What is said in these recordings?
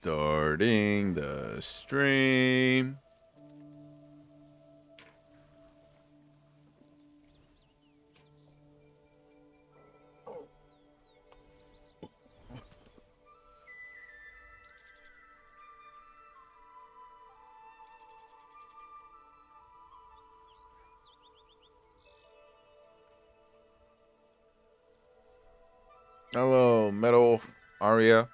Starting the stream. Hello, Metal Aria.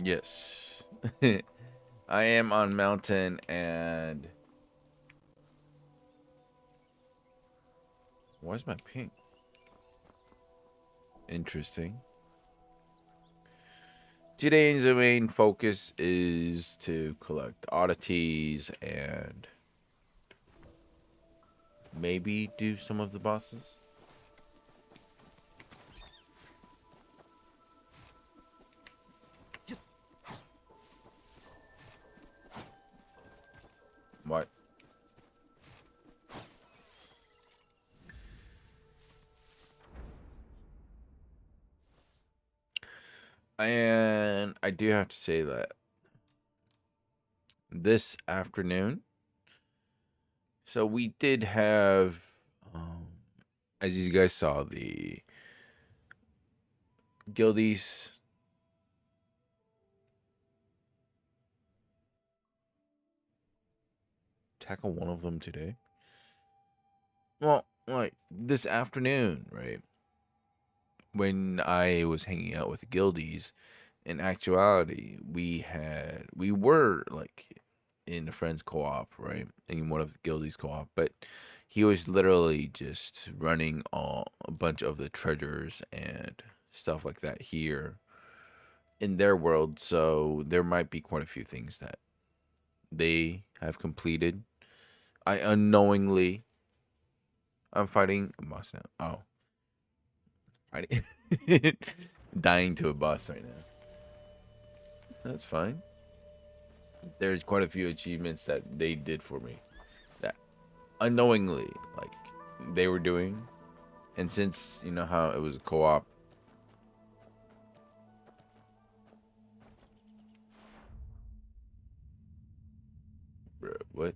Yes. I am on Mountain and why's my pink? Interesting. Today's main focus is to collect oddities and maybe do some of the bosses. What? And I do have to say that this afternoon, so we did have, as you guys saw, the guildies. Tackle one of them today. Well, like this afternoon, right? When I was hanging out with the guildies, in actuality, we were like in a friend's co-op, right? In one of the guildies co-op, but he was literally just running a bunch of the treasures and stuff like that here in their world. So there might be quite a few things that they have completed. I unknowingly, I'm fighting a boss now. Oh, fighting, dying to a boss right now. That's fine. There's quite a few achievements that they did for me that unknowingly, like, they were doing. And since you know how it was a co-op, what?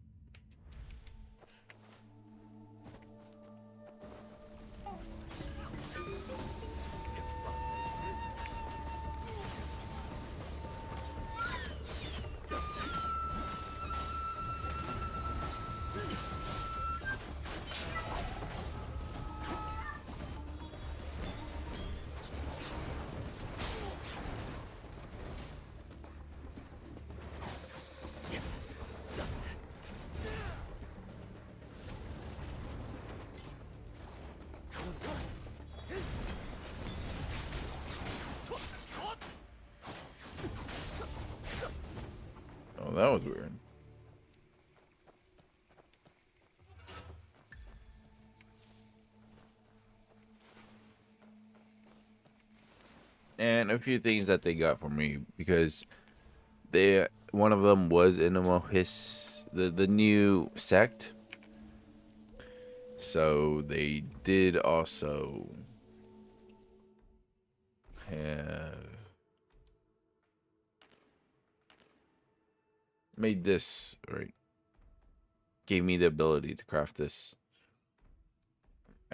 Oh, that was weird. And a few things that they got for me because they one of them was in the new sect. So they did also have made this, right? Gave me the ability to craft this.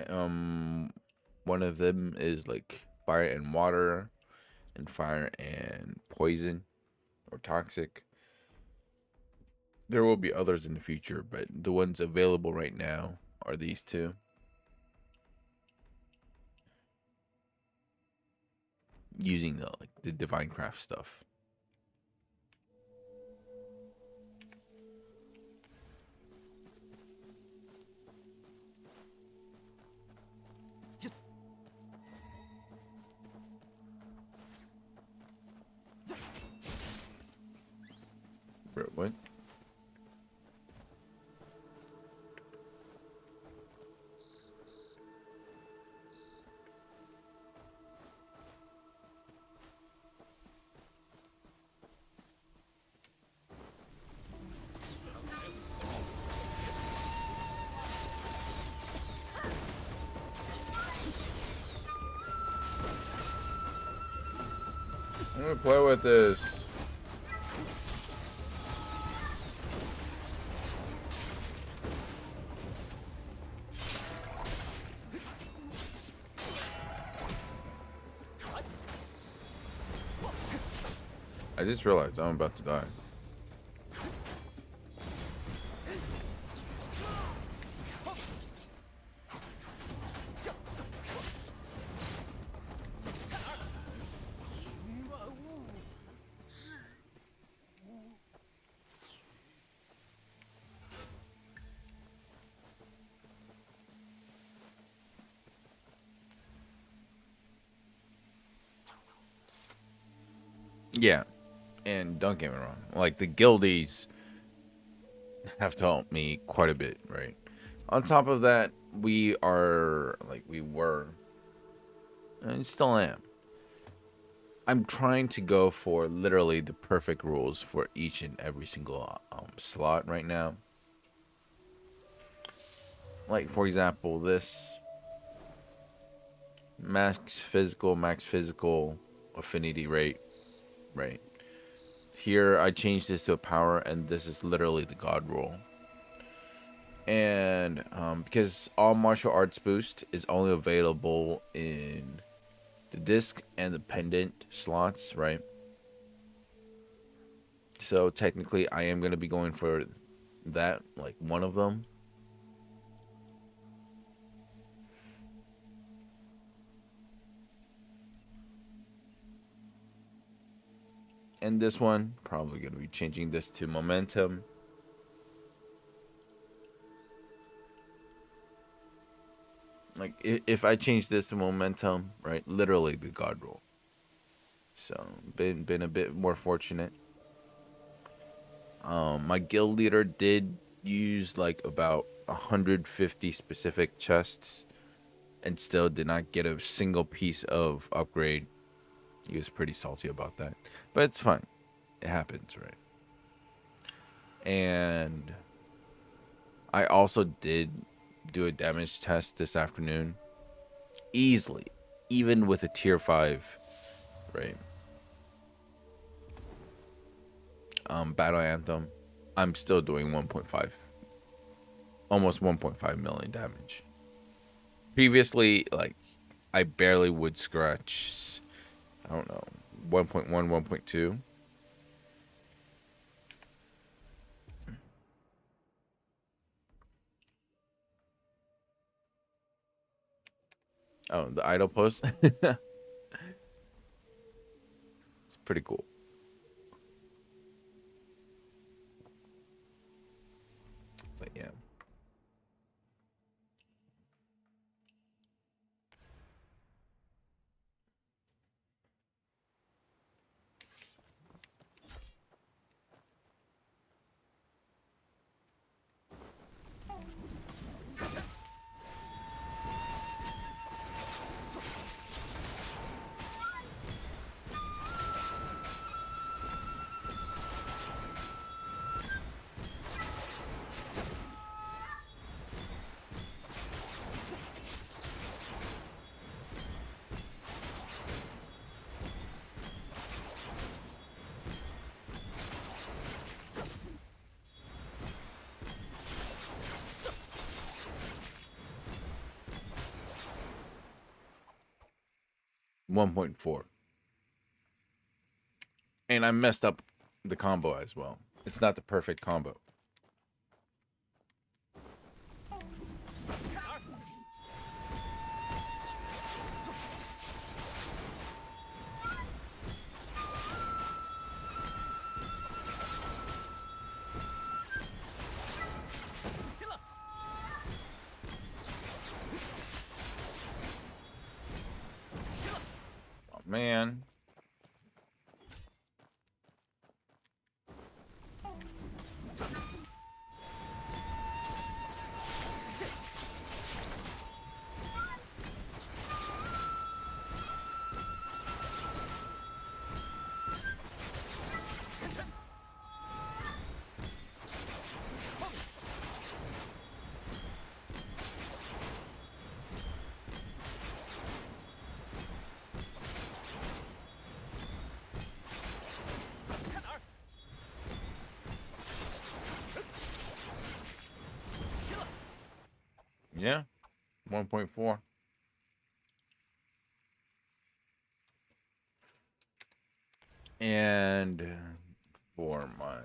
Um, one of them is like fire and water, and fire and poison or toxic. There will be others in the future, but the ones available right now are these two. Using the divine craft stuff. What? I'm gonna play with this. I just realized I'm about to die. Yeah, and don't get me wrong, like the guildies have taught me quite a bit, right? On top of that, we are like we were, and still am. I'm trying to go for literally the perfect rules for each and every single slot right now. Like for example, this max physical affinity rate, right? Here I changed this to a power, and this is literally the god rule. And because all martial arts boost is only available in the disc and the pendant slots, right? So technically I am going to be going for that, like one of them. And this one, probably going to be changing this to momentum. Like if I change this to momentum, right? Literally the god roll. So been a bit more fortunate. My guild leader did use like about 150 specific chests and still did not get a single piece of upgrade. He was pretty salty about that. But it's fine. It happens, right? And I also did do a damage test this afternoon. Easily. Even with a tier 5, right? Battle Anthem. I'm still doing 1.5. Almost 1.5 million damage. Previously, like, I barely would scratch, I don't know, 1.1, 1.2. Oh, the idle post. It's pretty cool. But yeah. One 1.4. And I messed up the combo as well. It's not the perfect combo. Oh, man. 1.4. And for my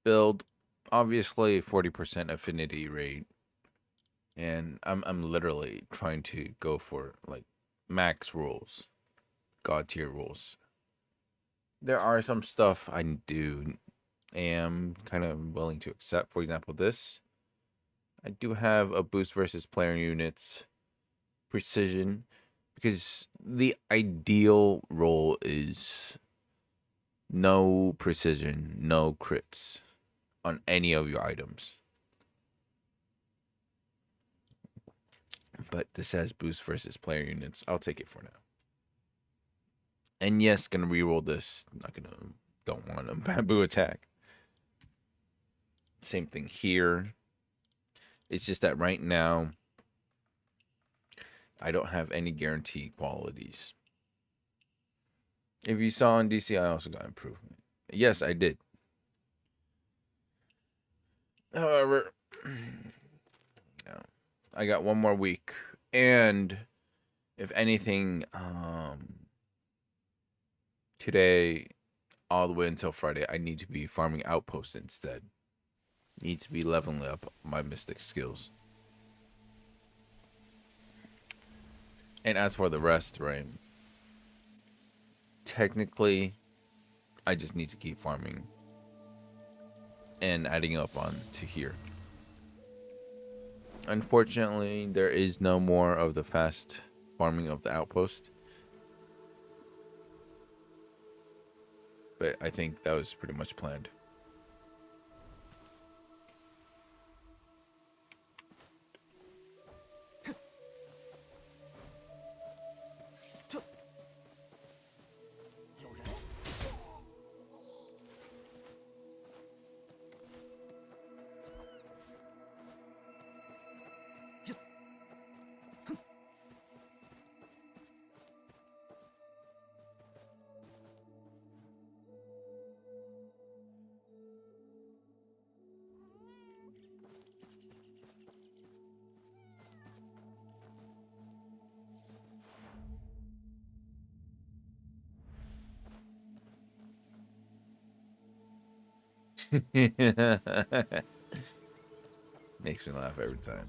build, obviously 40% affinity rate, and I'm literally trying to go for like max rules, god tier rules. There are some stuff I do am kind of willing to accept. For example, this I do have a boost versus player units precision, because the ideal role is no precision, no crits on any of your items. But this has boost versus player units. I'll take it for now. And yes, gonna reroll this. Don't want a bamboo attack. Same thing here. It's just that right now I don't have any guaranteed qualities. If you saw on DC, I also got improvement. Yes, I did. However, no, I got one more week, and if anything, today all the way until Friday, I need to be farming outposts instead. Need to be leveling up my mystic skills. And as for the rest, right? Technically, I just need to keep farming and adding up on to here. Unfortunately, there is no more of the fast farming of the outpost. But I think that was pretty much planned. Makes me laugh every time.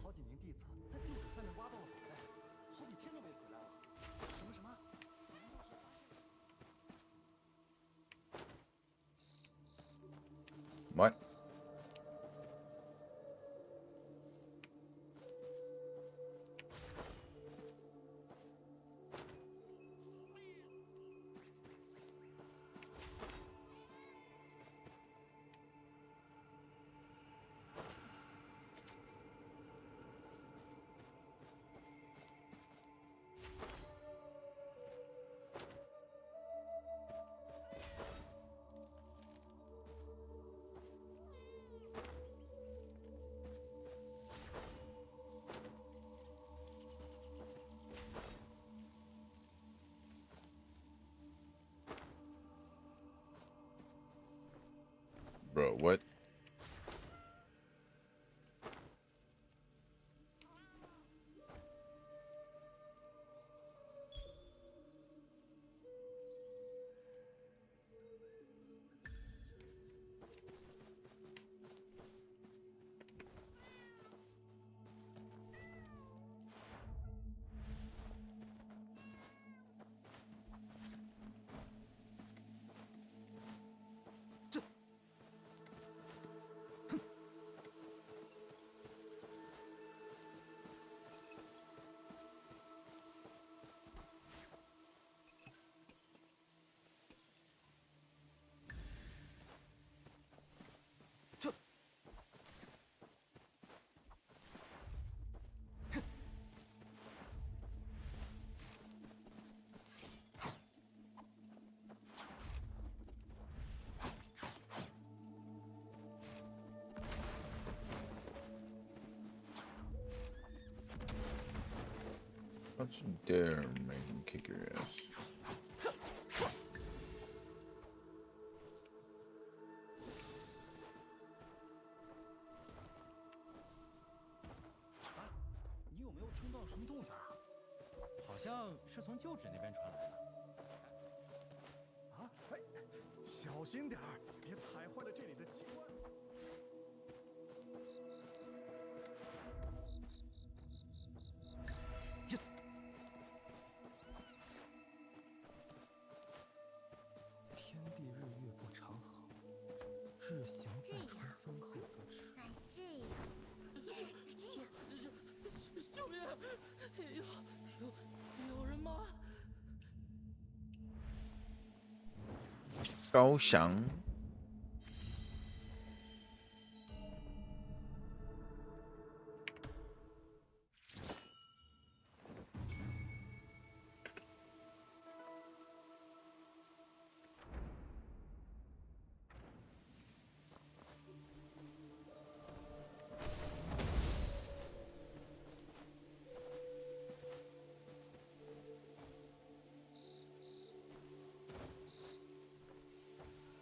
What? Bro, what? Don't you dare make him kick your ass. 到什么动静啊？好像是从旧址那边传来的。啊，哎，小心点儿，别踩坏了这里的机关。天地日月不长恒，日行再传分赫则止。再这样，再这样，救命！有人吗？高翔。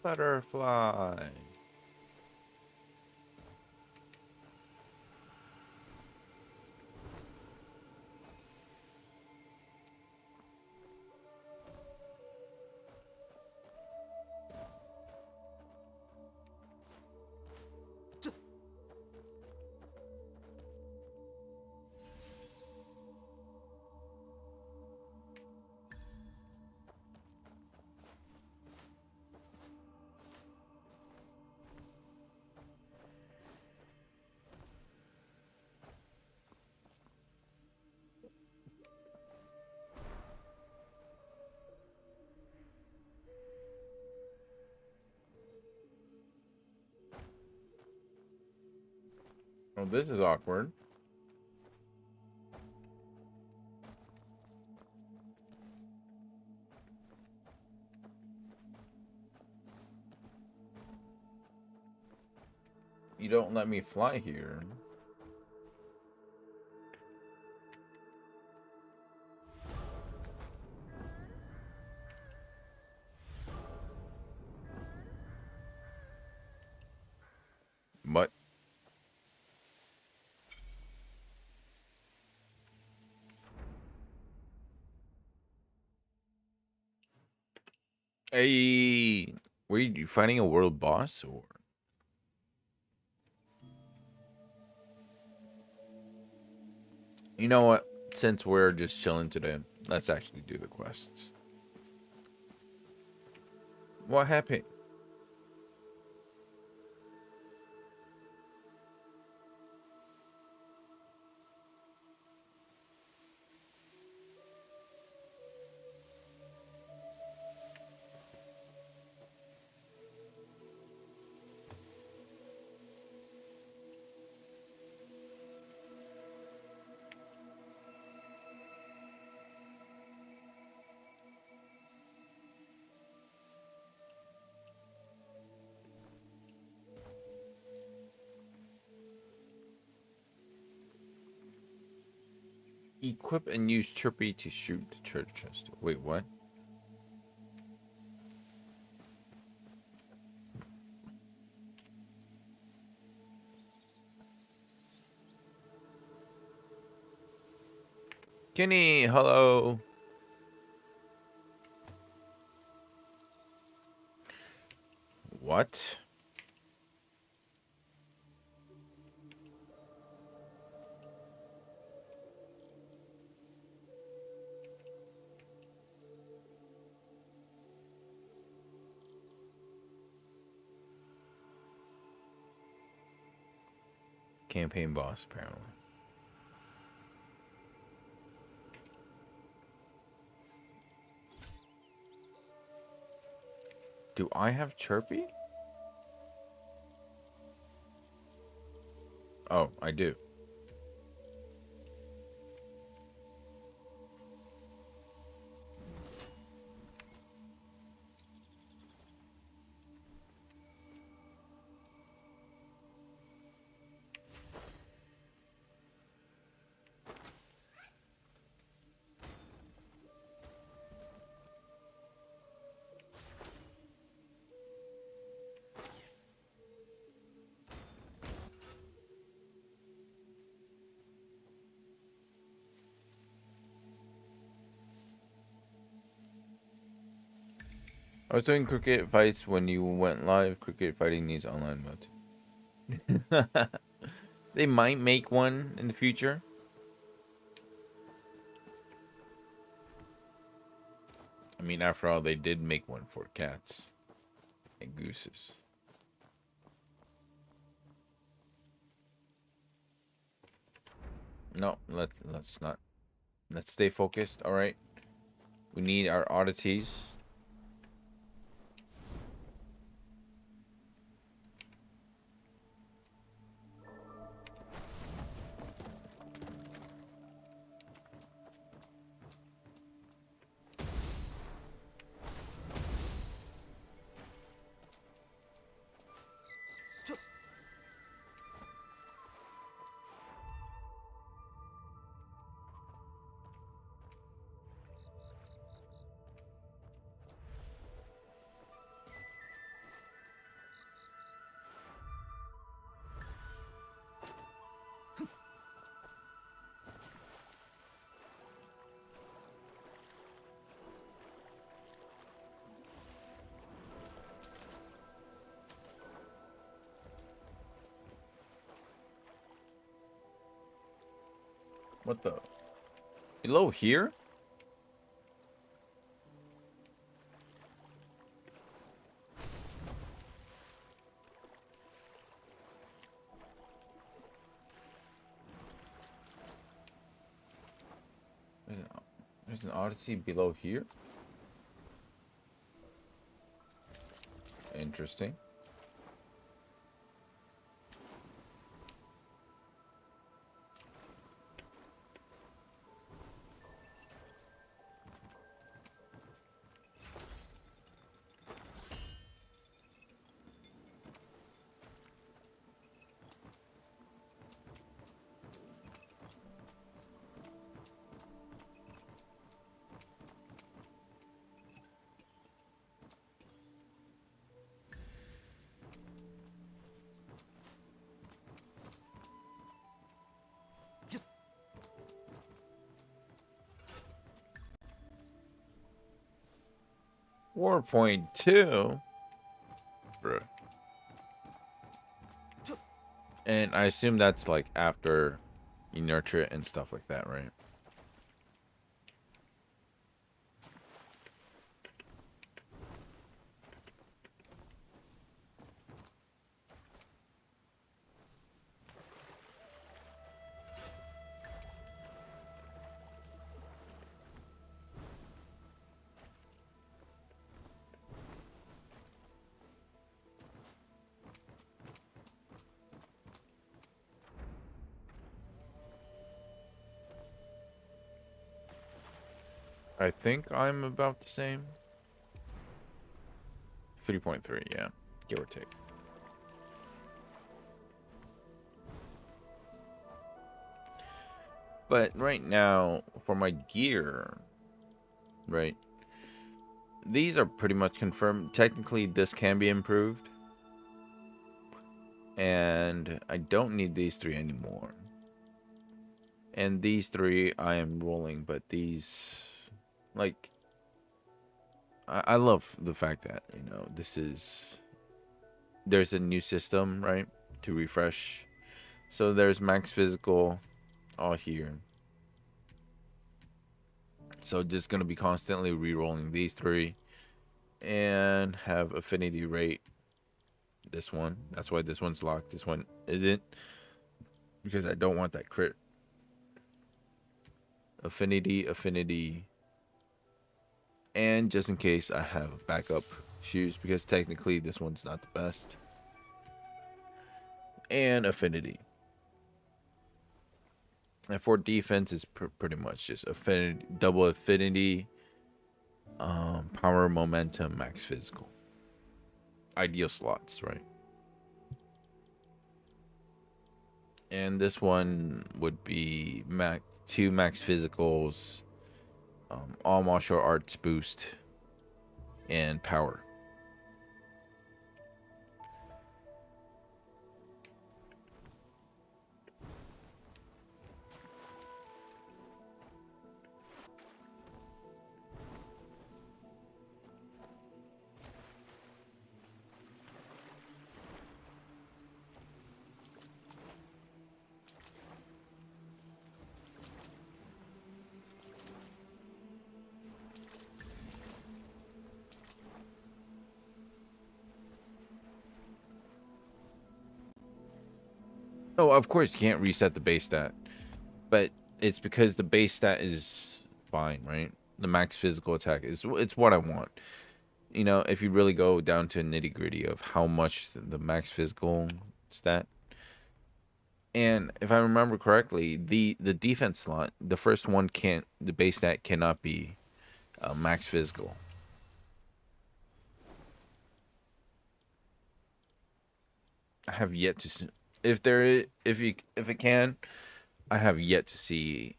Butterfly. Oh, this is awkward. You don't let me fly here. What? Hey, were you fighting a world boss or? You know what? Since we're just chilling today, let's actually do the quests. What happened? Equip and use Chirpy to shoot the treasure chest. Wait, what? Kenny, hello. What? Campaign boss, apparently. Do I have Chirpy? Oh, I do. I was doing cricket fights when you went live. Cricket fighting needs online mode. They might make one in the future. I mean, after all, they did make one for cats and gooses. No, let's not. Let's stay focused. All right. We need our oddities. What the? Below here? There's an oddity below here? Interesting. Four 4.2? Bruh. And I assume that's like after you nurture it and stuff like that, right? I think I'm about the same. 3.3, yeah, give or take. But right now, for my gear, right, these are pretty much confirmed. Technically, this can be improved. And I don't need these three anymore. And these three I am rolling, but these, like, I love the fact that, you know, there's a new system, right, to refresh. So there's max physical all here. So just going to be constantly re-rolling these three and have affinity rate. This one, that's why this one's locked. This one isn't, because I don't want that crit. Affinity, and just in case I have backup shoes, because technically this one's not the best. And affinity. And for defense, it's pretty much just affinity, double affinity, power, momentum, max physical. Ideal slots, right? And this one would be two max physicals, all martial arts boost, and power. Oh, of course you can't reset the base stat, but it's because the base stat is fine, right? The max physical attack is it's what I want. You know, if you really go down to nitty gritty of how much the max physical stat, and if I remember correctly, the defense slot, the first one can't, the base stat cannot be max physical. I have yet to see, if there is, if it can, I have yet to see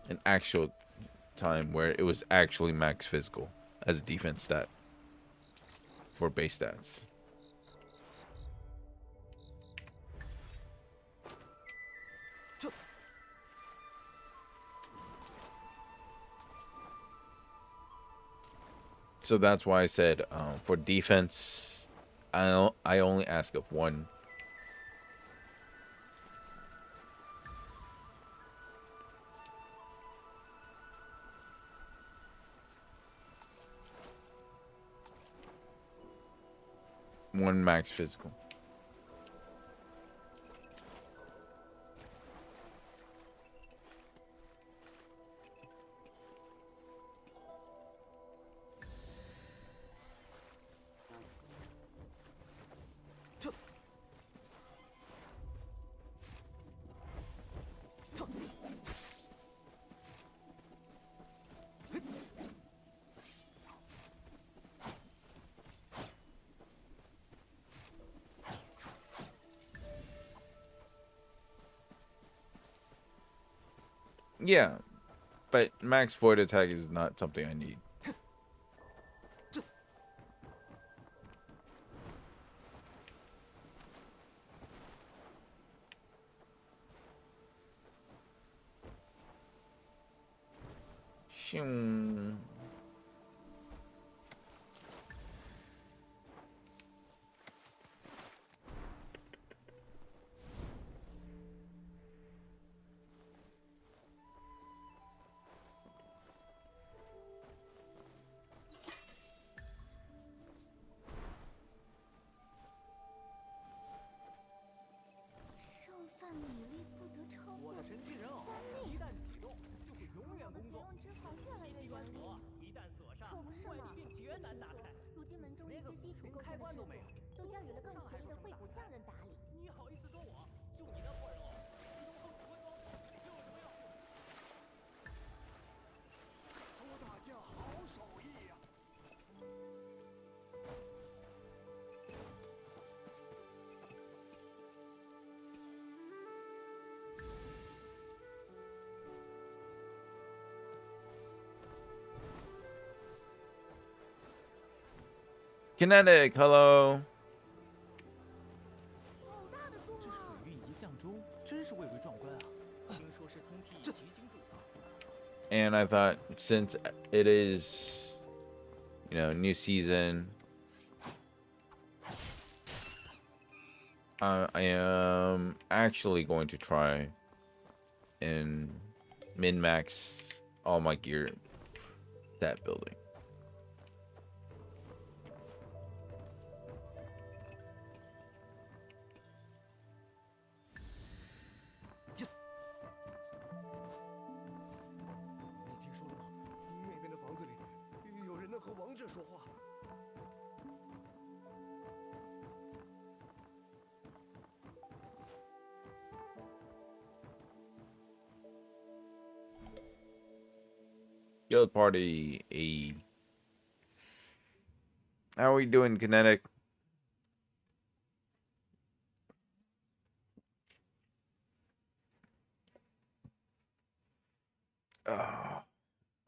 an actual time where it was actually max physical as a defense stat for base stats. So that's why I said for defense, I only ask of one. One max physical. Yeah, but max void attack is not something I need. Shoo. Kinetic, hello. 这水运一向中真是蔚为壮观啊！听说是通替奇经铸造。And I thought, since it is, you know, new season, I am actually going to try and min-max all my gear stat building. Guild party, a. How are we doing, Kinetic? Oh,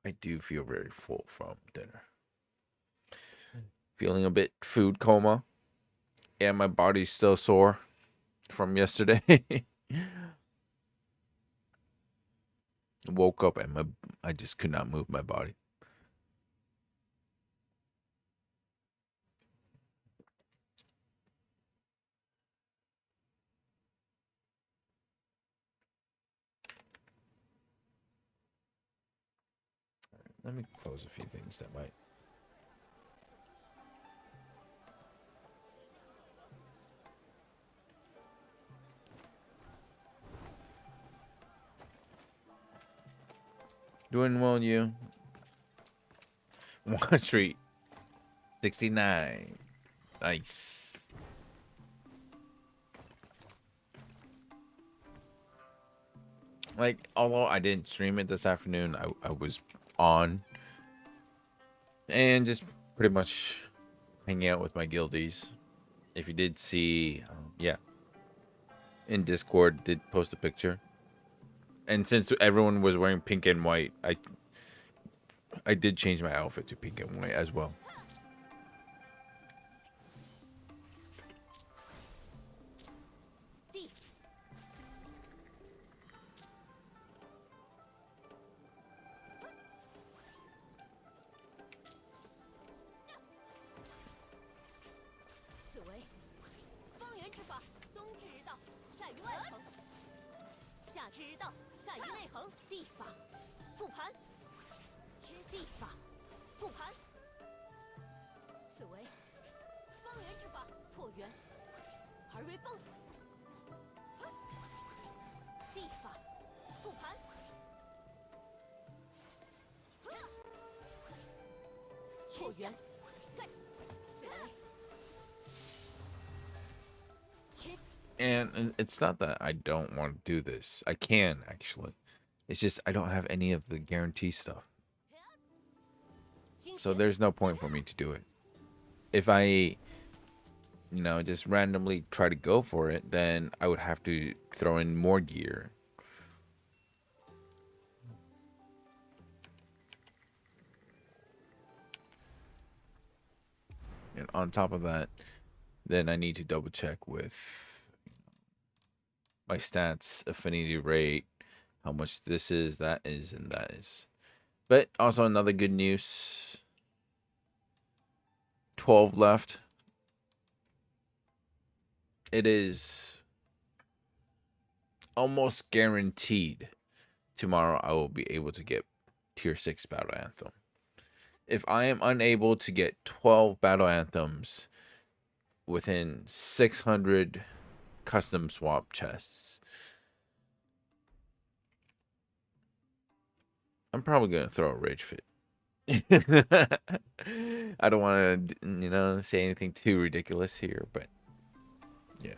I do feel very full from dinner. Feeling a bit food coma. And my body's still sore from yesterday. Woke up and I just could not move my body. Let me close a few things that might. Doing well, you. Wall Street 69. Nice. Like, although I didn't stream it this afternoon, I was on and just pretty much hanging out with my guildies. If you did see, yeah, in Discord, did post a picture. And since everyone was wearing pink and white, I did change my outfit to pink and white as well. D 此为方圆之法，东之日道在于外横，夏之日道在于内横。地法复盘，天地法复盘。此为方圆之法，破圆而为风。地法复盘，破圆。此为。 And it's not that I don't want to do this. I can, actually. It's just I don't have any of the guarantee stuff. So there's no point for me to do it. If I, just randomly try to go for it, then I would have to throw in more gear. And on top of that, then I need to double check with my stats, affinity rate, how much this is, that is, and that is. But also another good news. 12 left. It is almost guaranteed tomorrow I will be able to get tier 6 battle anthem. If I am unable to get 12 battle anthems within 600 custom swap chests, I'm probably gonna throw a rage fit. I don't want to, say anything too ridiculous here, but yeah.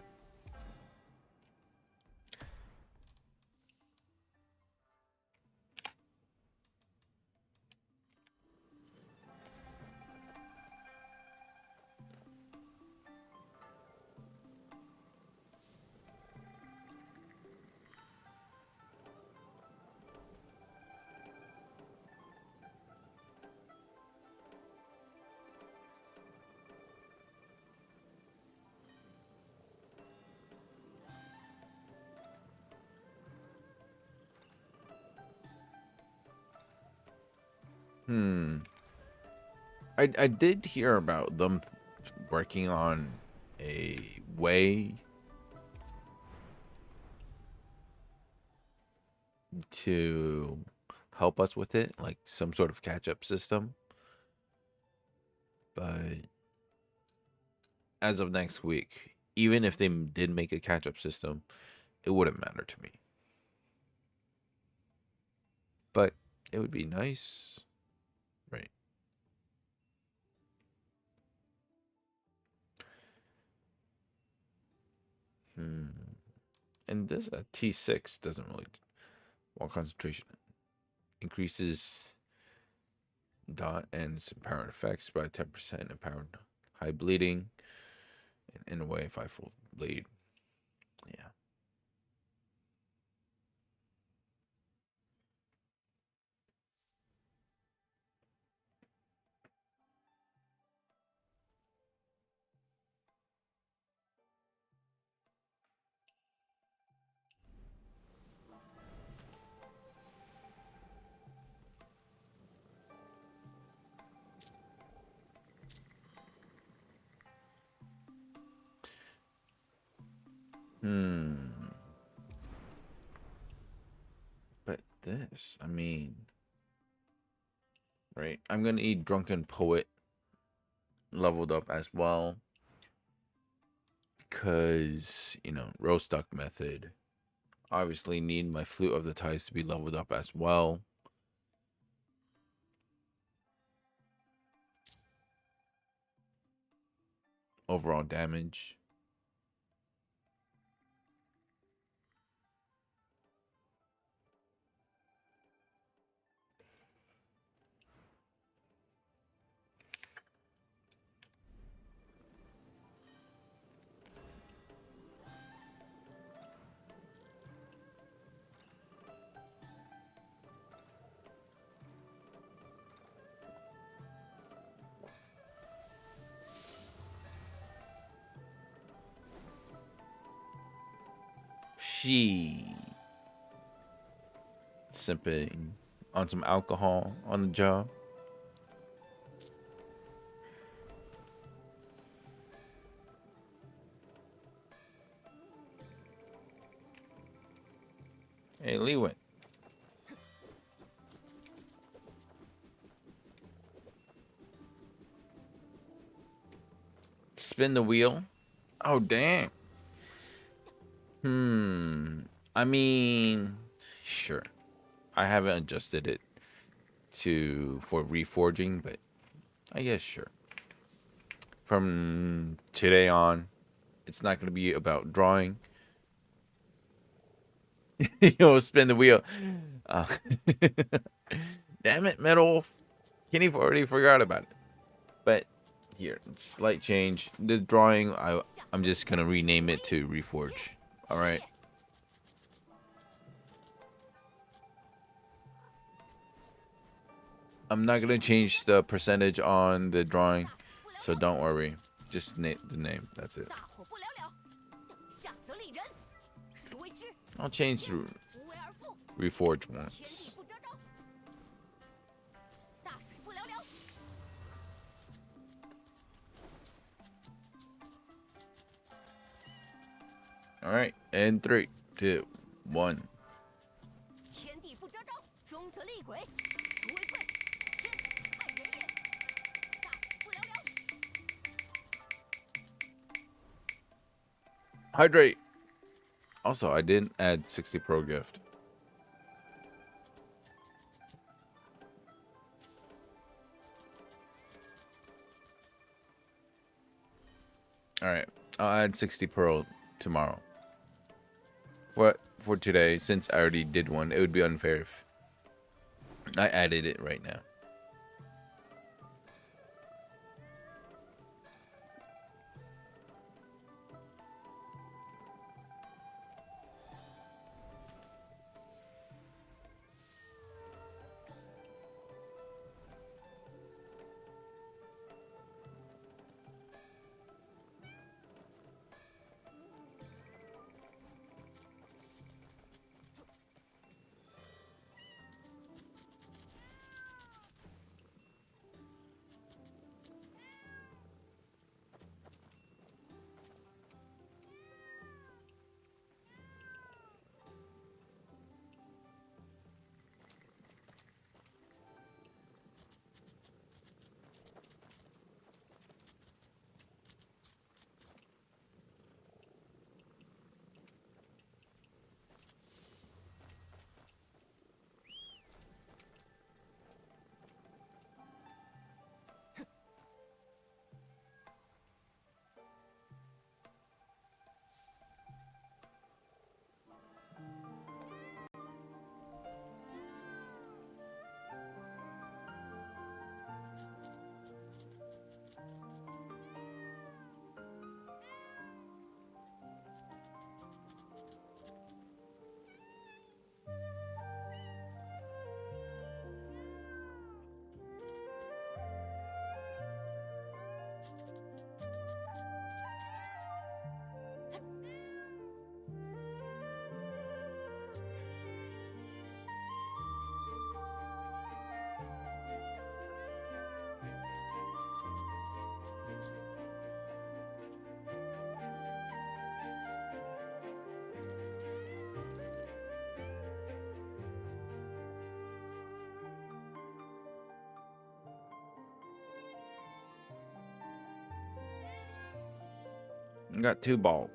I did hear about them working on a way to help us with it, like some sort of catch-up system. But as of next week, even if they did make a catch-up system, it wouldn't matter to me. But it would be nice, right? And this T6 doesn't really wall concentration. Increases dot and its empowered effects by 10%, empowered high bleeding, and in a way 5-fold bleed. Yeah. But this, I mean, right? I'm gonna need Drunken Poet leveled up as well. Because, Roast Duck Method. Obviously need my Flute of the Tides to be leveled up as well. overall damage. She sipping on some alcohol on the job. Hey, Leewin. Spin the wheel. Oh, damn. I mean, sure. I haven't adjusted it for reforging, but I guess sure. From today on, it's not going to be about drawing. Spin the wheel. Damn it, Metal. Kenny already forgot about it. But here, slight change. The drawing, I'm just going to rename it to Reforge. All right. I'm not going to change the percentage on the drawing, so don't worry. Just the name. That's it. I'll change to Reforge once. All right, and 3, 2, 1. Hydrate. Also, I didn't add 60 pro gift. All right, I'll add 60 pearl tomorrow. For today, since I already did one, it would be unfair if I added it right now. I got 2 balls.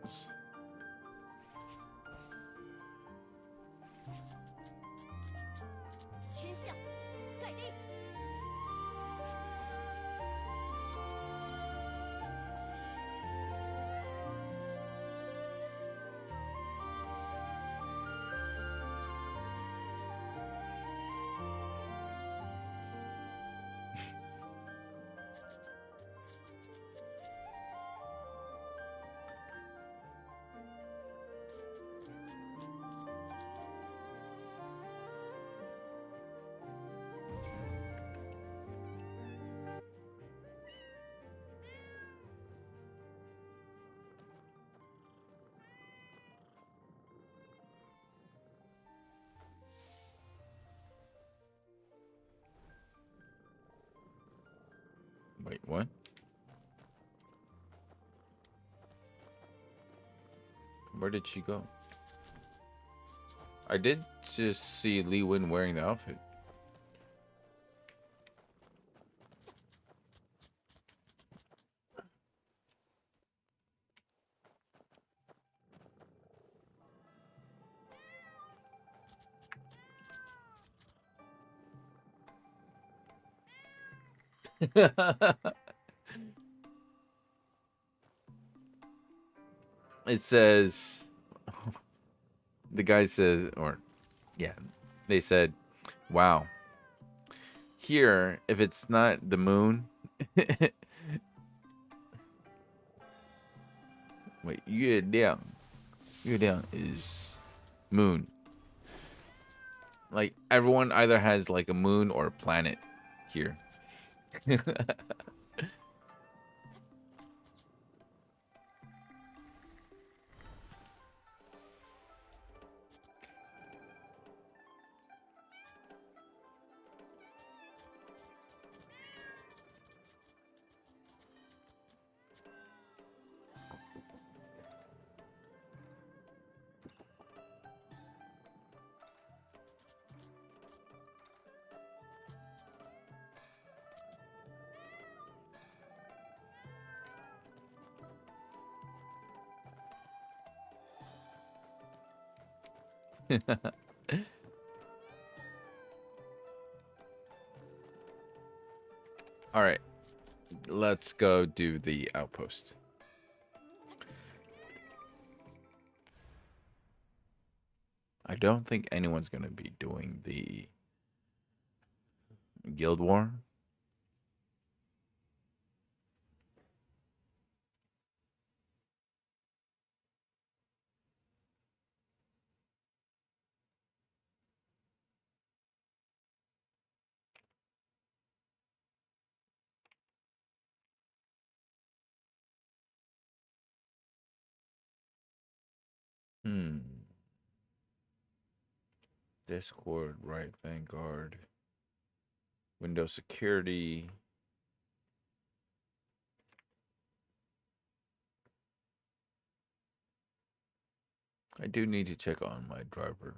Wait, what? Where did she go? I did just see Li Wen wearing the outfit. It says, the guy says, or yeah, they said, wow. Here, if it's not the moon, wait, 月亮 is moon. Like everyone either has like a moon or a planet here. All right, let's go do the outpost. I don't think anyone's gonna be doing the Guild War. Discord, right? Vanguard. Windows security. I do need to check on my driver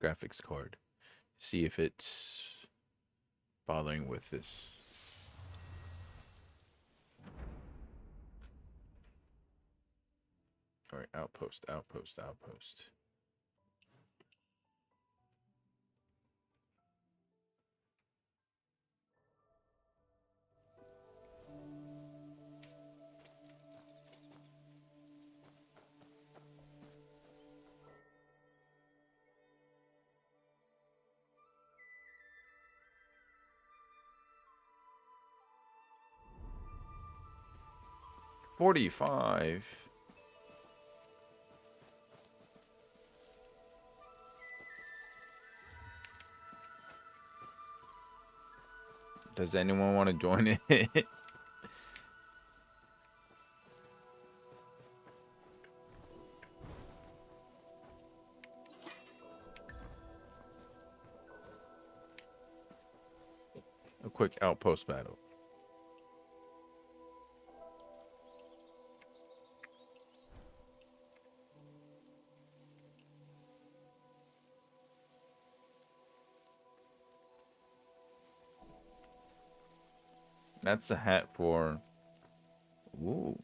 graphics card. See if it's bothering with this. All right, outpost. 45. Does anyone want to join it? A quick outpost battle. That's the hat for. Ooh.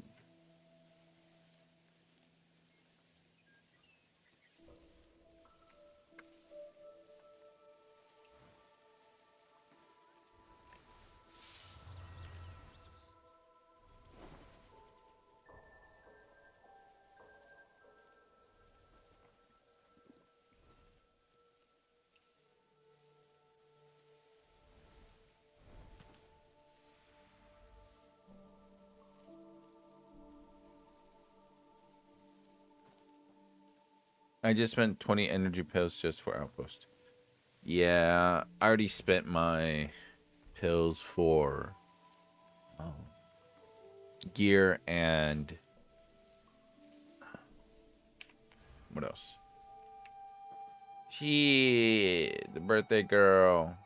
I just spent 20 energy pills just for outpost. Yeah, I already spent my pills for gear and what else? Shit, the birthday girl.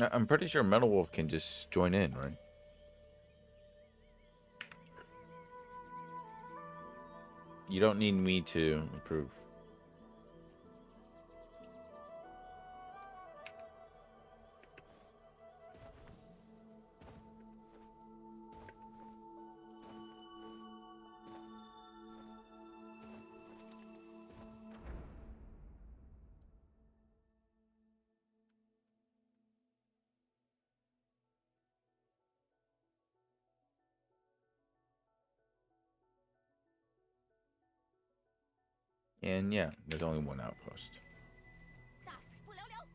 I'm pretty sure Metal Wolf can just join in, right? You don't need me to approve. And yeah, there's only one outpost. 大事不了了。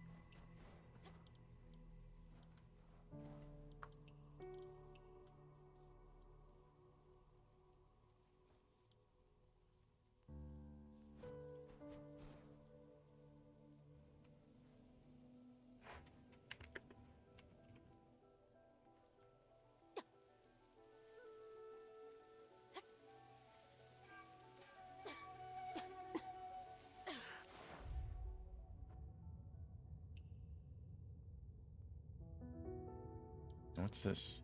What's this?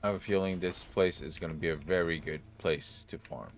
I have a feeling this place is going to be a very good place to farm.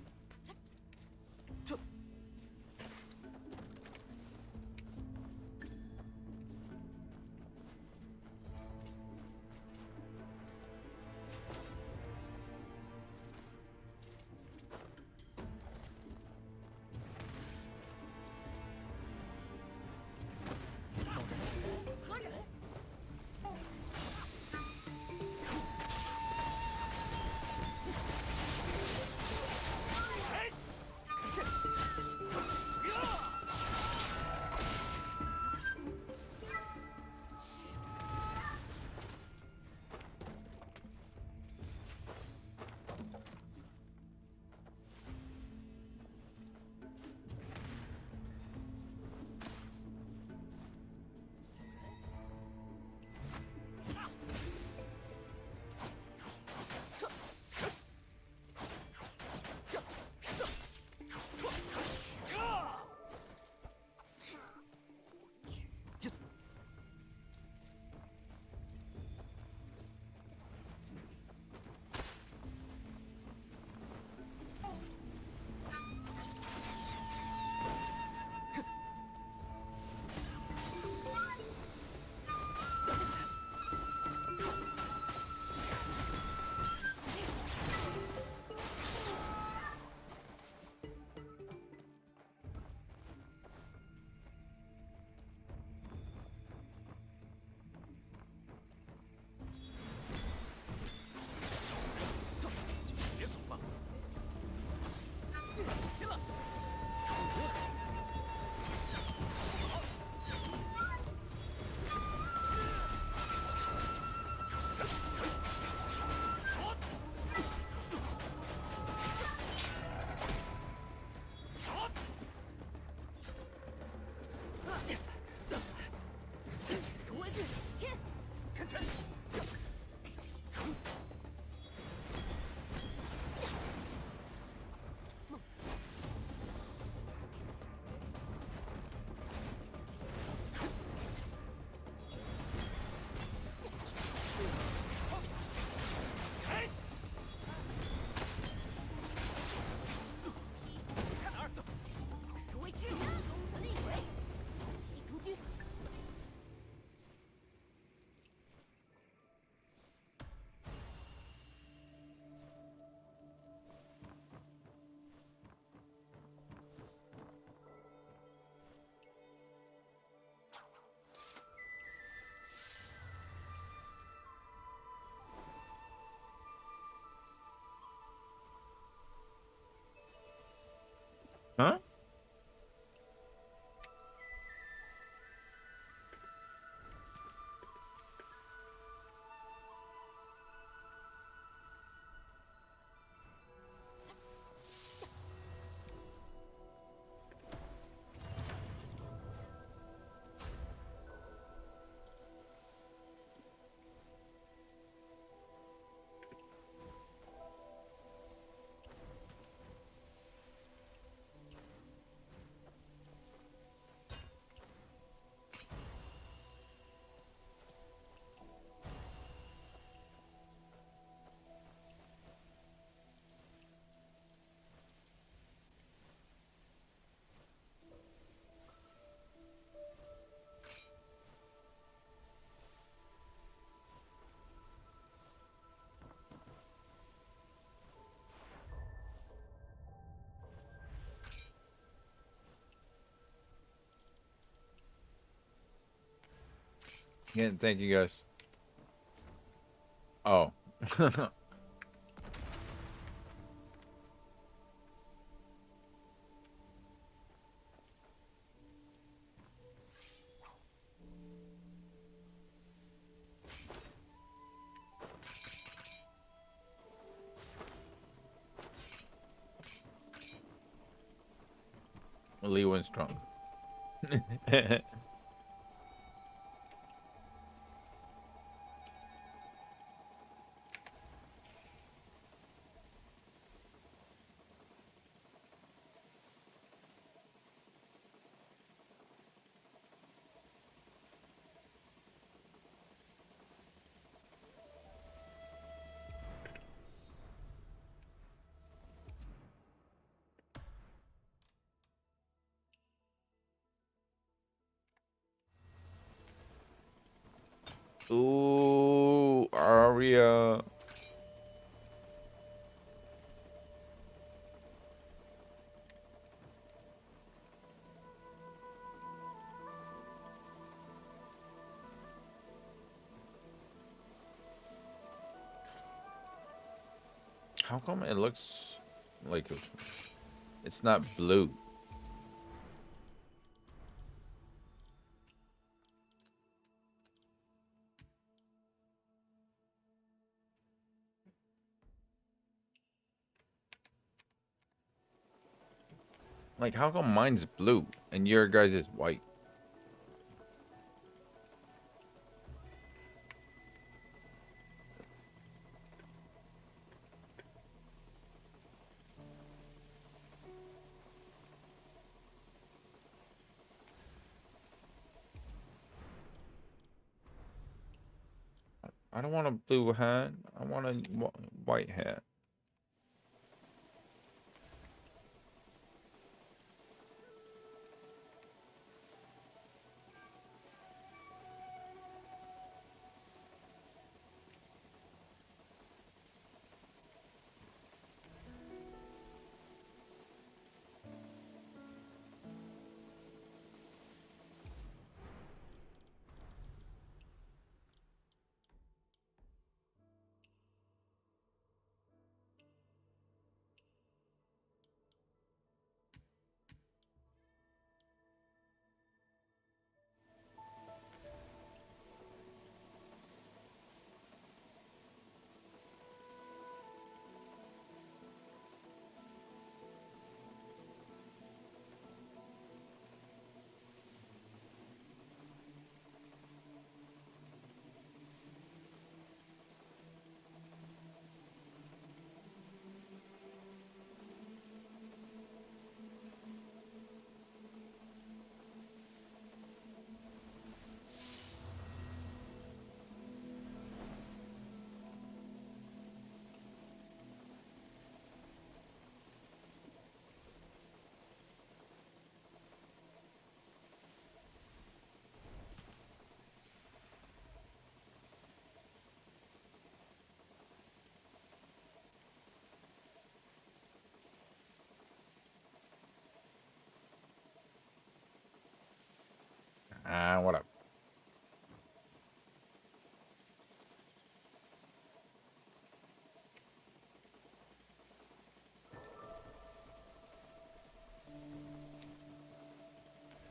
Yeah, thank you guys. Oh. Lee went strong. Ooh, Arya. How come it looks like it's not blue? Like, how come mine's blue and your guys is white? I don't want a blue hat. I want a white hat. Ah, what up?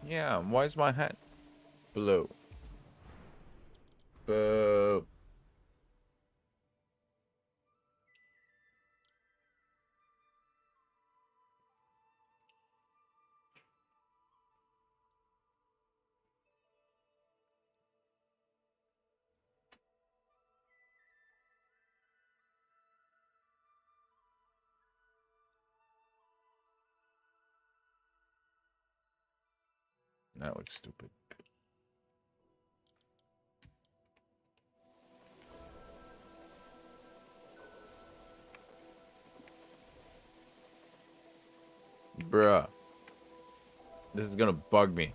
Yeah, why is my hat blue? Boo. That looks stupid. Bruh. This is gonna bug me.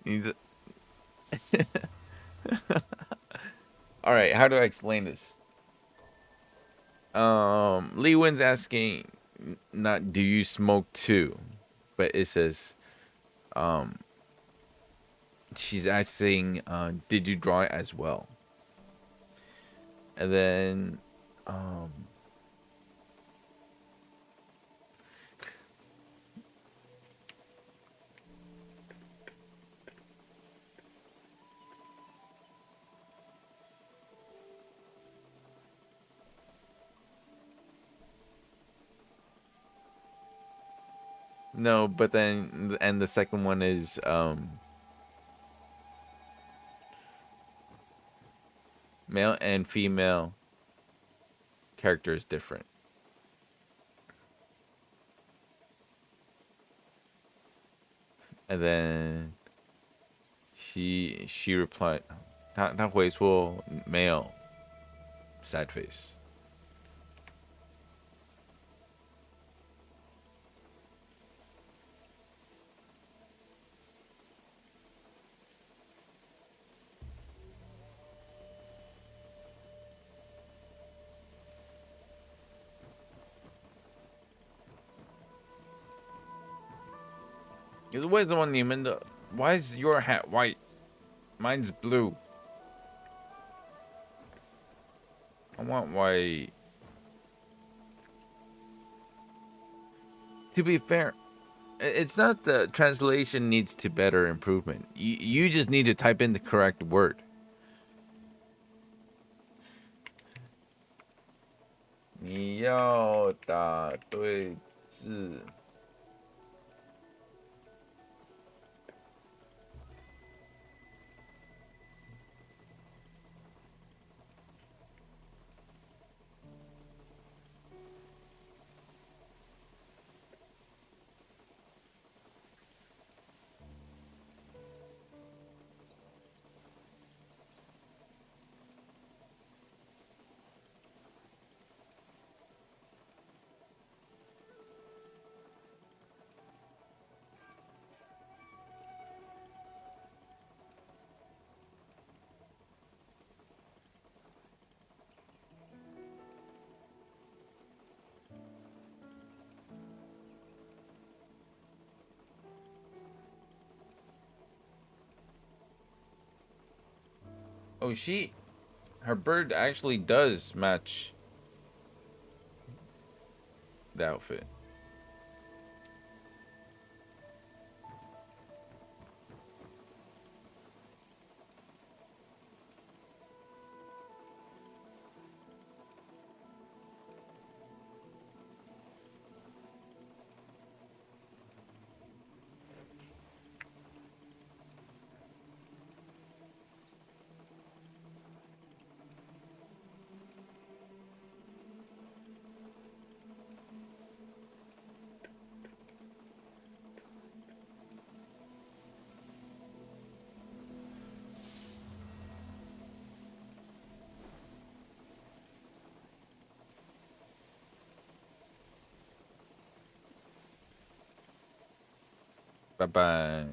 Needs All right, how do I explain this? Lee Win's asking, not do you smoke too, but it says, she's asking, did you draw it as well? And then, no, but then, and the second one is, male and female character is different. And then she replied, 他回说没有 sad face. Because why is your hat white? Mine's blue. I want white. To be fair, it's not the translation needs to better improvement. You just need to type in the correct word. 你要打对字。Oh, her bird actually does match the outfit. Bye bye.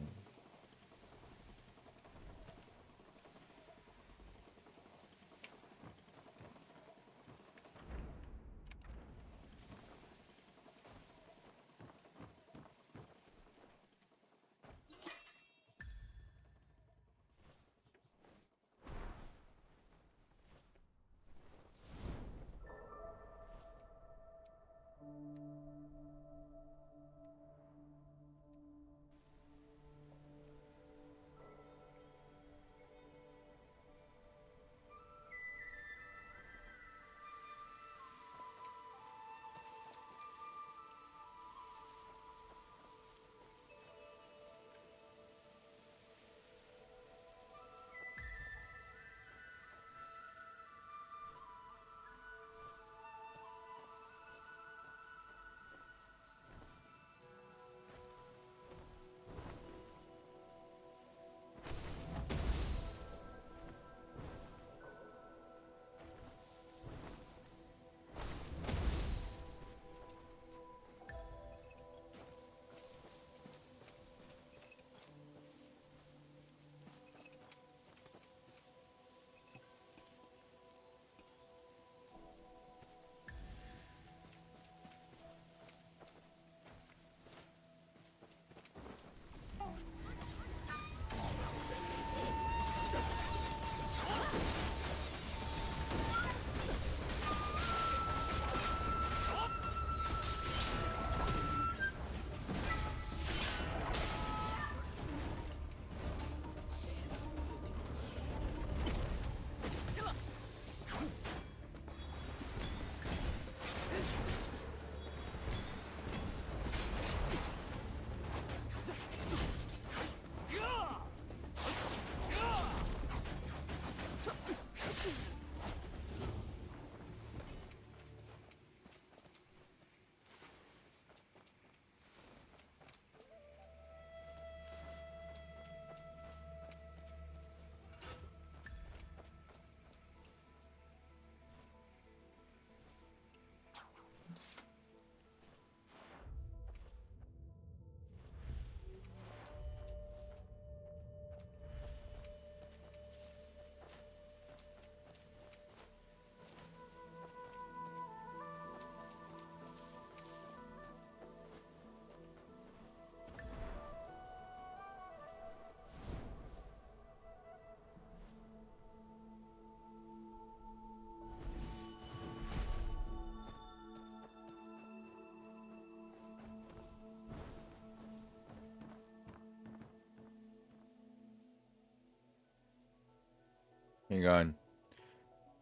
Hang on.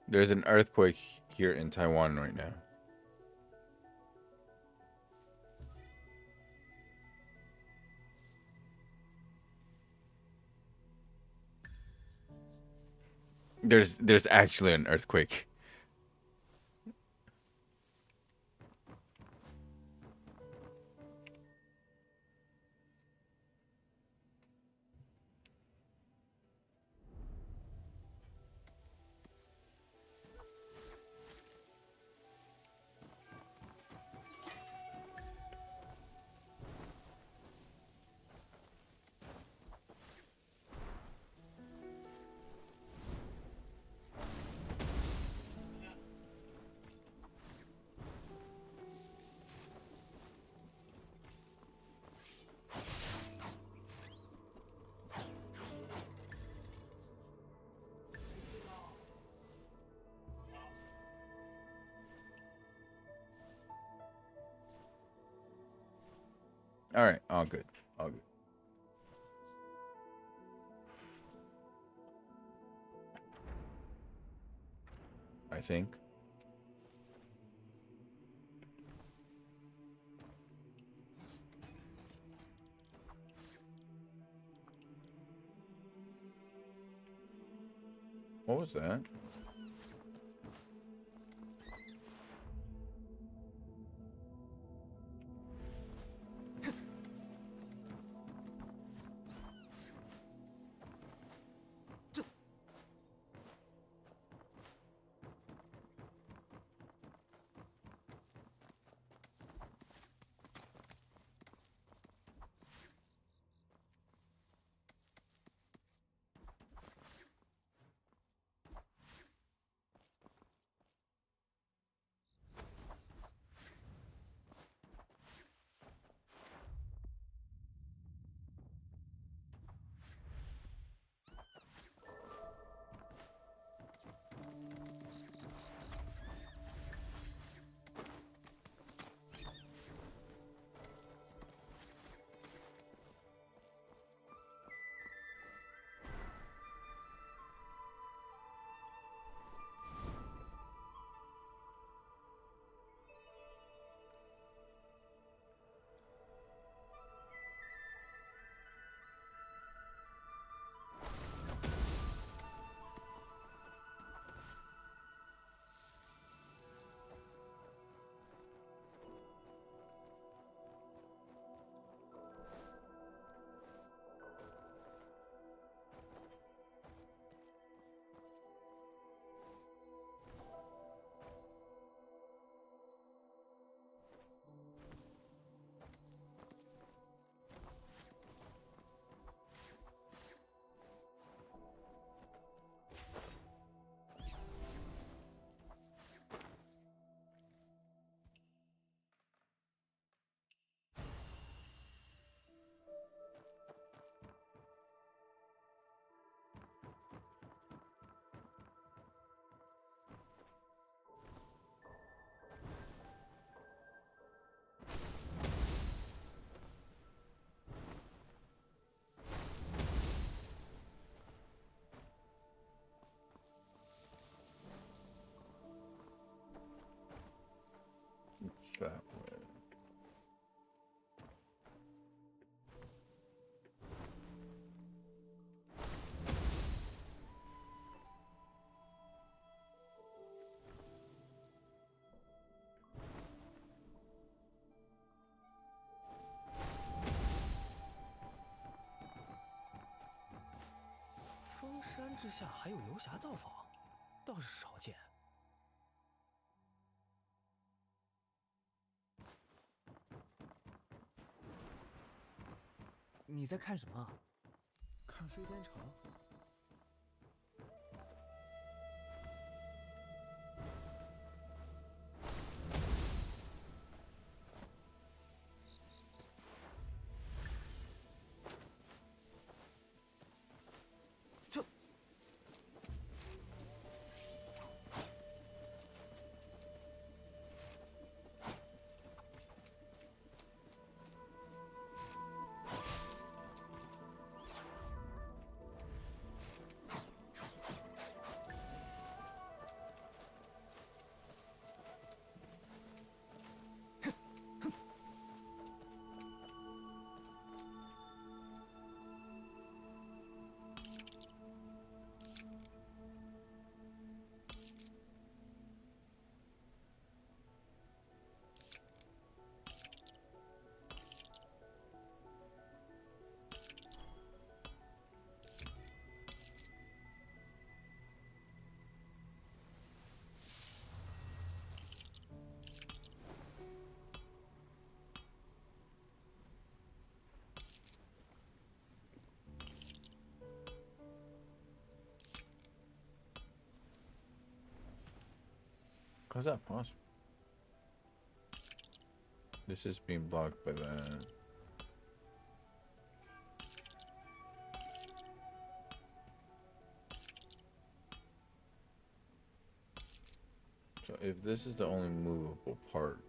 There's an earthquake here in Taiwan right now. There's actually an earthquake. All right, all good. All good. I think. What was that? It's that way.风山之下还有游侠造访，倒是少见。你在看什么？看飞天城。How's that possible? This is being blocked by that. So if this is the only movable part,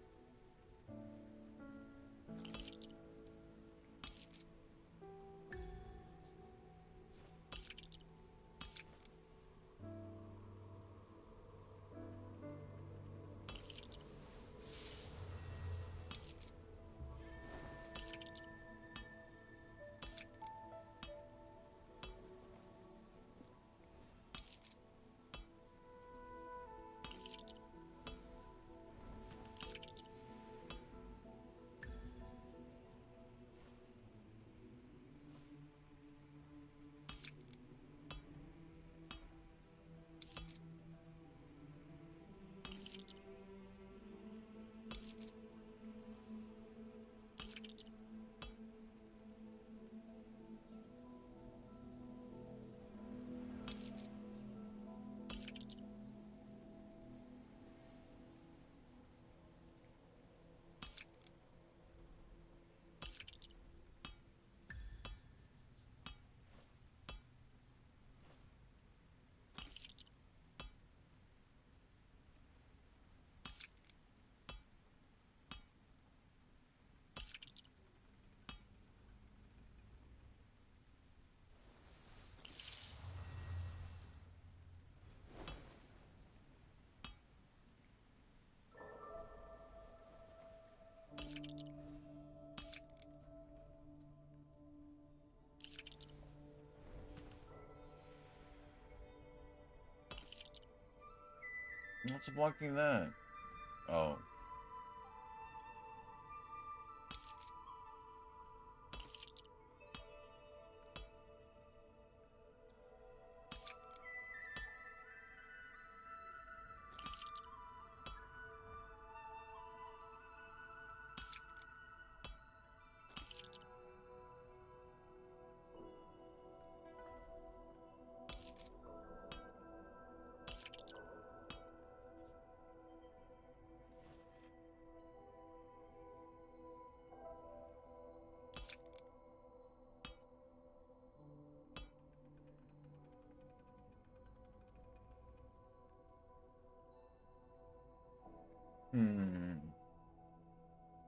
what's blocking that? Oh.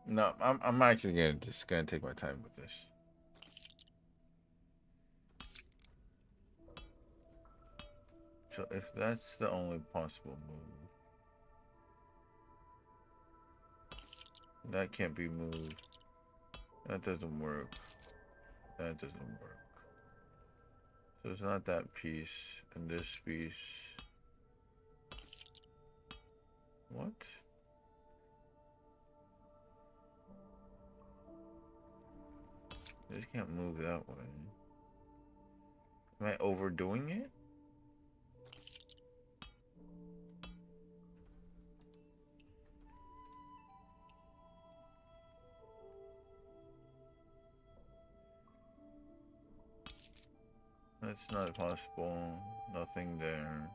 No, I'm actually gonna take my time with this. So if that's the only possible move, that can't be moved. That doesn't work. That doesn't work. So it's not that piece and this piece. What? This can't move that way. Am I overdoing it? That's not possible. Nothing there.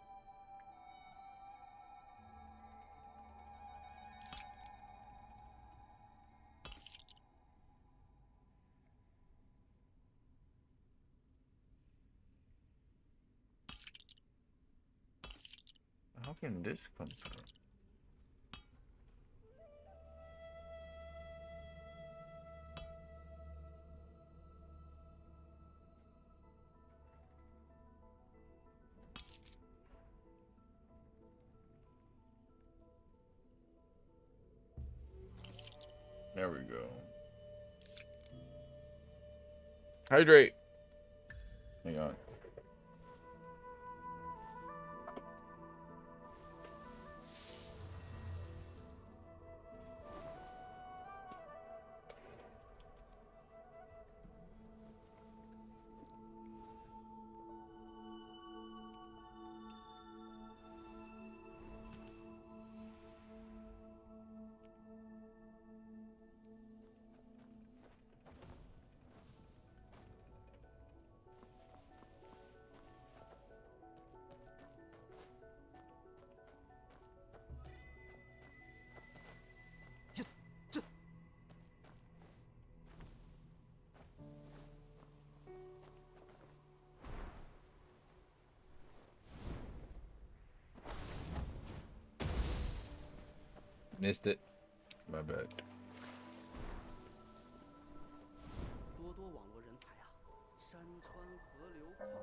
How can this come through? There we go. Hydrate. Hang on. Missed it. My bad. 多多网络人才啊，山川河流矿藏。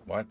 What?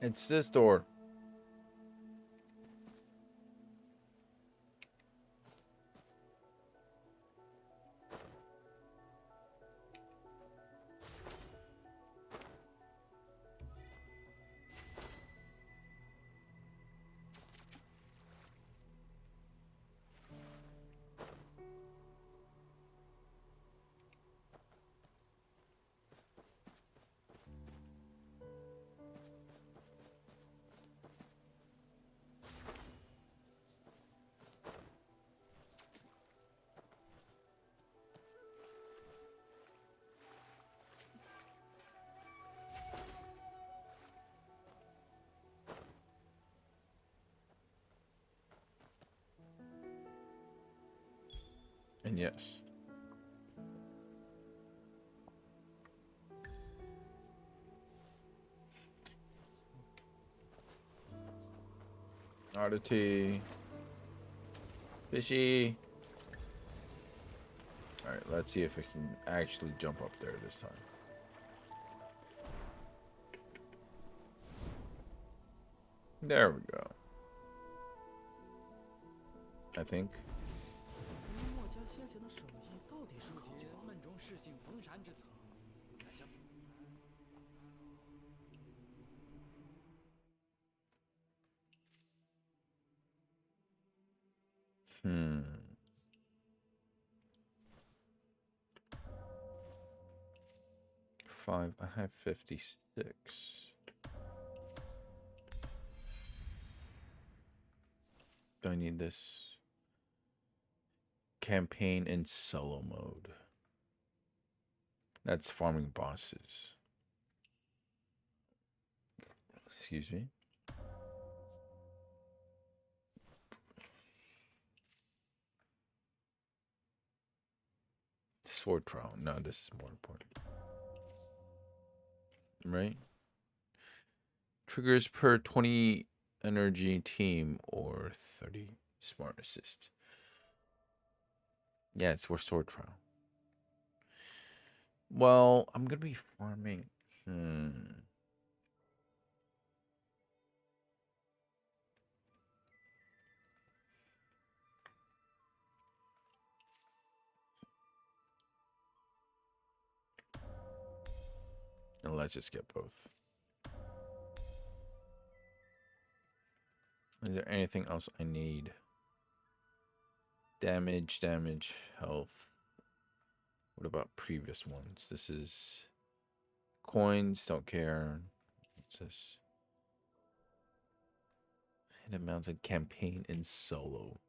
It's this door. And yes. Oddity. Fishy. Alright, let's see if I can actually jump up there this time. There we go. I think. 墨家先贤的手艺到底是考究梦中世境逢禅之策，在下。Five. I have 56. Do I need this? Campaign in solo mode. That's farming bosses. Excuse me. Sword trial. No, this is more important. Right? Triggers per 20 energy team or 30 smart assist. Yeah, it's for sword trial. Well, I'm gonna be farming. And let's just get both. Is there anything else I need? Damage, health. What about previous ones? This is coins, don't care. What's this? Hidden Mountain campaign in solo.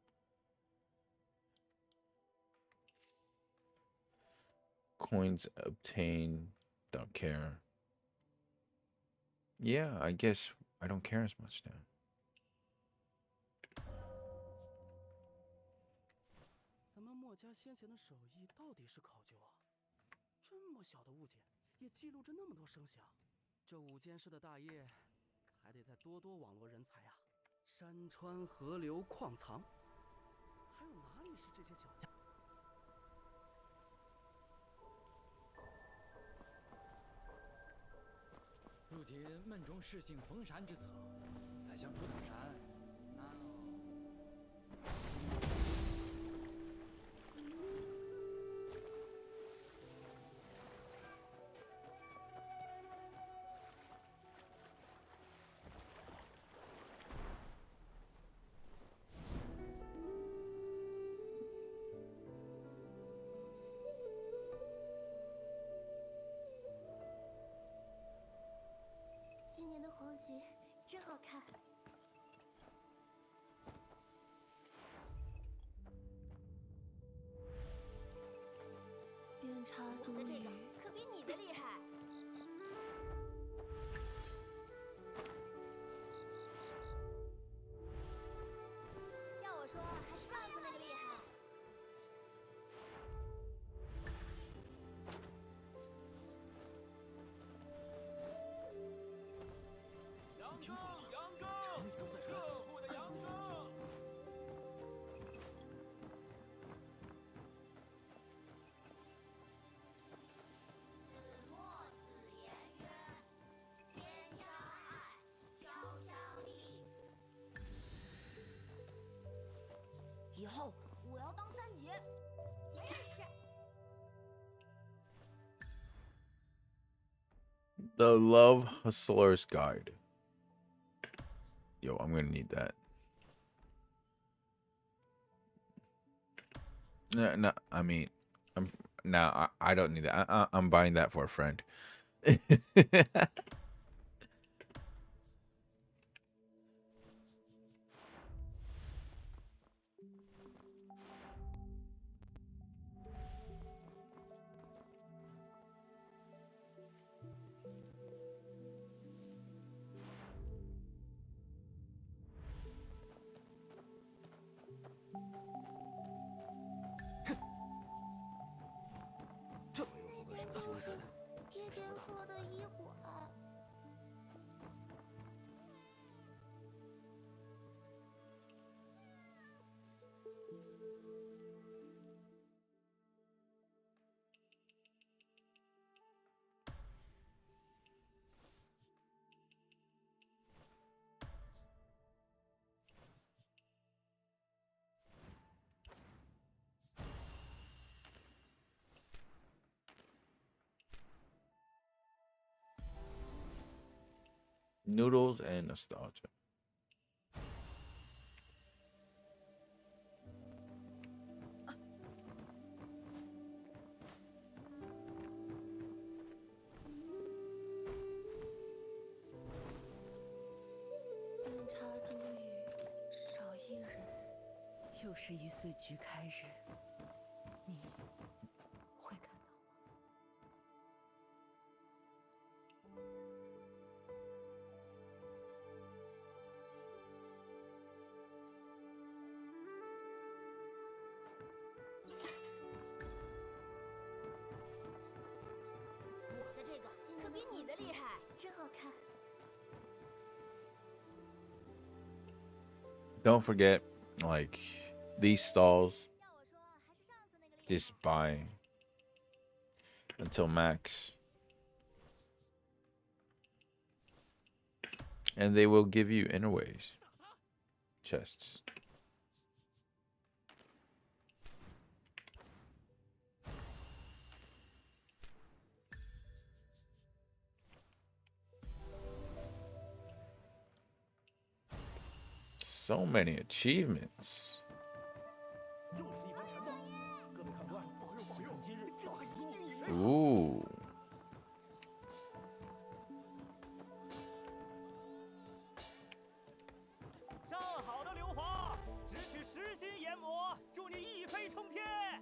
Coins obtained, don't care. Yeah, I guess I don't care as much now. 咱们墨家先贤的手艺到底是考究啊！这么小的物件，也记录着那么多声响。这5件事的大业，还得再多多网罗人才呀！山川河流矿藏，还有哪里是这些小家？如今门中实行封山之策，再想出大山，难哦。今年的黄菊真好看。边插茱我的这个萸，可比你的厉害。要我说，还是上次那个厉害。杨正，杨正，城里都在说客户的杨正。以后我要当三杰。我也是。 The Love Hustler's Guide. Yo, I'm gonna need that. No, I mean, I don't need that. I'm buying that for a friend.都是爹爹说的医馆。Noodles and nostalgia.边插茱萸，少一人。又是1岁菊开日，你会看到吗？我的这个可比你的厉害。真好看。 Don't forget, like, these stalls 要我说，还是上次那个厉害。 just buy until max. And they will give you innerways. Chests. So many achievements. 又是一番沉默。各位看官，喜看今日到此一举。 Ooh. 上好的流华，只取实心研磨，祝你一飞冲天。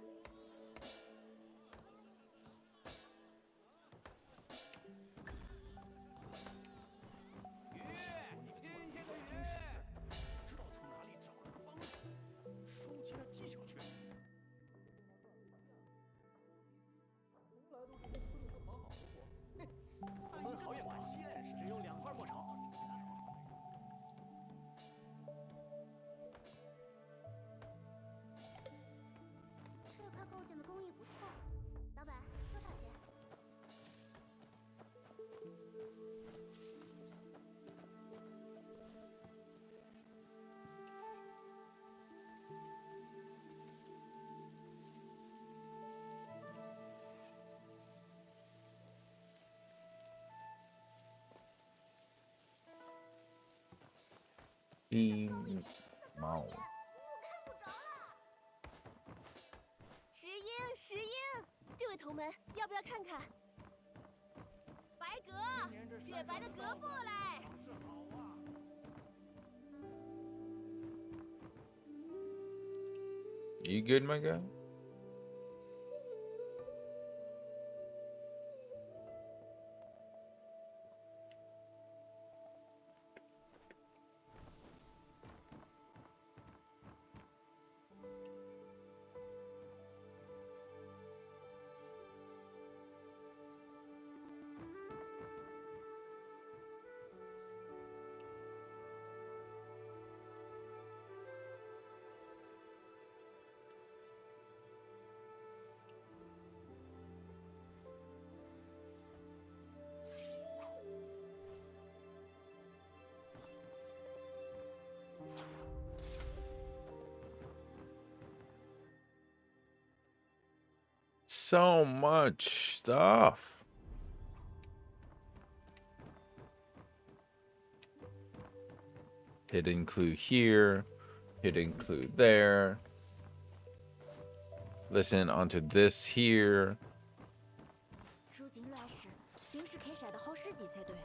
冰猫。石英，这位同门，要不要看看？白鸽，雪白的格布来。 You good, my guy? So much stuff. Hidden clue here, hidden clue there. Listen onto this here. 收紧乱时，平时开骰的好使几才对。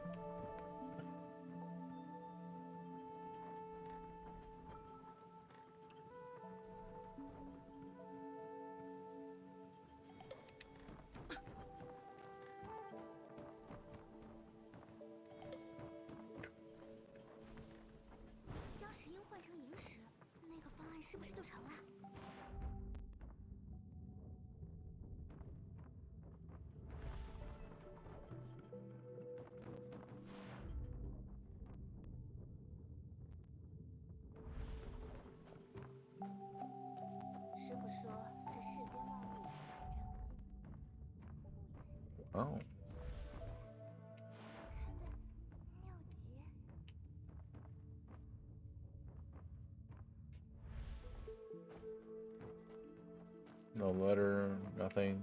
将石英换成萤石，那个方案是不是就成了？ 师傅说，这世间万物常在Oh. 掌心。看的尿急。 No letter, nothing.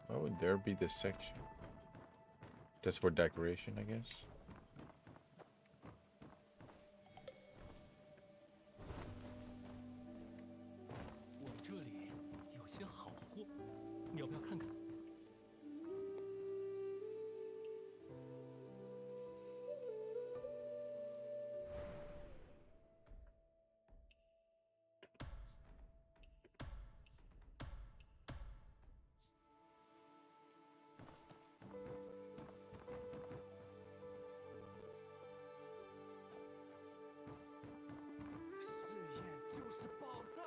Why would there be this section? Just for decoration, I guess. 我们这里有些好货，你要不要看看？试验就是爆炸。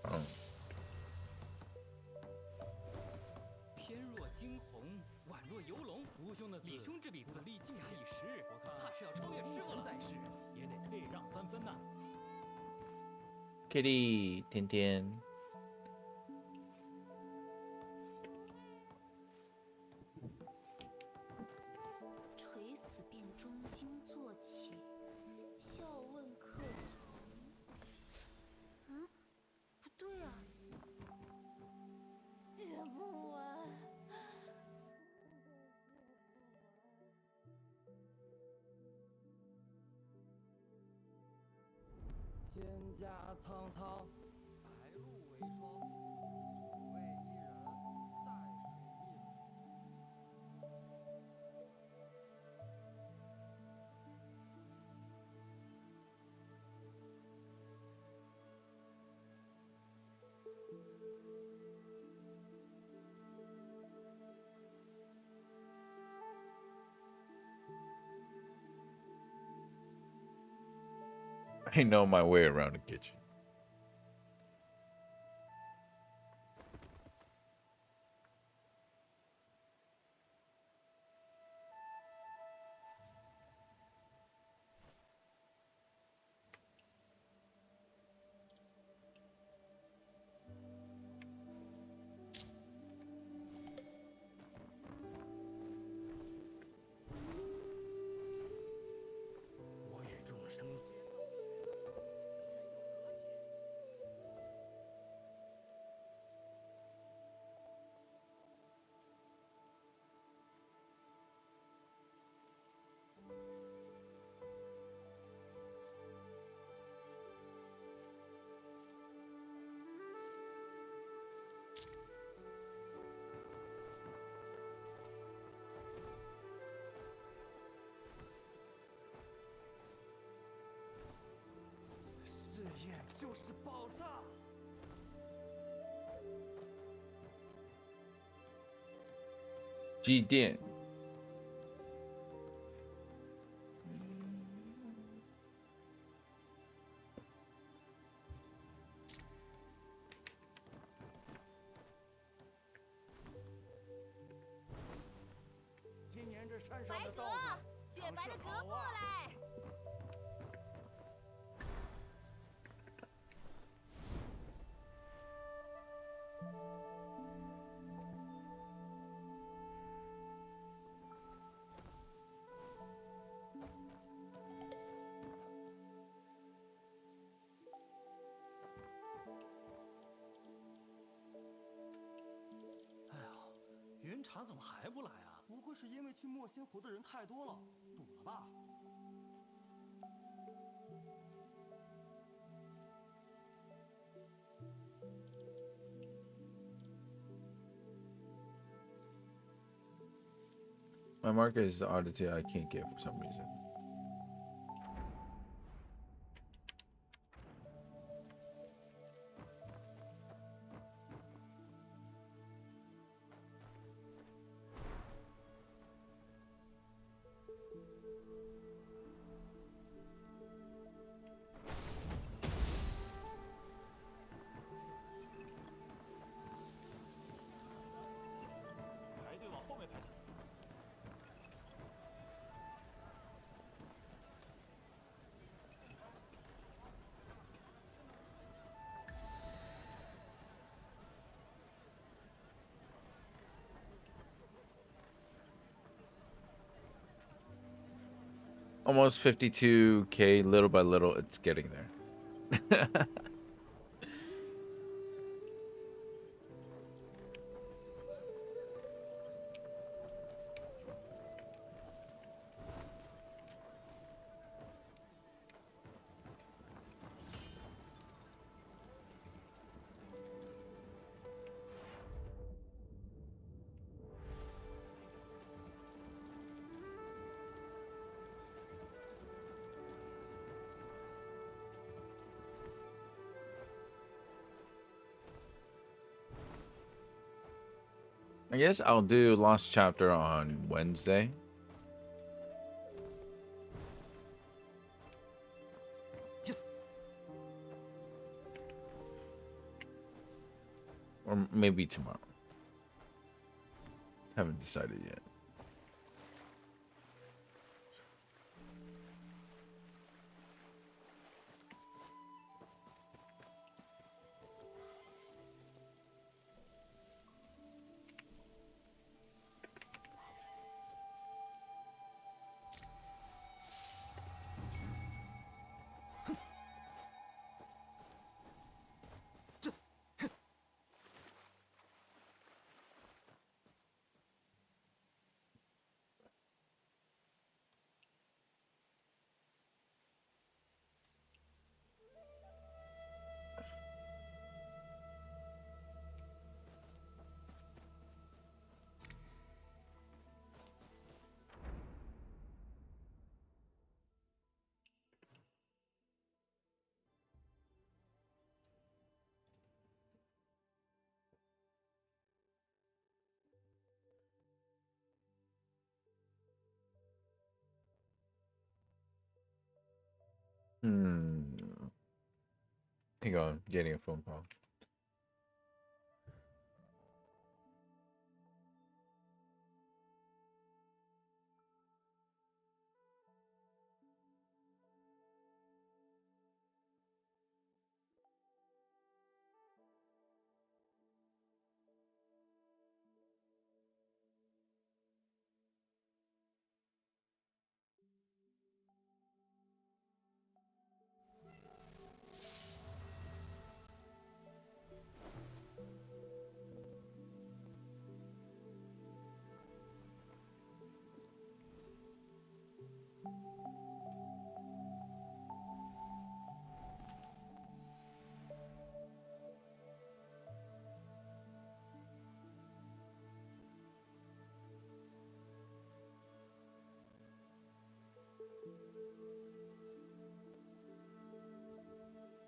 Oh. 偏若惊鸿，宛若游龙。吴兄的李兄这笔子力尽加一时，我看怕是要超越师傅了。在世也得退让3分呐。 Kitty, 天天。垂死便中惊坐起，笑问客从。嗯，不对啊。谢不完。蒹葭苍苍，白露为霜。所谓伊人，在水一方。I know my way around the kitchen. G 店。今年这山上白鸽的稻子，雪白的鸽过来。哎呀，云茶怎么还不来啊？不会是因为去墨仙湖的人太多了，堵了吧？ My market is the oddity I can't get for some reason. Almost 52K, little by little, it's getting there. I guess I'll do Lost Chapter on Wednesday. Or maybe tomorrow. Haven't decided yet. Hmm. Hang on, getting a phone call.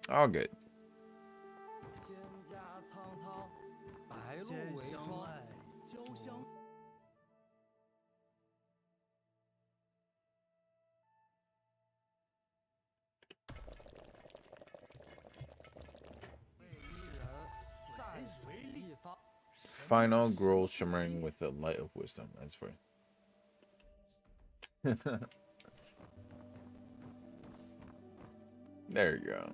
All good. 蒹葭苍苍，白露为霜。交相。一人在水一方。 Final girl shimmering with the light of wisdom. That's for. There you go.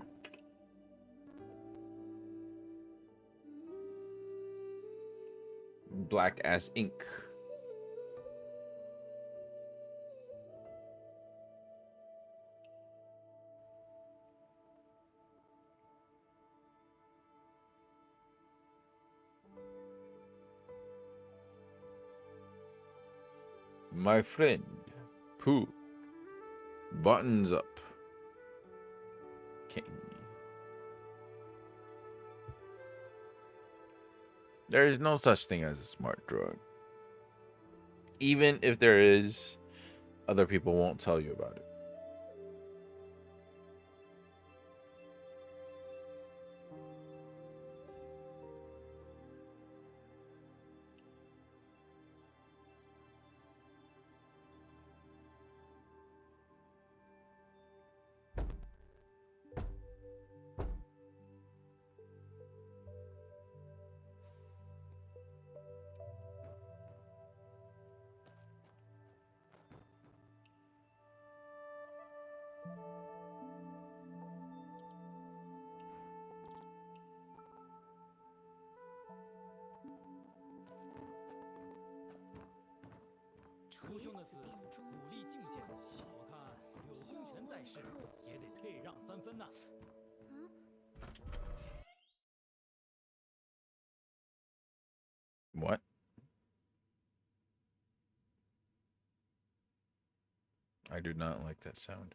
Black as ink. My friend, Pooh, buttons up. King. There is no such thing as a smart drug. Even if there is, other people won't tell you about it.孤兄的死，武力境界，我看有空拳在世，也得退让3分呐。What? I do not like that sound.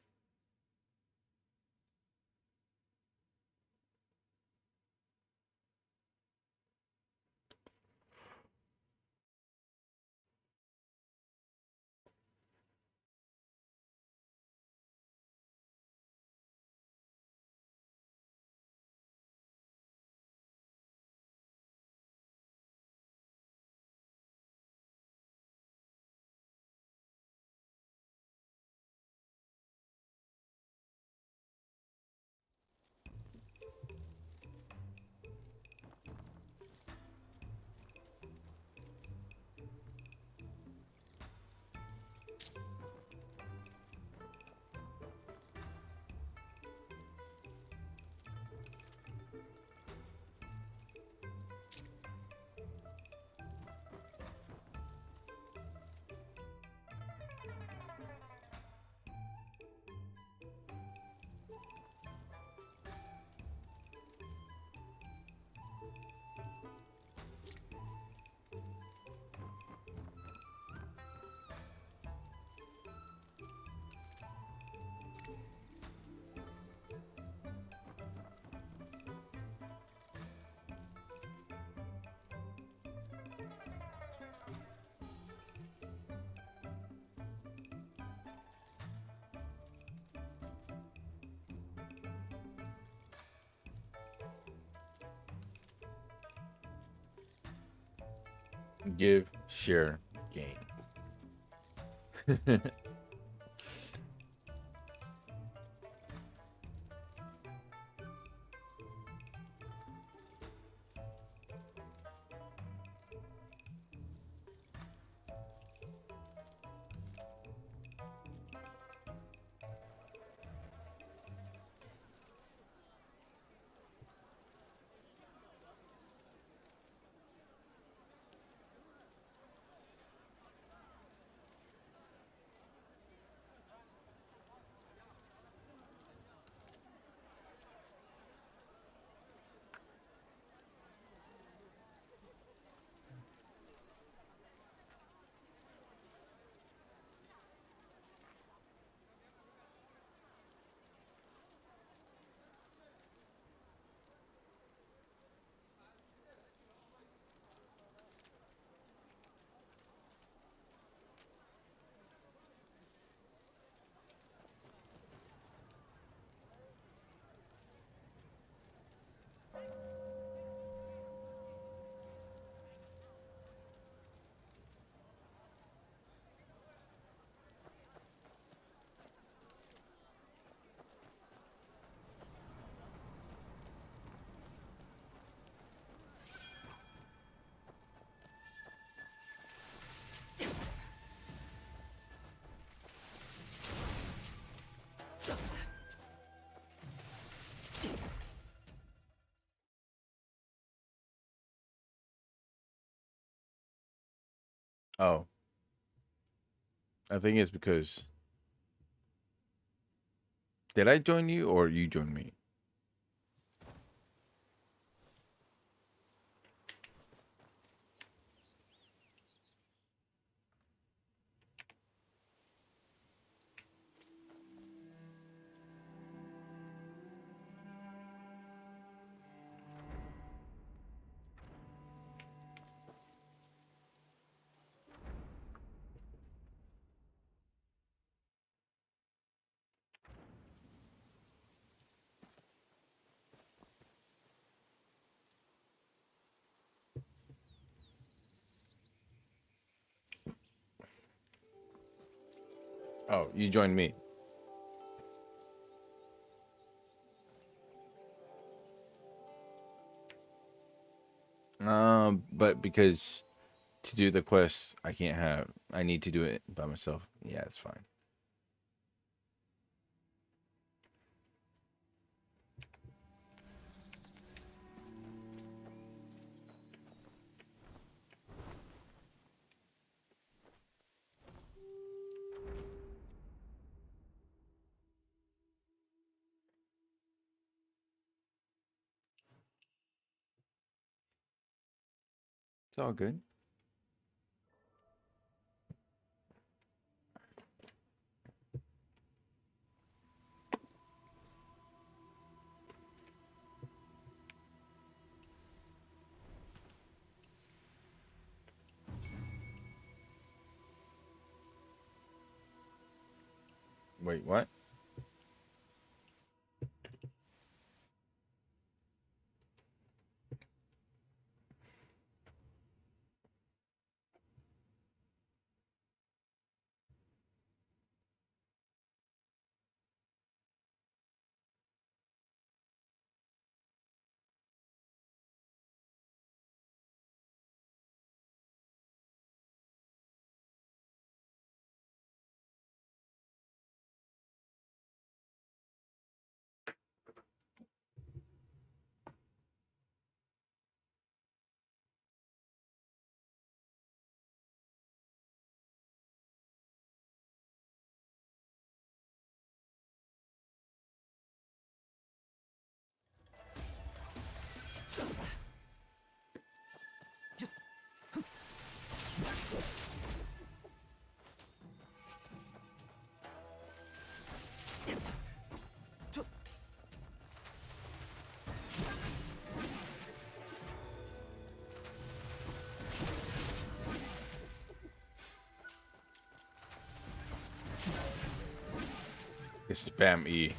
Give, share, gain. Oh, I think it's because did I join you or you joined me? Oh, you joined me. But because to do the quest, I need to do it by myself. Yeah, it's fine. It's all good. Wait, what? It's spam E.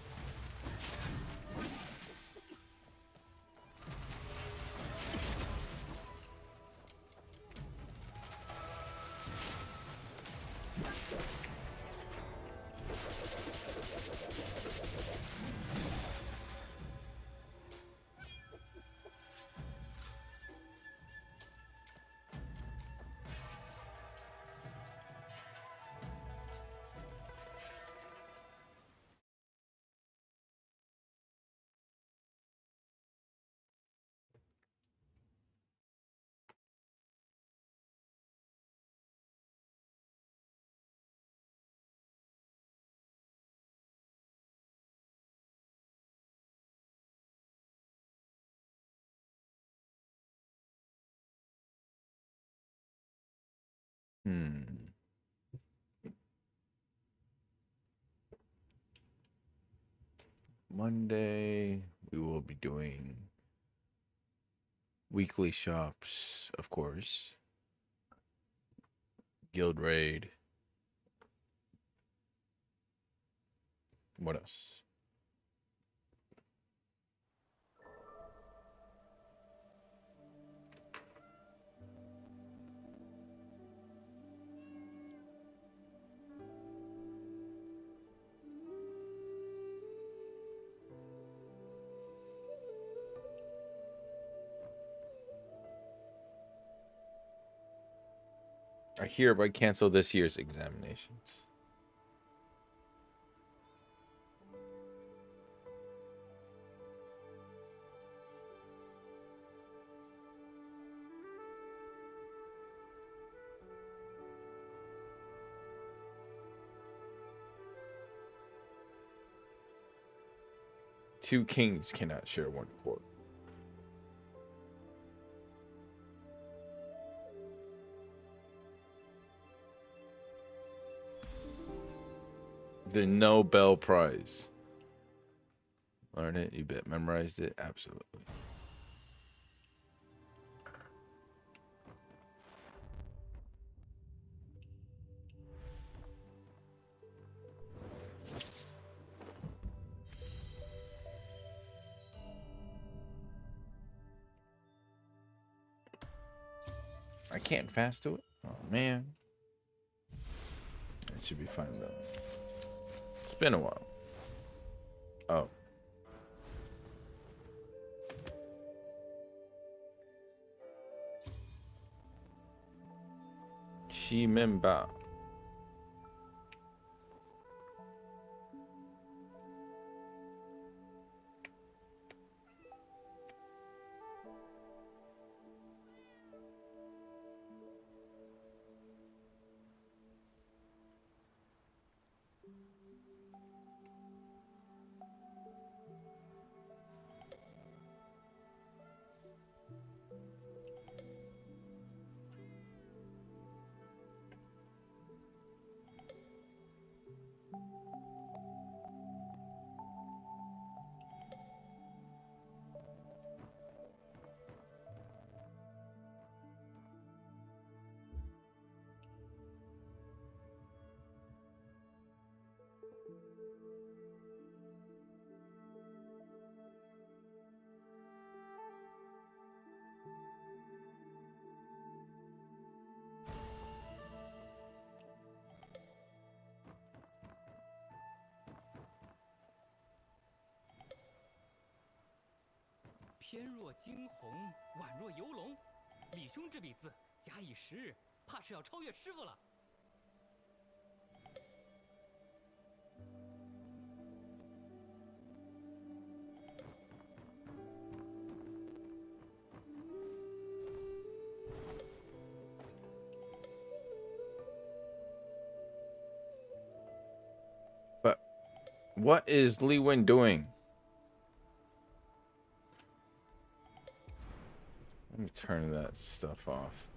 Hmm. Monday, we will be doing weekly shops, of course. Guild raid. What else? I hereby cancel this year's examinations. Two kings cannot share one court. The Nobel Prize. Learn it? You bet. Memorized it? Absolutely. I can't fast to it? Oh, man. It should be fine, though. It's been a while. Oh. Shi Min Bao.翩若惊鸿，宛若游龙。李兄这笔字，假以时日，怕是要超越师傅了。But what is Li Wen doing? Let me turn that stuff off.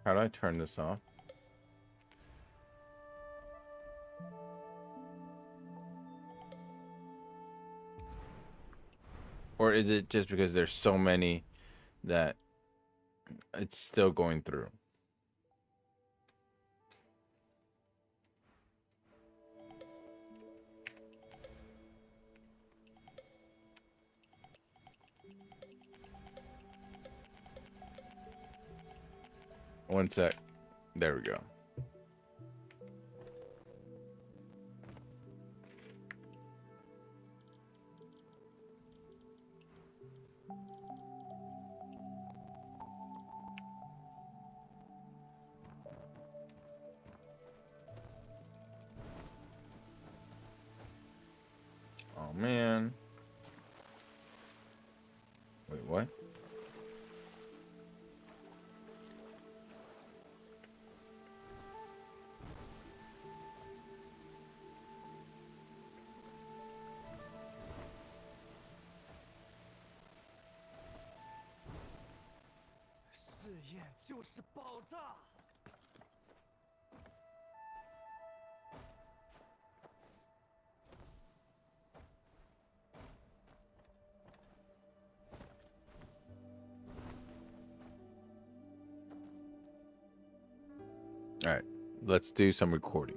How do I turn this off? Or is it just because there's so many that it's still going through? One sec. There we go. Oh man. Wait, what? All right, let's do some recording.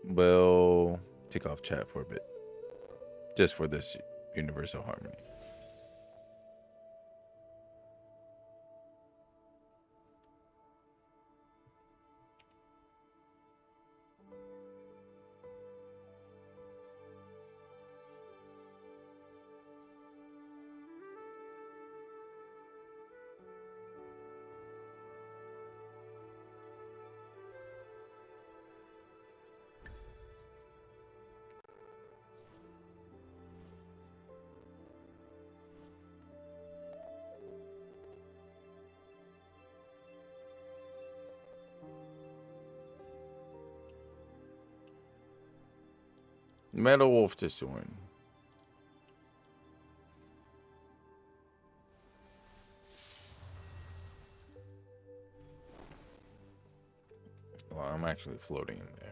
Will take off chat for a bit, just for this universal harmony. Metal Wolf just joined. Well, I'm actually floating in there.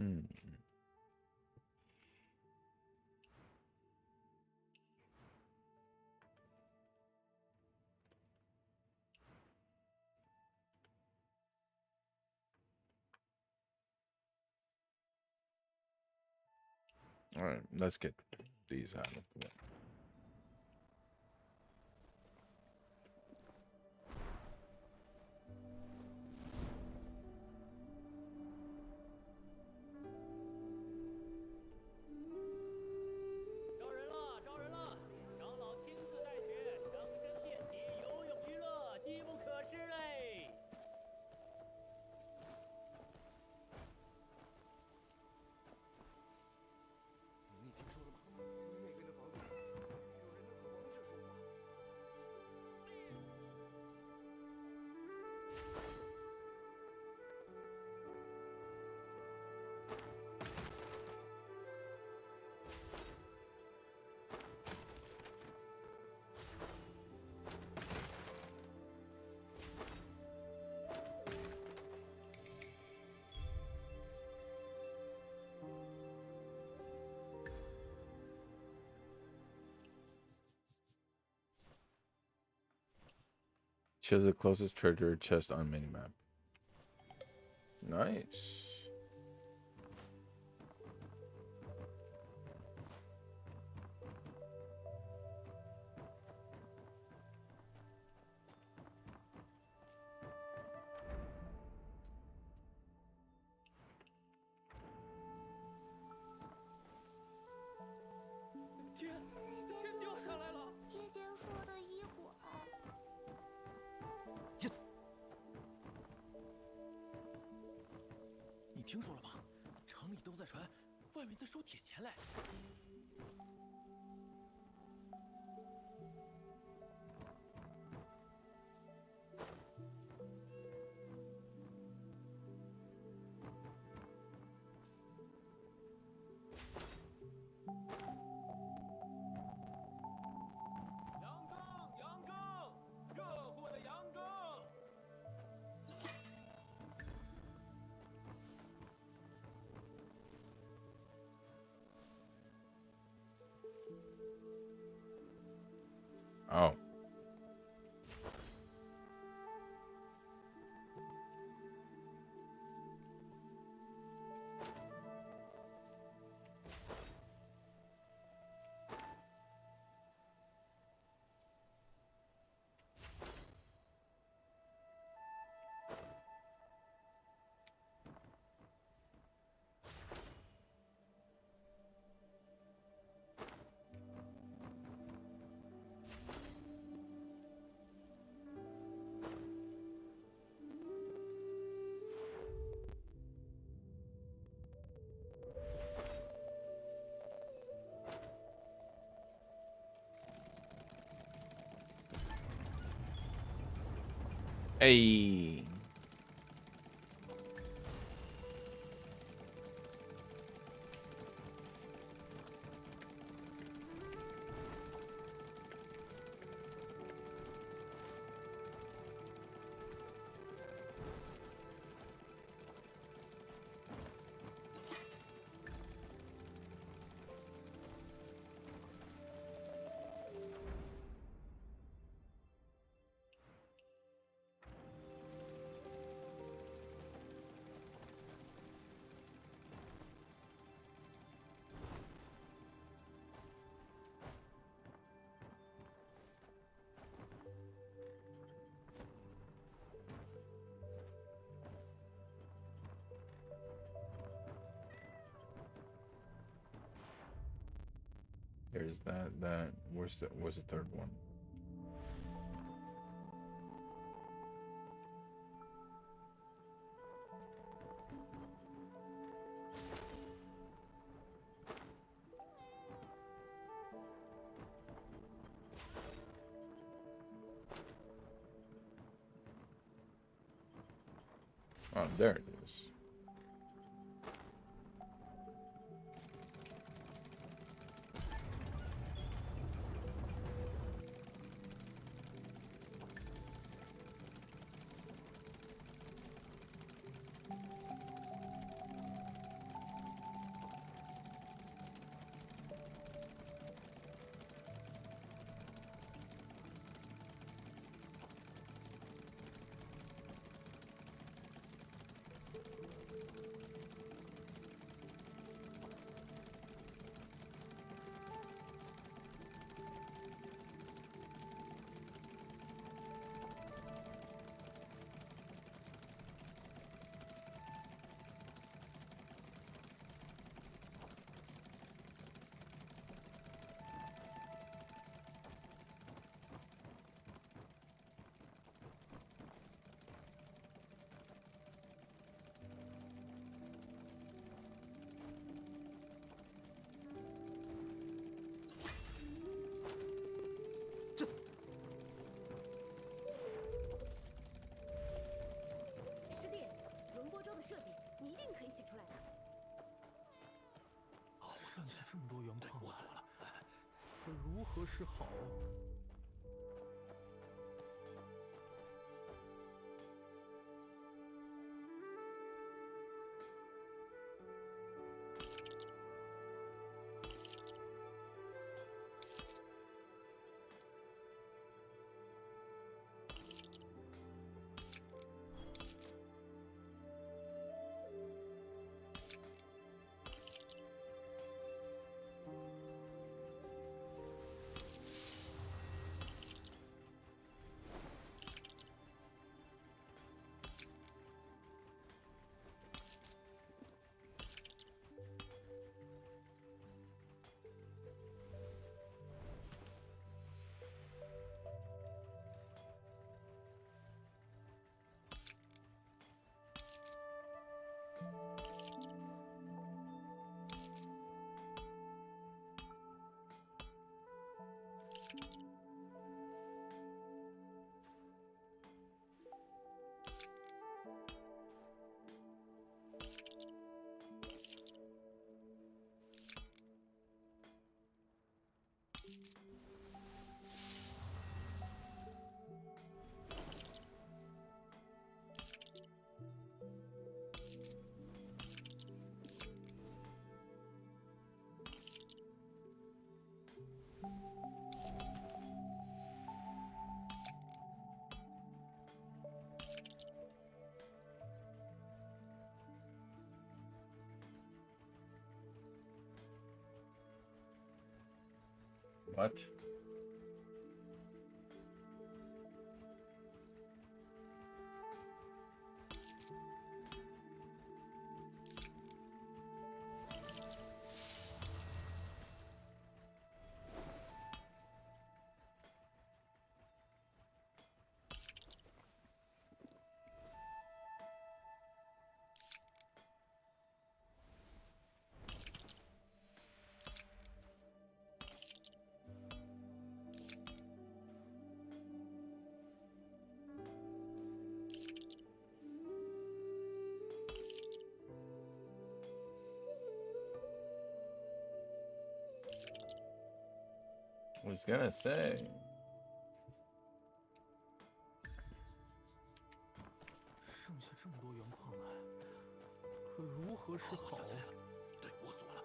Mm. All right, let's get these out of the way.招人了，招人了！长老亲自带学，强身健体，有勇娱乐，机不可失嘞！你听说了吗？那边的房子有人在和王者说话。Choose the closest treasure chest on minimap. Nice.天掉下来了！爹爹说的医馆。你听说了吧？城里都在传，外面在收铁钱嘞。羊羹，羊羹，热乎的羊羹。Oh. Hey. There's that. Where's the third one? Oh, there it is.师弟，轮播周的设计你一定可以写出来的。剩下这么多原矿了，可如何是好？What? was gonna say. 剩下这么多圆矿来，可如何是好？对，我锁了。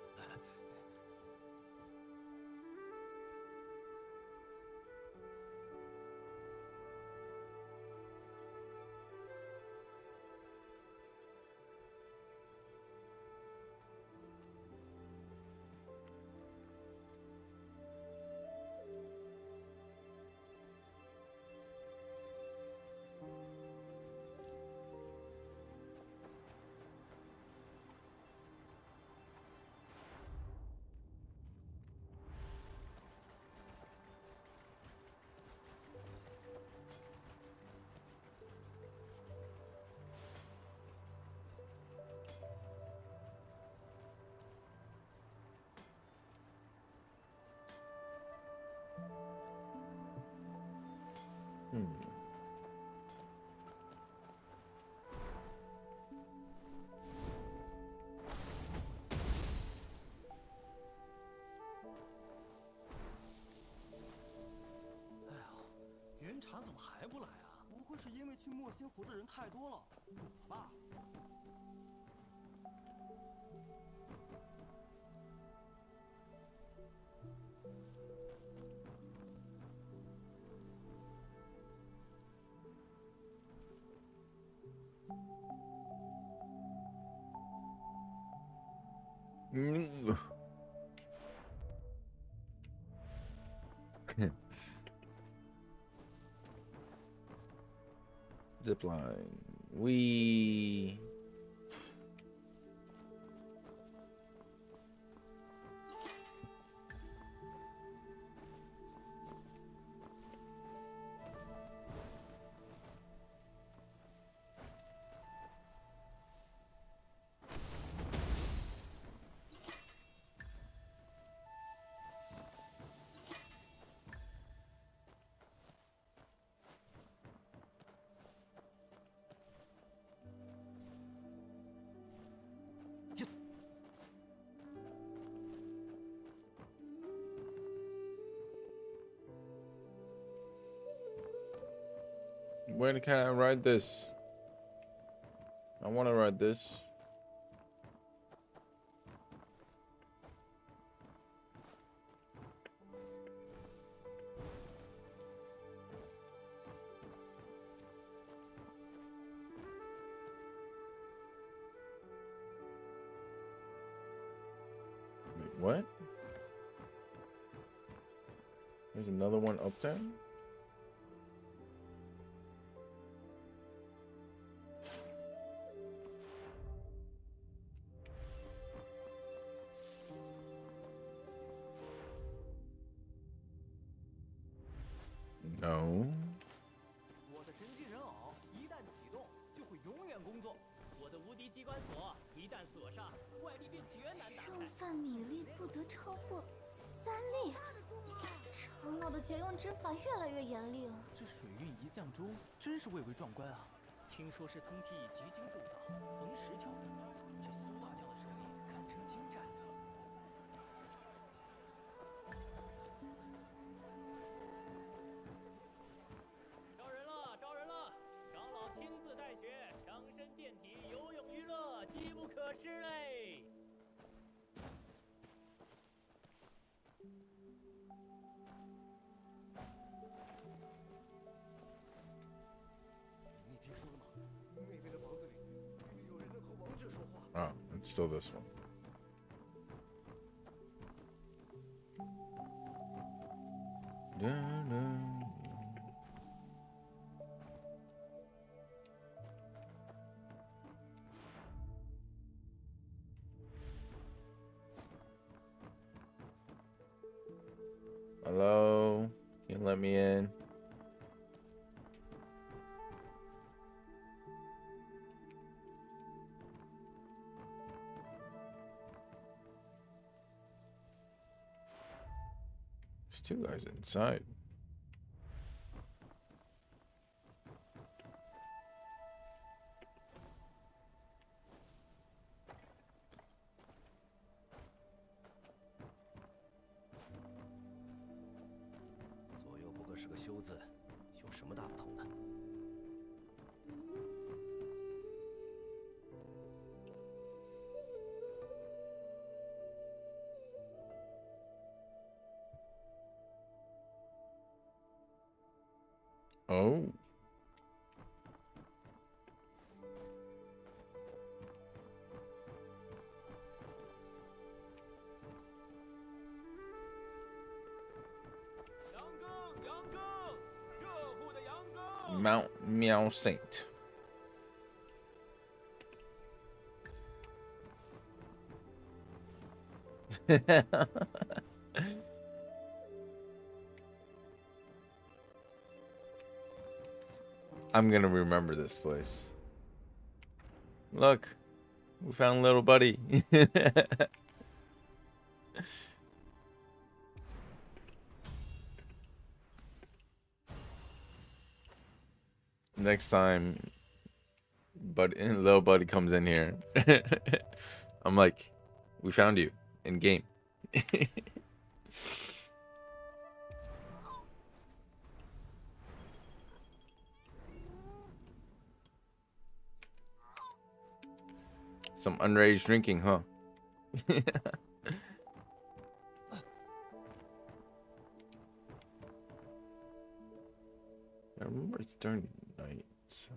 哎呀，云茶怎么还不来啊？不会是因为去墨心湖的人太多了，躲吧？Mm. Zipline. We. When can I ride this? I want to ride this. Wait, what? There's another one up there? No. 我的神机人偶一旦启动，就会永远工作。我的无敌机关锁一旦锁上，怪力便绝难打剩开。饭米粒不得超过3粒。长老的节用之法越来越严厉了。这水运一向舟真是蔚为壮观啊！听说是通替极精铸造，冯石教的。这苏大将的手艺堪称精湛。招人了，招人了！长老亲自带学，强身健体，游泳娱乐，机不可失嘞！你听说了吗？那边的房子里有人能和王者说话。 Oh, it's still this one. Hello? Can you let me in? There's two guys inside. 是个修字，有什么大不同的？ Oh. Mount Meow Saint. I'm gonna remember this place. Look, we found little buddy. Next time, little buddy comes in here, I'm like, we found you in game. Some underage drinking, huh? I remember it's during the night, so.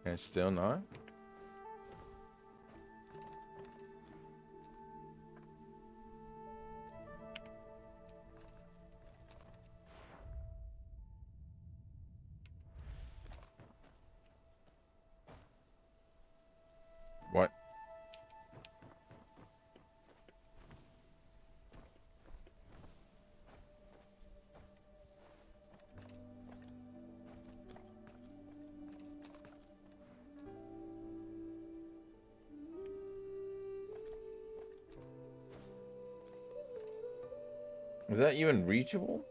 And still not? What? Is that even reachable?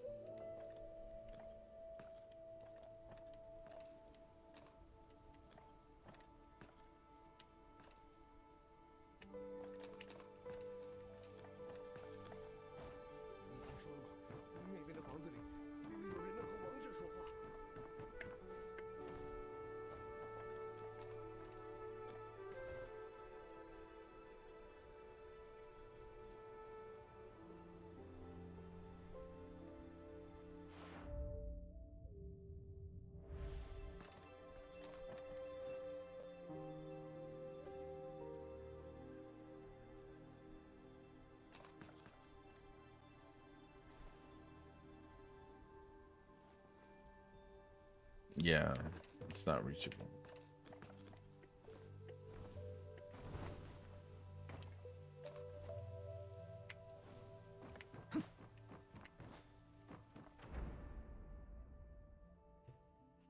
Yeah, it's not reachable.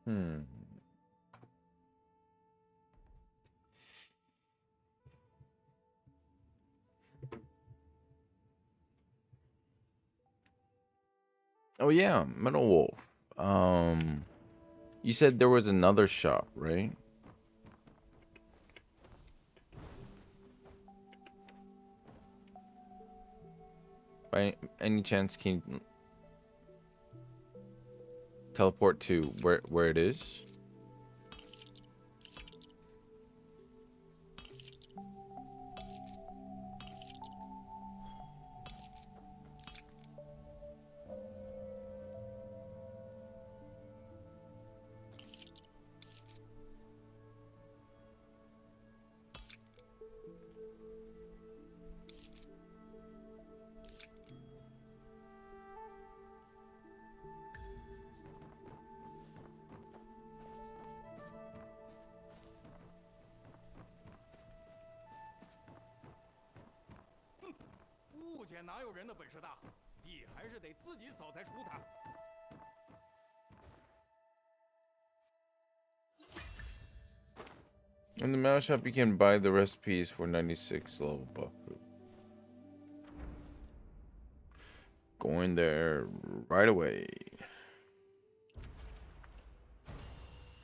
Hmm. Oh yeah, Metal Wolf. You said there was another shop, right? By any chance, can you teleport to where it is? 天哪有人的本事大？地还是得自己扫才舒坦。 In the Mao shop, you can buy the recipes for 96 level buff. Going there right away.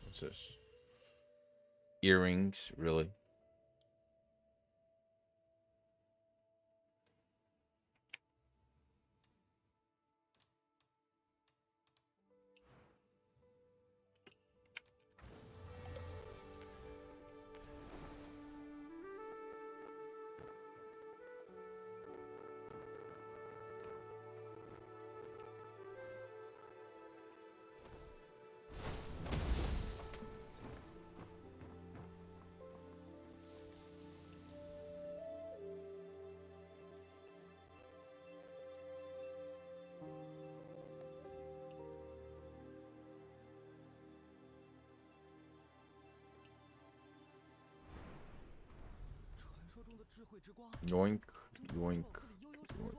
What's this? Earrings, really? Yoink, yoink, yoink.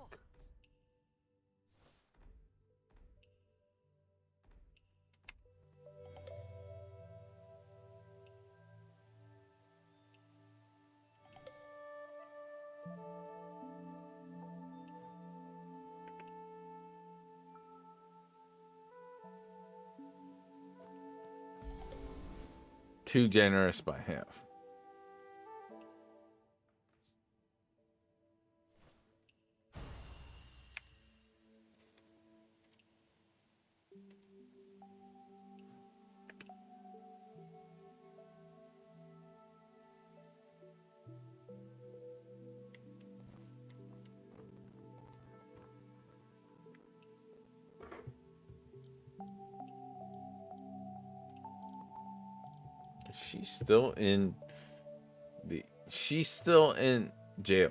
Too generous by half. She's still in jail.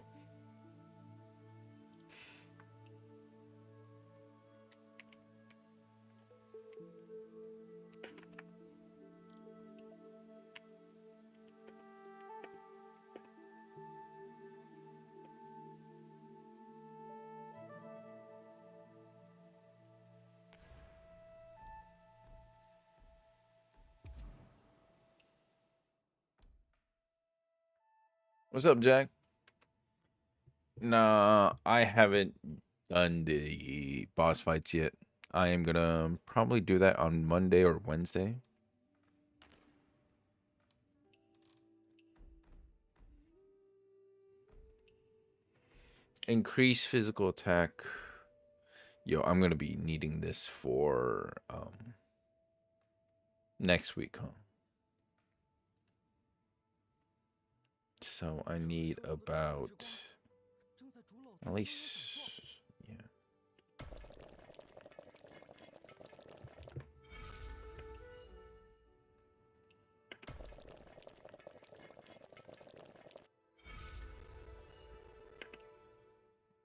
What's up, Jack? Nah, I haven't done the boss fights yet. I am gonna probably do that on Monday or Wednesday. Increase physical attack. Yo, I'm gonna be needing this for next week, huh? So I need about at least, yeah.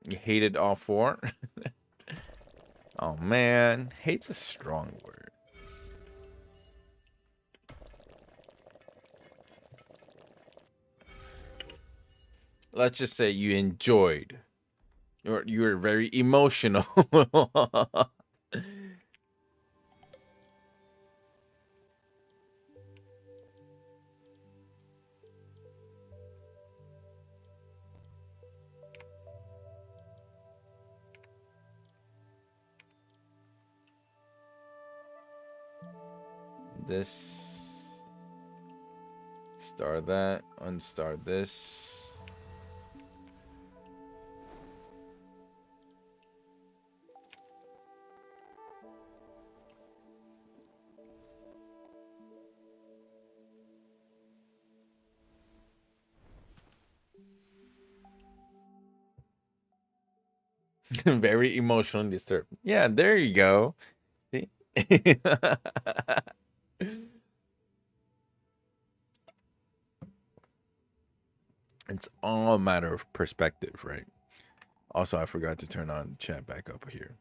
You hated all four? Oh man, hate's a strong word. Let's just say you enjoyed. You were very emotional. This. Star that. Unstar this. Very emotional and disturbed. Yeah, there you go. See? It's all a matter of perspective, right? Also, I forgot to turn on the chat back up here.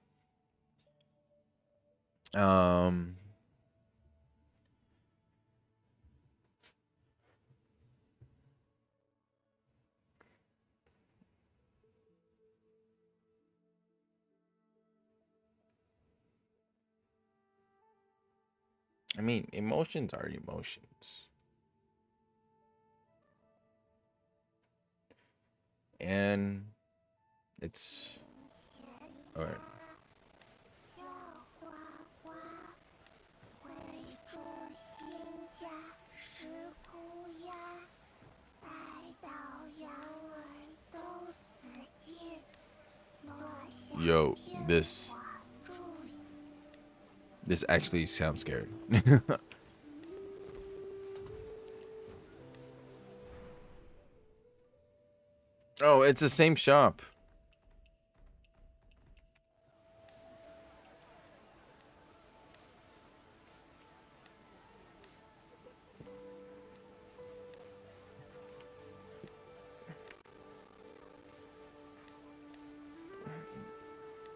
I mean, emotions are emotions. And it's all right. 叫呱呱，回住新家是哭呀，待到羊儿都死尽，落下 Yo, 片 this 花住。 this actually sounds scary. Oh, it's the same shop.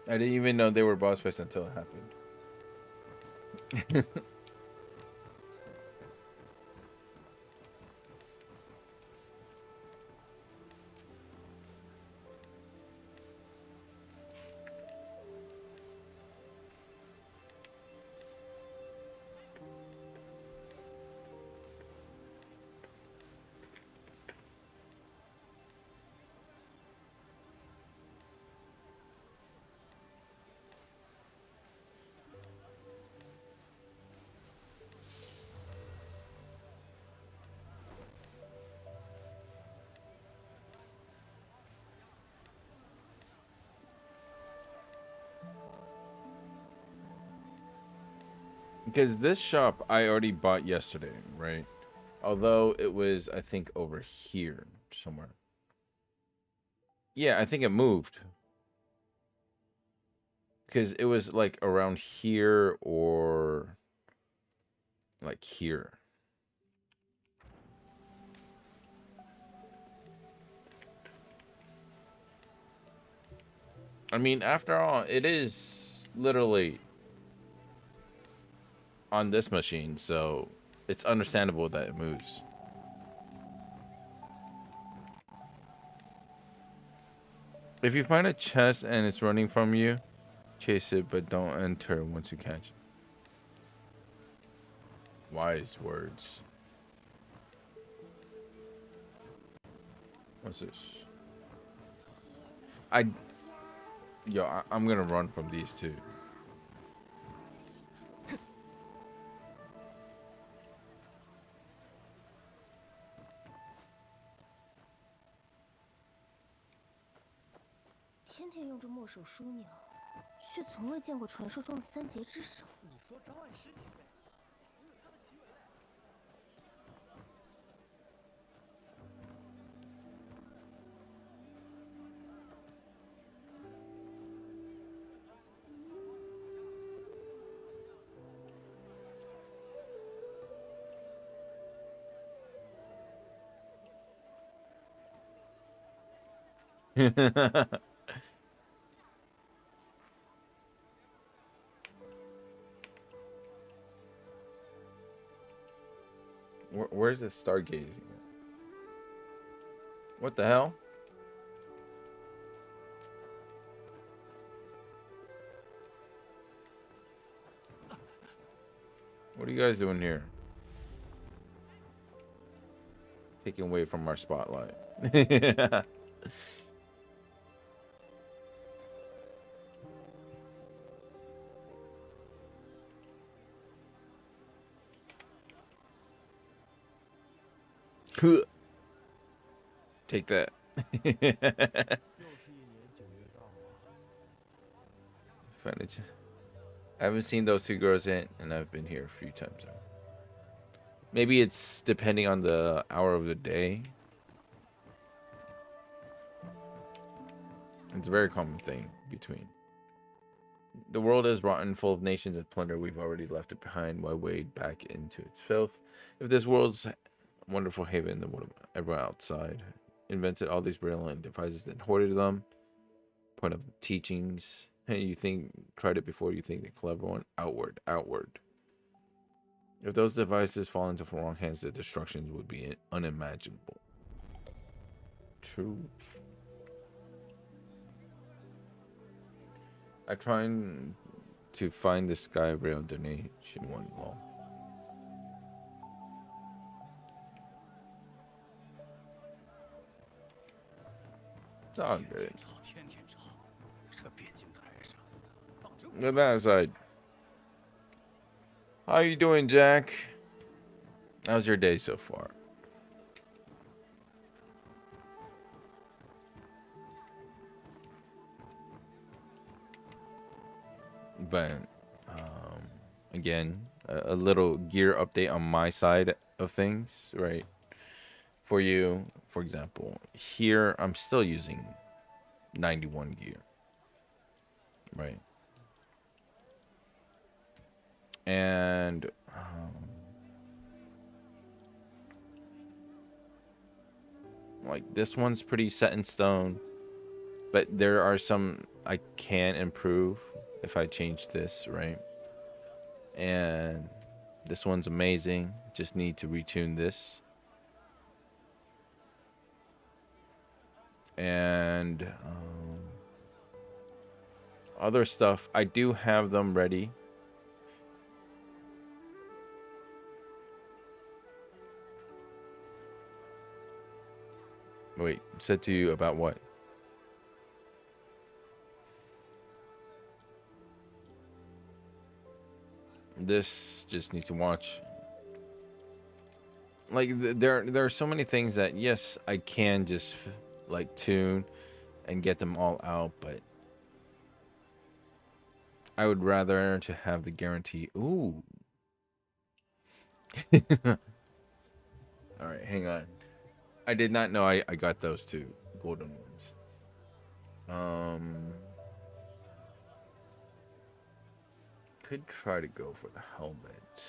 I didn't even know they were boss fights until it happened. Because this shop I already bought yesterday, right? Although it was, I think, over here somewhere. Yeah, I think it moved. Because it was like around here or like here. I mean, after all, it is literally on this machine, so it's understandable that it moves. If you find a chest and it's running from you, chase it, but don't enter once you catch it. Wise words. What's this? I'm gonna run from these two.天天用着墨手枢纽，却从未见过传说中的三节之手。你说招安十几岁，我有他的奇闻。Where's the stargazing? What the hell? What are you guys doing here? Taking away from our spotlight. Take that. I haven't seen those two girls yet, and I've been here a few times. Maybe it's depending on the hour of the day. It's a very common thing between. The world is rotten, full of nations and plunder. We've already left it behind. Why wade back into its filth? If this world's wonderful haven, then what about everyone outside? Invented all these brilliant devices, then hoarded them. Point of the teachings. Hey, you think, tried it before, you think the clever one? Outward, outward. If those devices fall into the wrong hands, the destructions would be unimaginable. True. I'm trying to find the Sky Rail donation one law. It's all good. 吵，天天吵，这辩经台上，当真 With that aside, how you doing, Jack? How's your day so far? But again, a little gear update on my side of things, right? For you, for example, here I'm still using 91 gear, right? And like this one's pretty set in stone, but there are some I can improve if I change this, right? And this one's amazing, just need to retune this. And other stuff, I do have them ready. Wait, said to you about what? This just need to watch. Like there are so many things that yes, I can just like tune and get them all out, but I would rather to have the guarantee. Ooh. All right, hang on. I did not know I got those two golden ones. Could try to go for the helmet.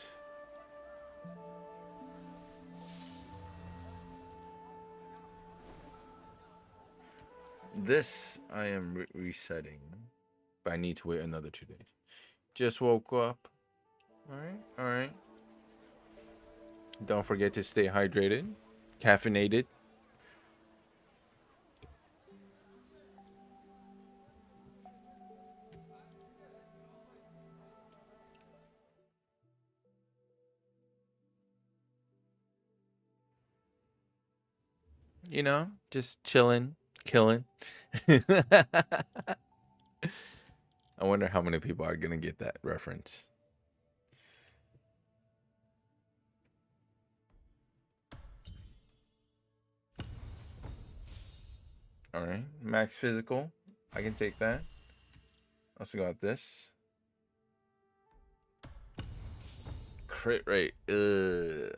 This I am resetting, but I need to wait another 2 days. Just woke up. All right. Don't forget to stay hydrated, caffeinated. You know, just chilling, killing. I wonder how many people are gonna get that reference. All right, max physical. I can take that. Also got this. Crit rate. Ugh.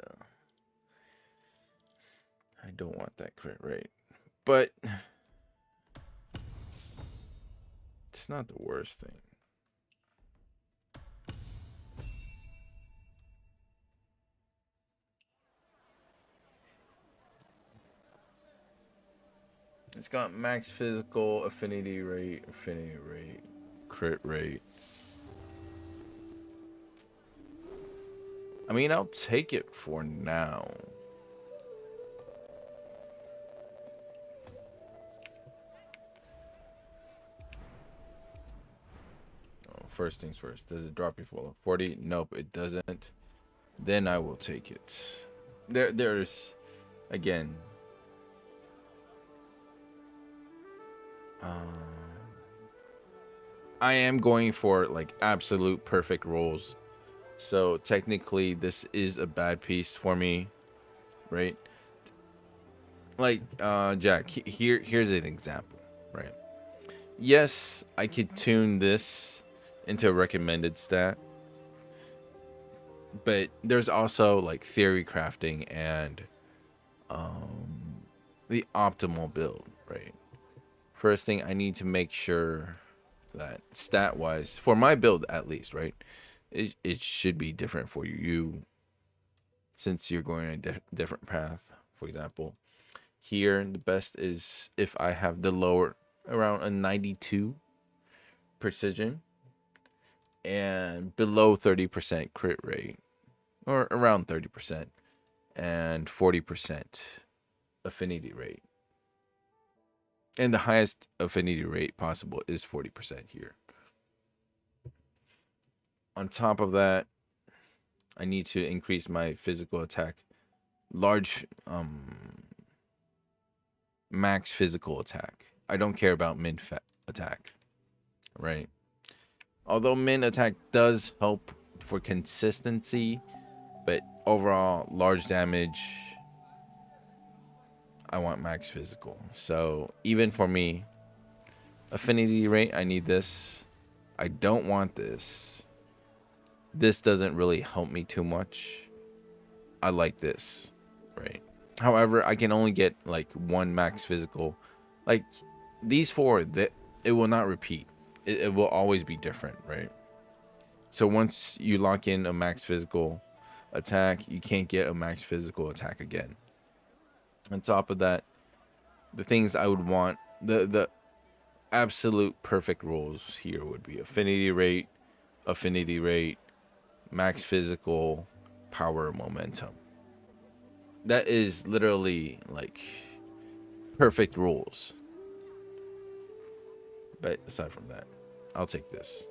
I don't want that crit rate, but it's not the worst thing. It's got max physical, affinity rate, crit rate. I mean, I'll take it for now. First things first. Does it drop you full 40? Nope, it doesn't. Then I will take it. There's again. I am going for like absolute perfect rolls. So technically this is a bad piece for me, right? Like Jack, here's an example, right? Yes, I could tune this into a recommended stat, but there's also like theory crafting and the optimal build, right? First thing, I need to make sure that stat wise, for my build at least, right, it should be different for you since you're going a different path. For example, here the best is if I have the lower around a 92 precision and below 30% crit rate, or around 30%, and 40% affinity rate. And the highest affinity rate possible is 40% here. On top of that, I need to increase my physical attack. Large max physical attack. I don't care about attack, right? Although min attack does help for consistency, but overall large damage, I want max physical. So even for me, affinity rate, I need this. I don't want this. This doesn't really help me too much. I like this, right? However, I can only get like one max physical. Like these four, that it will not repeat. It will always be different, right? So once you lock in a max physical attack, you can't get a max physical attack again. On top of that, the things I would want, the absolute perfect rules here would be affinity rate, max physical, power, momentum. That is literally like perfect rules. But aside from that, I'll take this.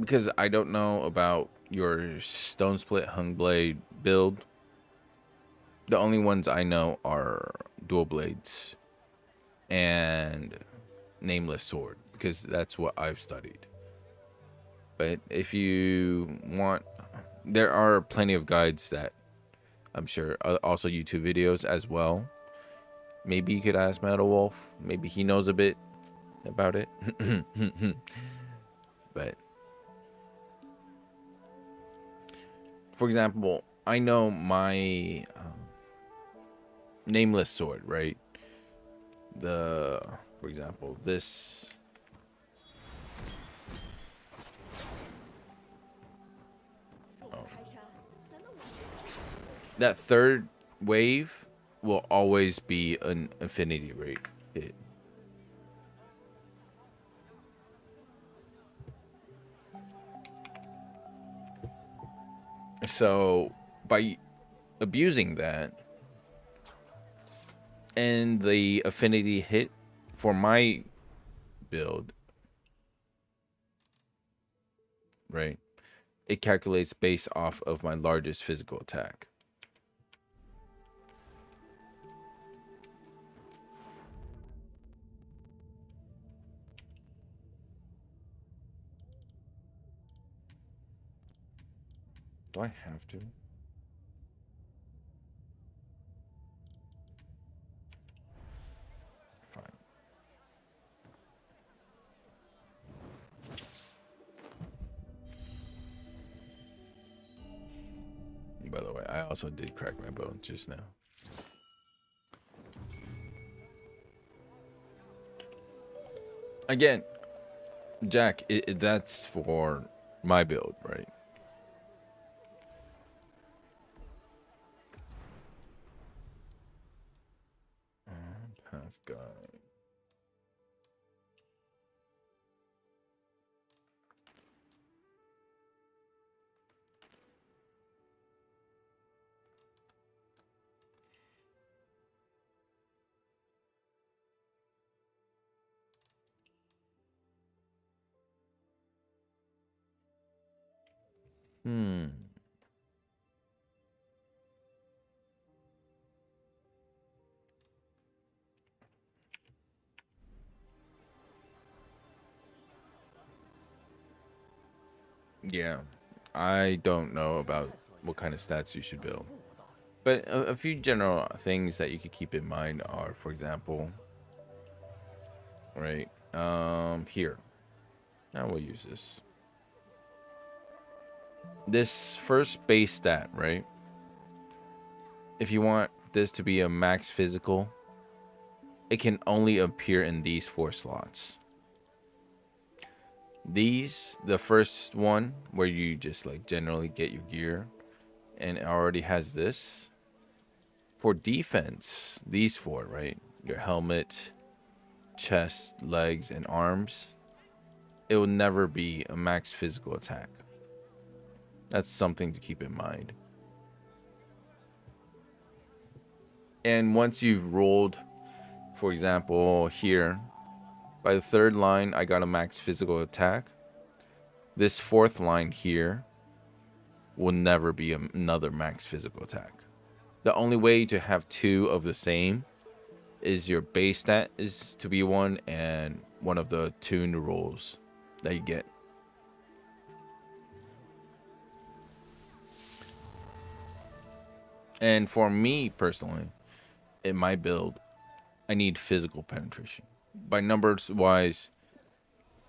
Because I don't know about your Stone Split Hung Blade build. The only ones I know are Dual Blades and Nameless Sword, because that's what I've studied. But if you want, there are plenty of guides that I'm sure, also YouTube videos as well. Maybe you could ask Metal Wolf. Maybe he knows a bit about it. But for example, I know my Nameless Sword, right? For example, this. Oh. That third wave will always be an affinity rate hit. So by abusing that and the affinity hit for my build, right, it calculates based off of my largest physical attack. Do I have to? Fine. By the way, I also did crack my bone just now. Again, Jack, that's for my build, right? Path guide. Yeah, I don't know about what kind of stats you should build. But a few general things that you could keep in mind are, for example, right, here. Now we'll use this. This first base stat, right? If you want this to be a max physical, it can only appear in these 4 slots. the first one where you just like generally get your gear, and it already has this. For defense, these four, right? Your helmet, chest, legs, and arms. It will never be a max physical attack. That's something to keep in mind. And once you've rolled, for example, here, by the third line, I got a max physical attack. This fourth line here will never be another max physical attack. The only way to have two of the same is your base stat is to be one, and one of the tuned rolls that you get. And for me personally, in my build, I need physical penetration. By numbers wise,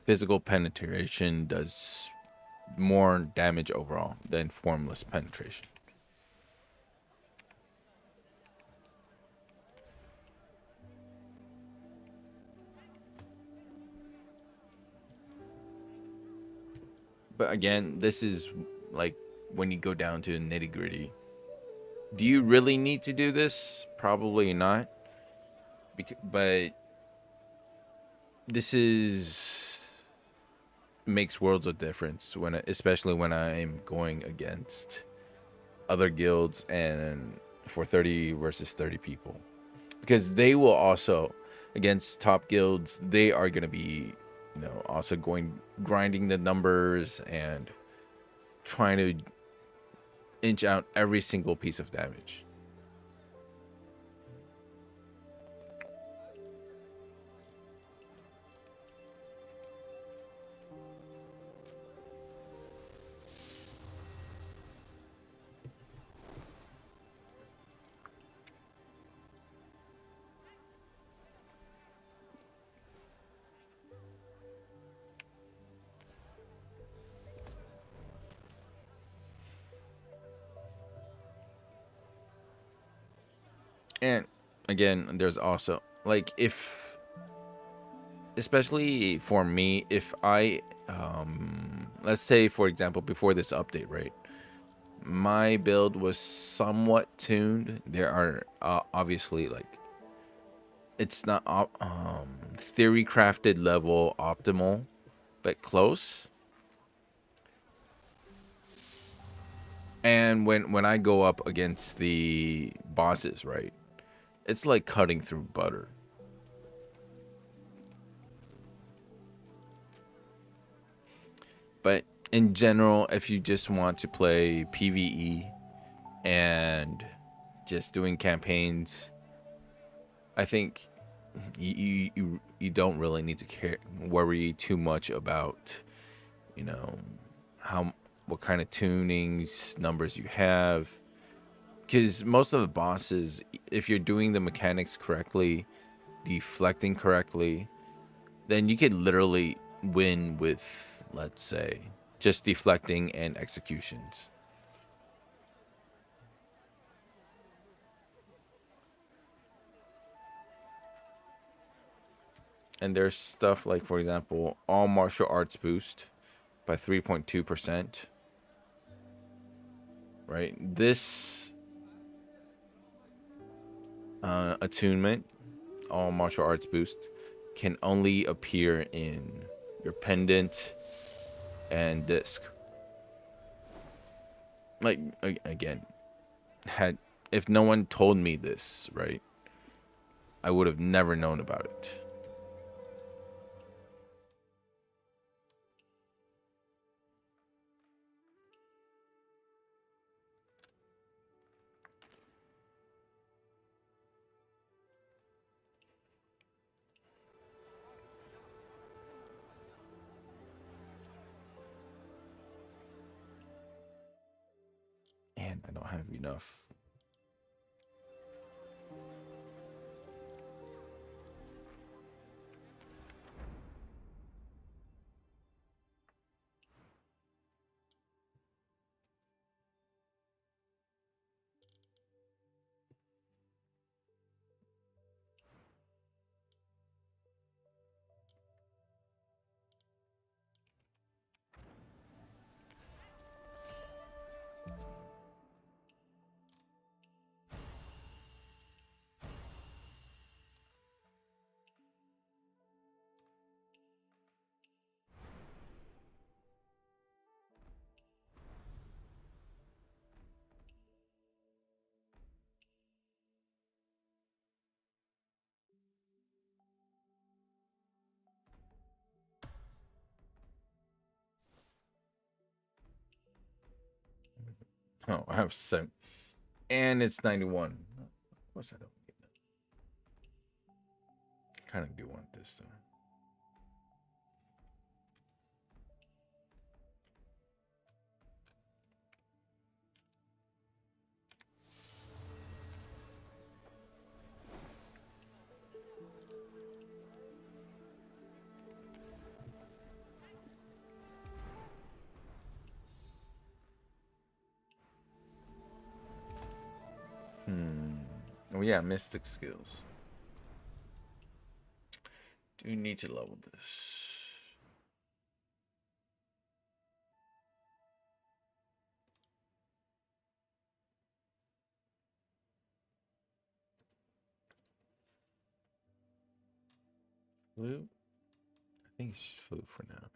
physical penetration does more damage overall than formless penetration. But again, this is like when you go down to the nitty gritty. Do you really need to do this? Probably not. But this is makes worlds of difference especially when I'm going against other guilds and for 30 versus 30 people, because they will also against top guilds, they are going to be, also grinding the numbers and trying to inch out every single piece of damage. And again, there's also like, if especially for me, if I let's say for example before this update, right, my build was somewhat tuned. There are obviously like, it's not theory crafted level optimal, but close. And when I go up against the bosses, right, it's like cutting through butter. But in general, if you just want to play PvE and just doing campaigns, I think you don't really need to worry too much about, what kind of tunings numbers you have, because most of the bosses, if you're doing the mechanics correctly, deflecting correctly, then you could literally win with, let's say, just deflecting and executions. And there's stuff like, for example, all martial arts boost by 3.2%. Right? This attunement, all martial arts boost, can only appear in your pendant and disc. Like, again, if no one told me this, right, I would have never known about it. And I don't have enough. Oh, I have 7. And it's 91. Of course I don't need that. Kind of do want this though. Oh yeah, mystic skills. Do need to level this. Blue? I think it's just blue for now.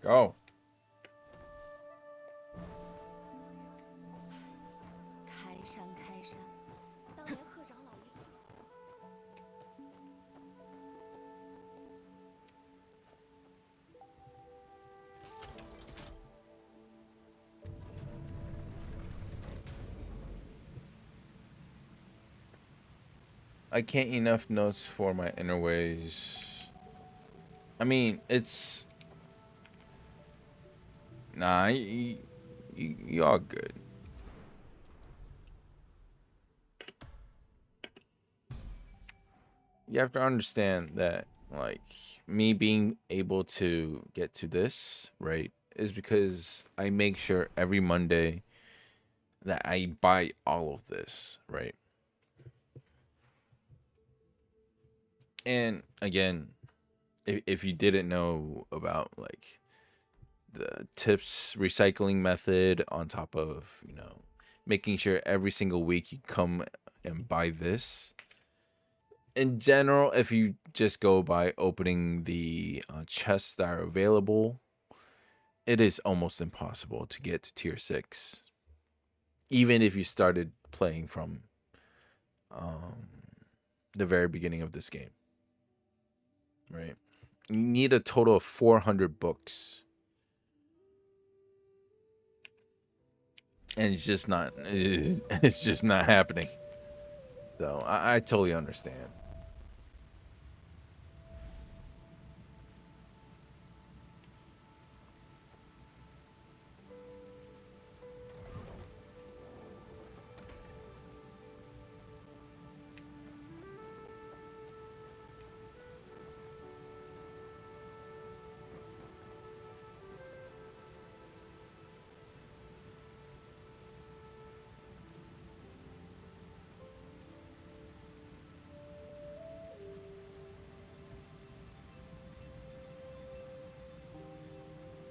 Go. 开山开山，当年贺长老一去。I can't enough notes for my inner ways. I mean, it's nah. You all good. You have to understand that, like, me being able to get to this, right, is because I make sure every Monday that I buy all of this, right? And again, if you didn't know about, like, the tips recycling method on top of, making sure every single week you come and buy this, in general, if you just go by opening the chests that are available, it is almost impossible to get to tier 6. Even if you started playing from the very beginning of this game. Right? You need a total of 400 books. And it's just not it's just not happening. So I totally understand.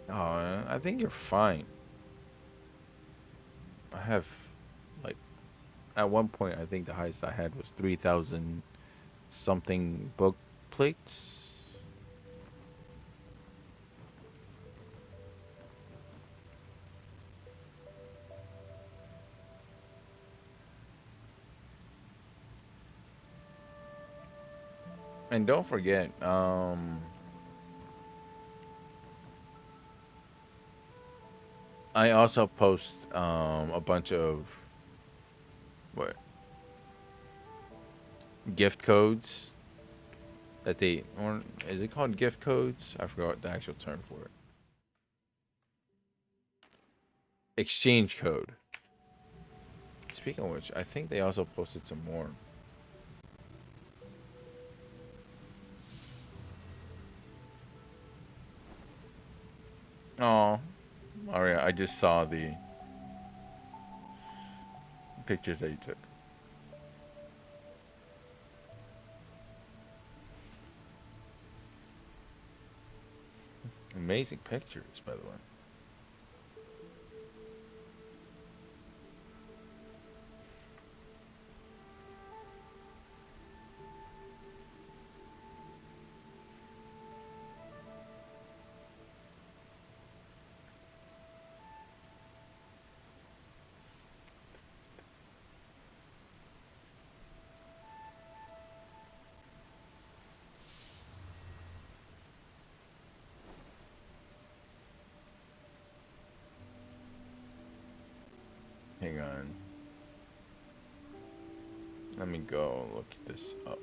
Oh, I think you're fine. I have, like, at one point, I think the highest I had was 3,000 something book plates. And don't forget, I also post a bunch of what gift codes that they, or is it called gift codes? I forgot the actual term for it. Exchange code. Speaking of which, I think they also posted some more. Oh, Maria, I just saw the pictures that you took. Amazing pictures, by the way. Hang on. Let me go look this up.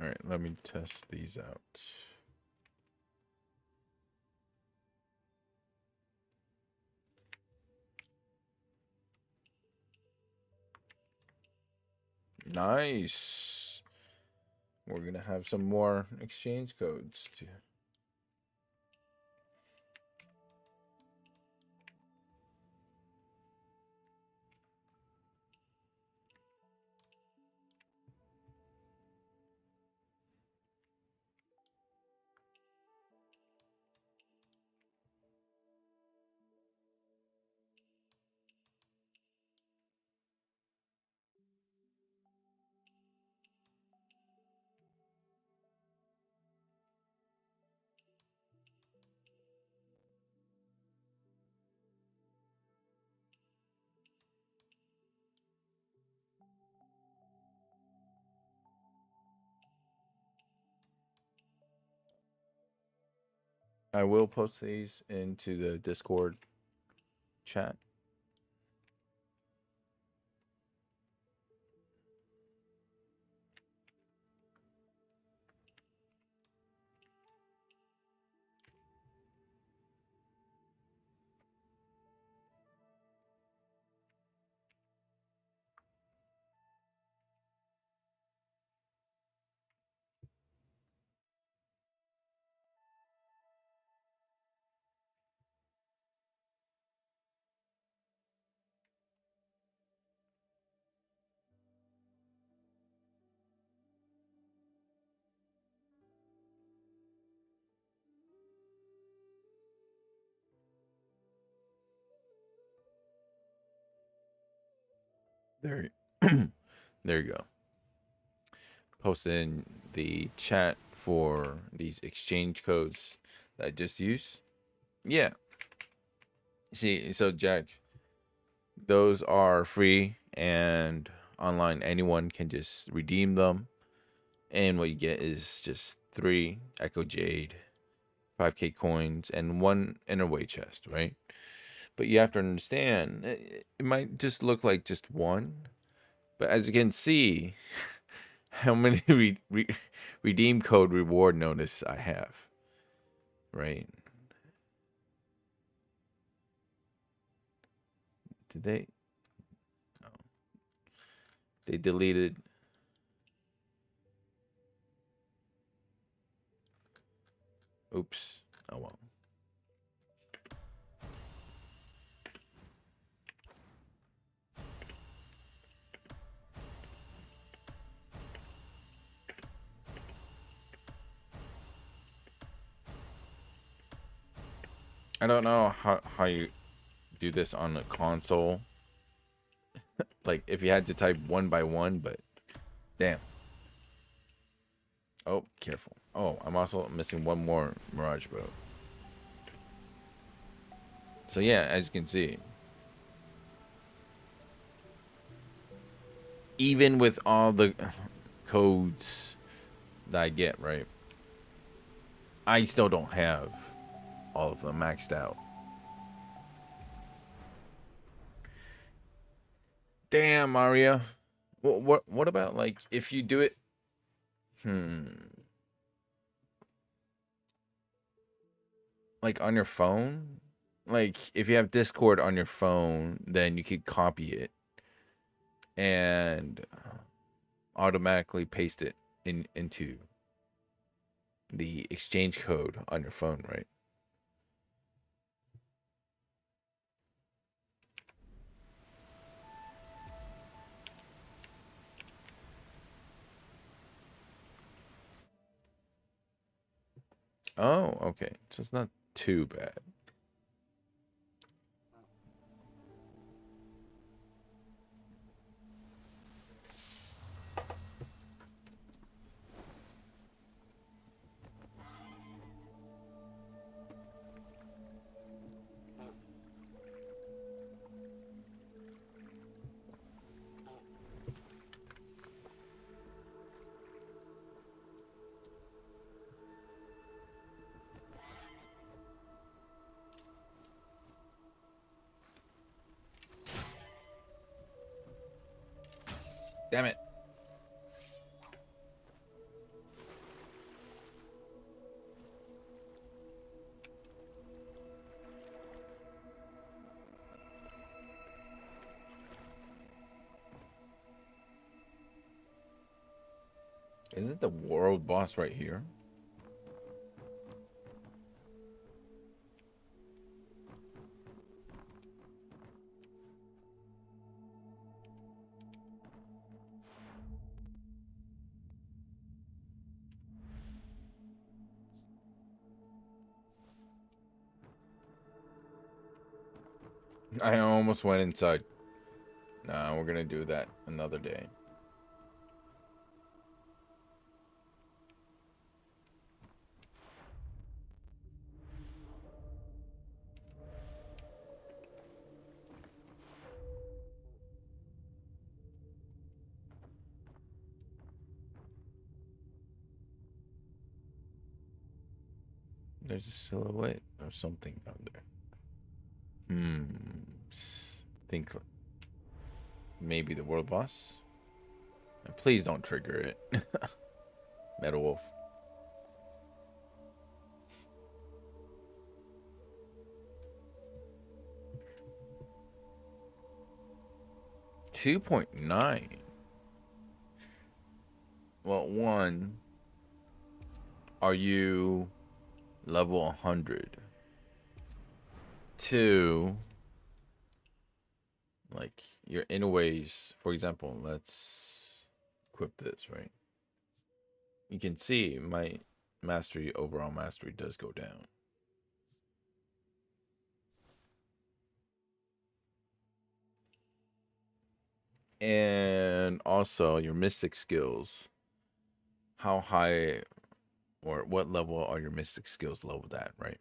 All right, let me test these out. Nice. We're gonna have some more exchange codes too. I will post these into the Discord chat. There, there you go. Post in the chat for these exchange codes that I just used. Yeah. See, so Jack, those are free and online. Anyone can just redeem them, and what you get is just 3 Echo Jade, 5K coins, and 1 inner way chest, right? But you have to understand, it might just look like just one, but as you can see, how many redeem code reward notice I have, right? Did they? No. They deleted. Oops. Oh well. I don't know how you do this on a console. Like if you had to type one by one, but damn. Oh, careful. Oh, I'm also missing one more Mirage boat. So yeah, as you can see, even with all the codes that I get, right, I still don't have all of them maxed out. Damn, Mario. What about like if you do it? Like on your phone? Like if you have Discord on your phone, then you could copy it and automatically paste it into the exchange code on your phone, right? Oh, okay. So it's not too bad. Damn it. Isn't the world boss right here? I almost went inside. Nah, we're gonna do that another day. There's a silhouette or something out there. Think maybe the world boss? And please don't trigger it. Metal Wolf. 2.9. Well, one, are you level 100? Two, like your inner ways, for example, let's equip this, right? You can see my mastery, overall mastery does go down. And also your mystic skills. How high or what level are your mystic skills leveled at, right?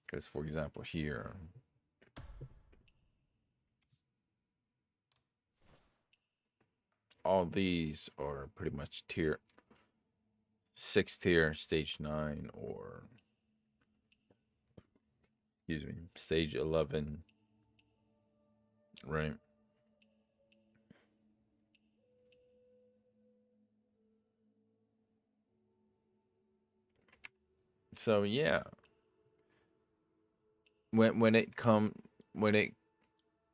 Because, for example, here, all these are pretty much tier 6 tier, stage 9, or excuse me, stage 11, right? So yeah, when it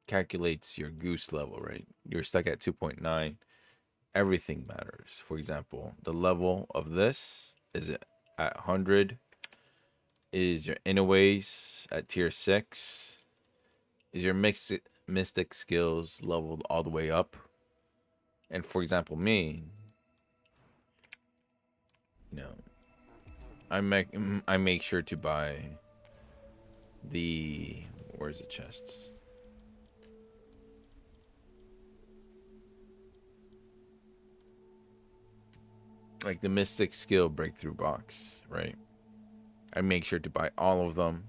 calculates your goose level, right? You're stuck at 2.9. Everything matters. For example, the level of this is at 100. Is your Inoways at tier 6? Is your mystic skills leveled all the way up? And for example, me, you know, I make sure to buy the, where's the chests? Like the mystic skill breakthrough box, right? I make sure to buy all of them.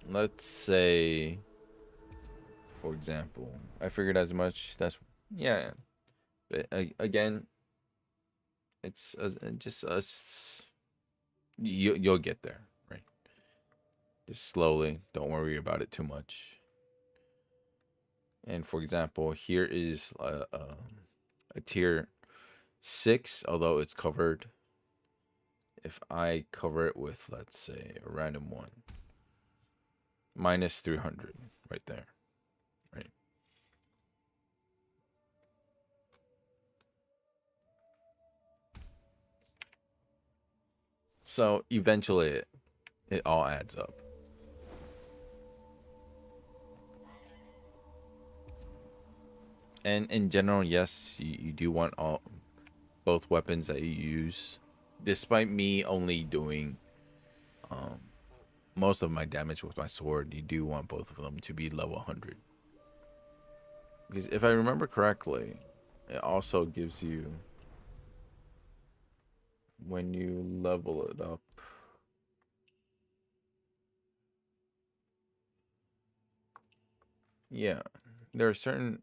Let's say, for example, I figured as much. That's, yeah. But again, it's just us. You'll get there, right? Just slowly. Don't worry about it too much. And for example, here is a tier 6, although it's covered. If I cover it with, let's say, a random one, minus 300 right there, right? So eventually it all adds up. And in general, yes, you do want both weapons that you use. Despite me only doing most of my damage with my sword, you do want both of them to be level 100. Because if I remember correctly, it also gives you, when you level it up, yeah, there are certain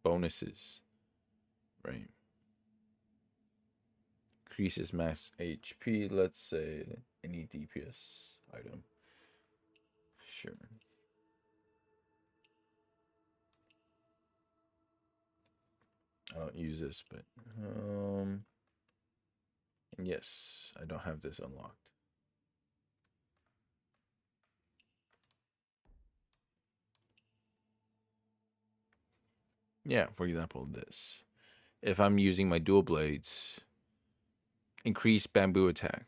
bonuses, right? Increases max HP, let's say any DPS item. Sure. I don't use this, but yes, I don't have this unlocked. Yeah, for example, this. If I'm using my dual blades, increase bamboo attack.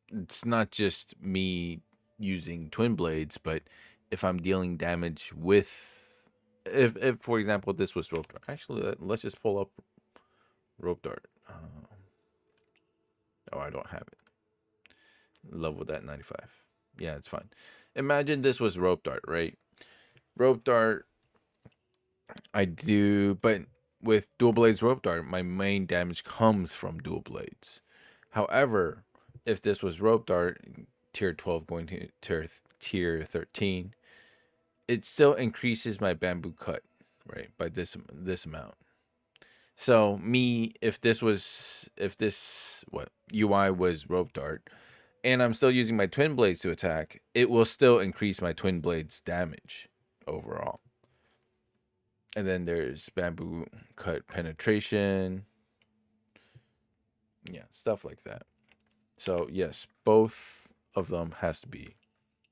It's not just me using twin blades, but if I'm dealing damage with, if for example this was rope dart. Actually, let's just pull up rope dart. Oh, I don't have it. Leveled at 95. Yeah, it's fine. Imagine this was rope dart, right? Rope dart, I do, but with dual blades rope dart, my main damage comes from dual blades. However, if this was rope dart, tier 12 going to tier 13, it still increases my bamboo cut, right, by this amount. So me, if this what UI was rope dart, and I'm still using my twin blades to attack, it will still increase my twin blades damage overall. And then there's bamboo cut penetration. Yeah, stuff like that. So yes, both of them has to be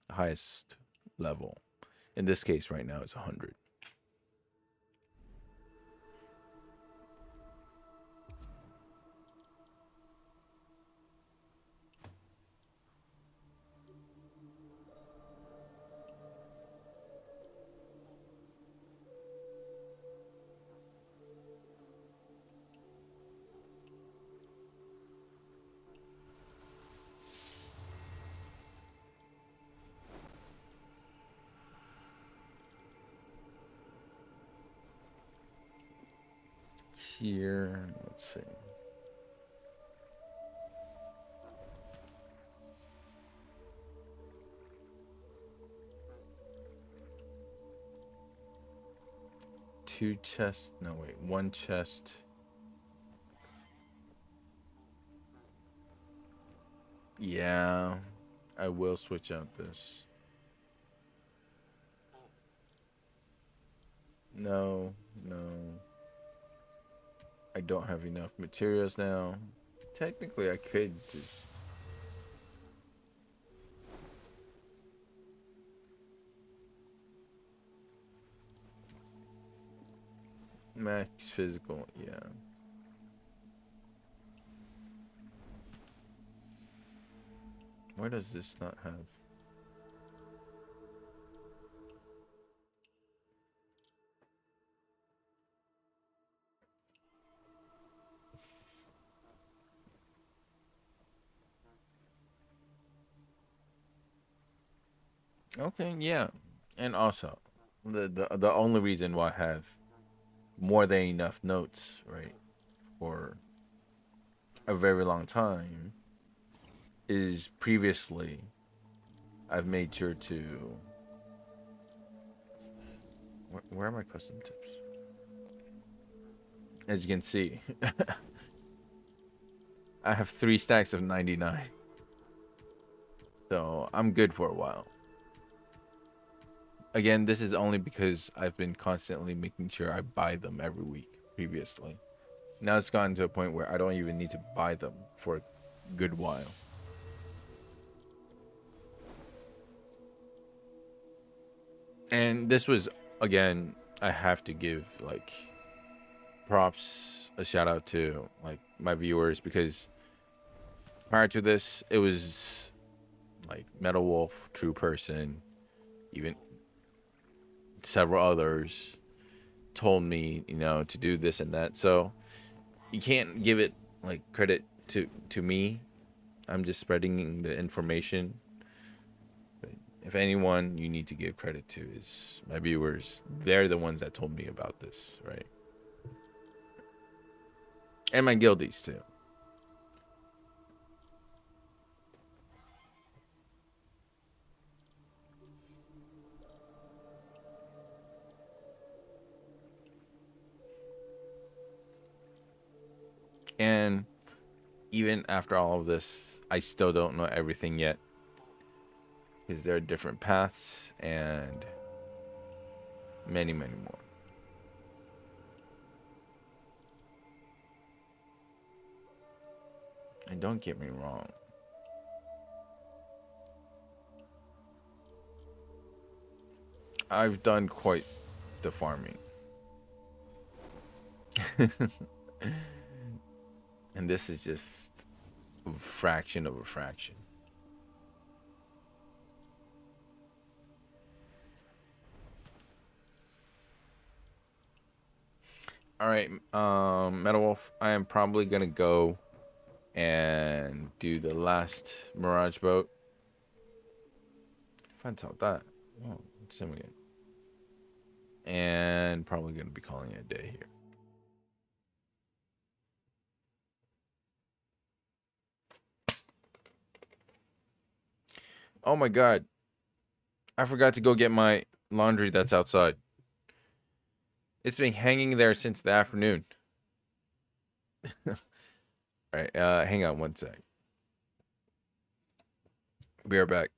the highest level. In this case right now it's 100. Here, let's see. Two chests. No, wait. One chest. Yeah, I will switch out this. No. I don't have enough materials now. Technically, I could just. Max physical, yeah. Why does this not have? Okay, yeah. And also, the only reason why I have more than enough notes, right, for a very long time is previously I've made sure to. Where are my custom tips? As you can see, I have 3 stacks of 99. So I'm good for a while. Again, this is only because I've been constantly making sure I buy them every week previously. Now it's gotten to a point where I don't even need to buy them for a good while. And this was, again, I have to give like props, a shout out to like my viewers, because prior to this it was like Metal Wolf, True Person, even several others told me, you know, to do this and that. So you can't give it like credit to me. I'm just spreading the information. But if anyone you need to give credit to is my viewers. They're the ones that told me about this, right? And my guildies too. And even after all of this, I still don't know everything yet, because there are different paths and many, many more. And don't get me wrong, I've done quite the farming. And this is just a fraction of a fraction. All right, Metal Wolf, I am probably gonna go and do the last Mirage boat. Find out that. Oh, it's him again. And probably gonna be calling it a day here. Oh my god. I forgot to go get my laundry that's outside. It's been hanging there since the afternoon. All right, hang on one sec. Be right back.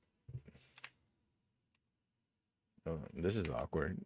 Oh, this is awkward.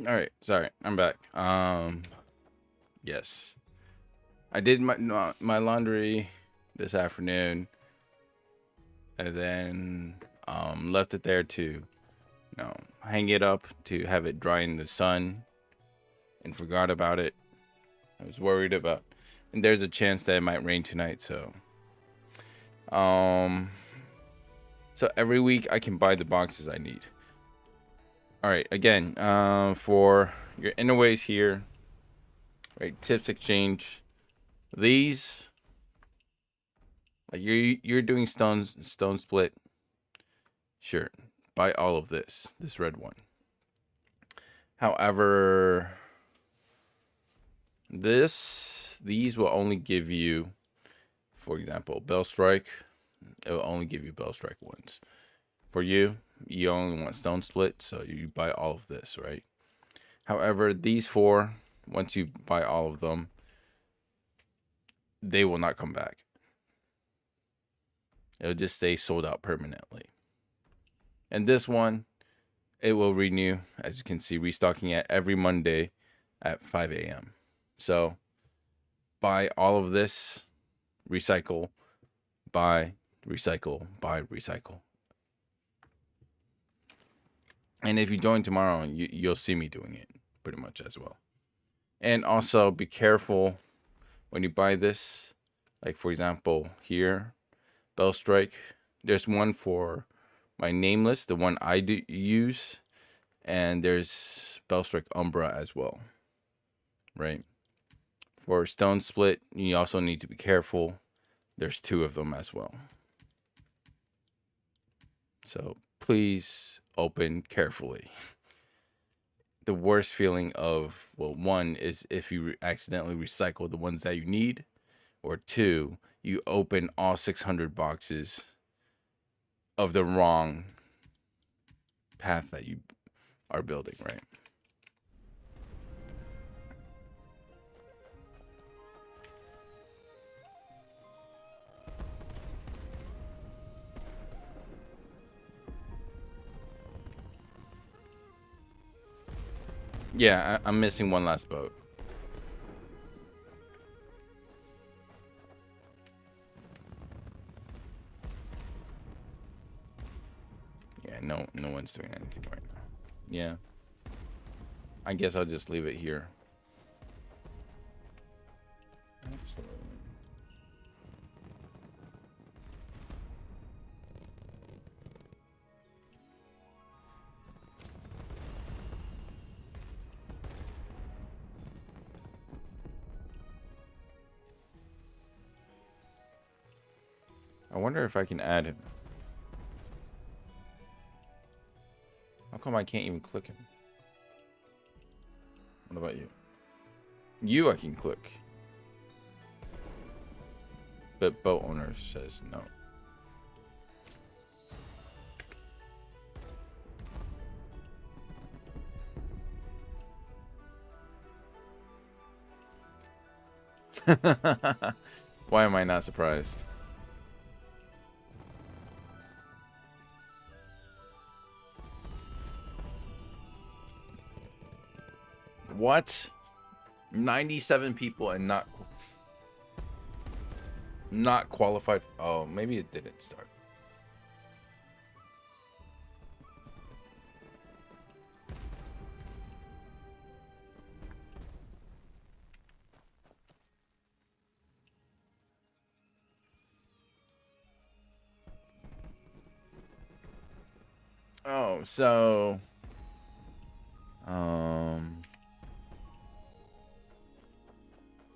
All right, sorry, I'm back. Yes, I did my laundry this afternoon, and then left it there to, hang it up to have it dry in the sun, and forgot about it. I was worried about, and there's a chance that it might rain tonight, so so every week I can buy the boxes I need. All right, again, for your innerways here, right? Tips exchange. These, like you're doing stone split. Sure, buy all of this red one. However, these will only give you, for example, Bell Strike. It will only give you Bell Strike ones. For you only want stone split, so you buy all of this, right? However, these four, once you buy all of them, they will not come back. It'll just stay sold out permanently. And this one, it will renew, as you can see, restocking at every Monday at 5 a.m. So buy all of this, recycle, buy, recycle, buy, recycle. And if you join tomorrow, you'll see me doing it pretty much as well. And also be careful when you buy this. Like, for example, here, Bell Strike. There's one for my Nameless, the one I do use. And there's Bell Strike Umbra as well. Right? For Stone Split, you also need to be careful. There's two of them as well. So please open carefully. The worst feeling of, well, one is if you accidentally recycle the ones that you need, or two, you open all 600 boxes of the wrong path that you are building, right? Yeah, I'm missing one last boat. Yeah, no one's doing anything right now. Yeah. I guess I'll just leave it here. Actually. I wonder if I can add him. How come I can't even click him? What about you? You I can click. But boat owner says no. Why am I not surprised? What? 97 people and not qualified. Oh, maybe it didn't start. Oh, so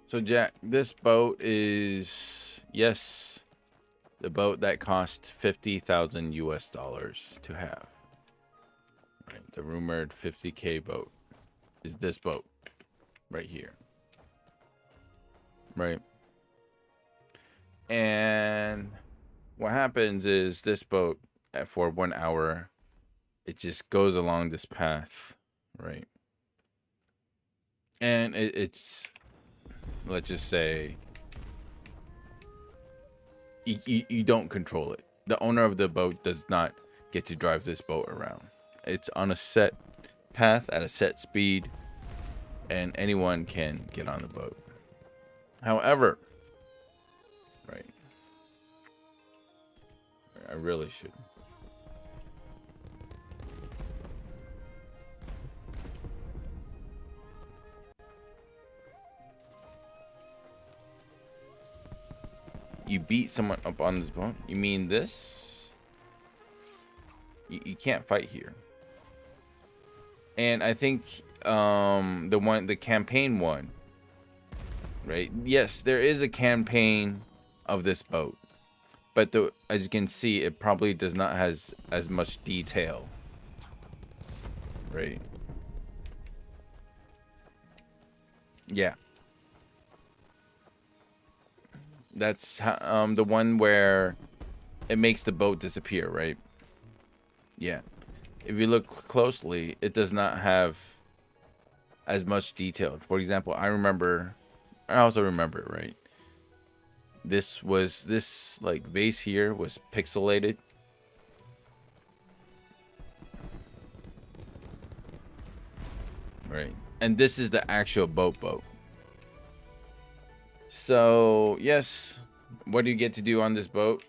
so Jack, this boat is, yes, the boat that cost 50,000 US dollars to have. Right, the rumored 50K boat is this boat right here. Right. And what happens is this boat for 1 hour, it just goes along this path, right? And it's, let's just say, you don't control it. The owner of the boat does not get to drive this boat around. It's on a set path at a set speed, and anyone can get on the boat. However, right, I really should. You beat someone up on this boat? You mean this? You can't fight here. And I think the campaign one, right? Yes, there is a campaign of this boat, but as you can see, it probably does not has as much detail, right? Yeah. That's the one where it makes the boat disappear, right? Yeah. If you look closely, it does not have as much detail. For example, I also remember, right? This like vase here was pixelated. Right. And this is the actual boat. So, yes, what do you get to do on this boat?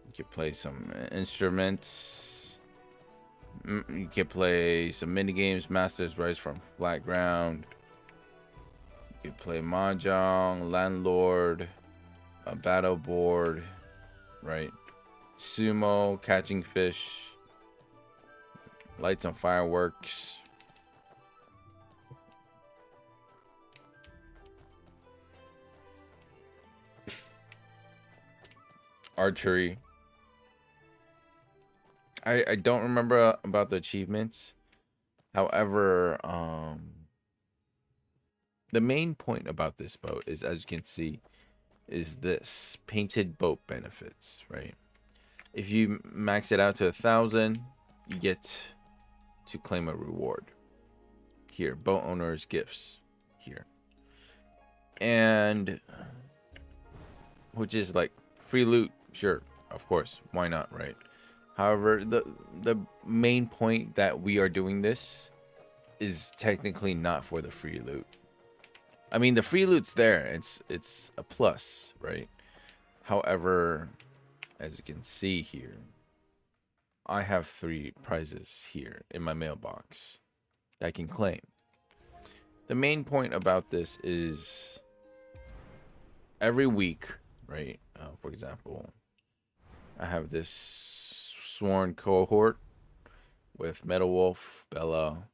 You can play some instruments. You can play some mini games, Masters Rise from Flat Ground. You can play Mahjong, Landlord, a battle board, right? Sumo, catching fish, lights on fireworks. Archery. I don't remember about the achievements. However, the main point about this boat is, as you can see, is this painted boat benefits, right? If you max it out to 1,000, you get to claim a reward. Here, boat owners gifts here. And which is like free loot. Sure, of course, why not, right? However, the main point that we are doing this is technically not for the free loot. I mean, the free loot's there. It's a plus, right? However, as you can see here, I have 3 prizes here in my mailbox that I can claim. The main point about this is every week, right? For example, I have this sworn cohort with Metal Wolf, Bella,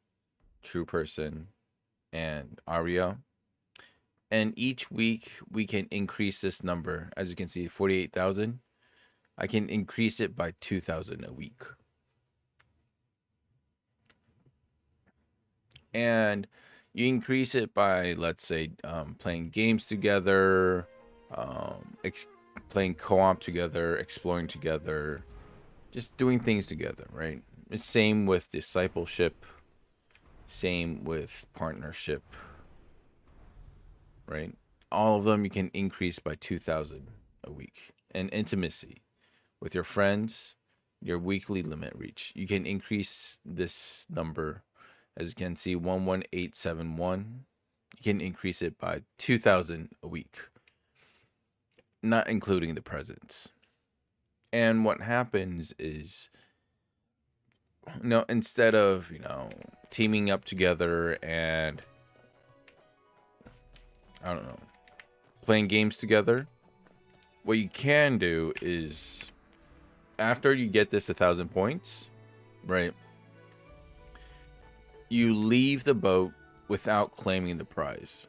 True Person, and Arya. And each week we can increase this number. As you can see, 48,000. I can increase it by 2,000 a week. And you increase it by, let's say, playing games together, playing co-op together, exploring together, just doing things together, right? It's same with discipleship, same with partnership, right? All of them you can increase by 2,000 a week. And intimacy with your friends, your weekly limit reach. You can increase this number, as you can see, 11871. You can increase it by 2,000 a week, not including the presents. And what happens is, instead of, teaming up together and, I don't know, playing games together, what you can do is, after you get this 1,000 points, right, you leave the boat without claiming the prize.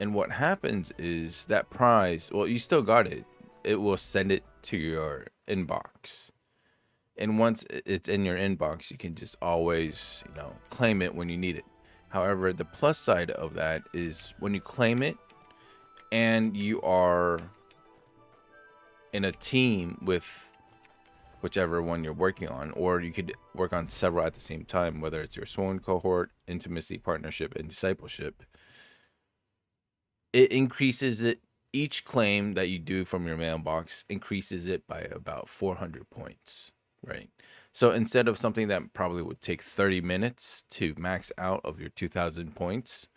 And what happens is that prize, well, you still got it. It will send it to your inbox. And once it's in your inbox, you can just always, claim it when you need it. However, the plus side of that is when you claim it and you are in a team with whichever one you're working on, or you could work on several at the same time, whether it's your sworn cohort, intimacy, partnership, and discipleship, it increases it. Each claim that you do from your mailbox increases it by about 400 points, right? So instead of something that probably would take 30 minutes to max out of your 2,000 points,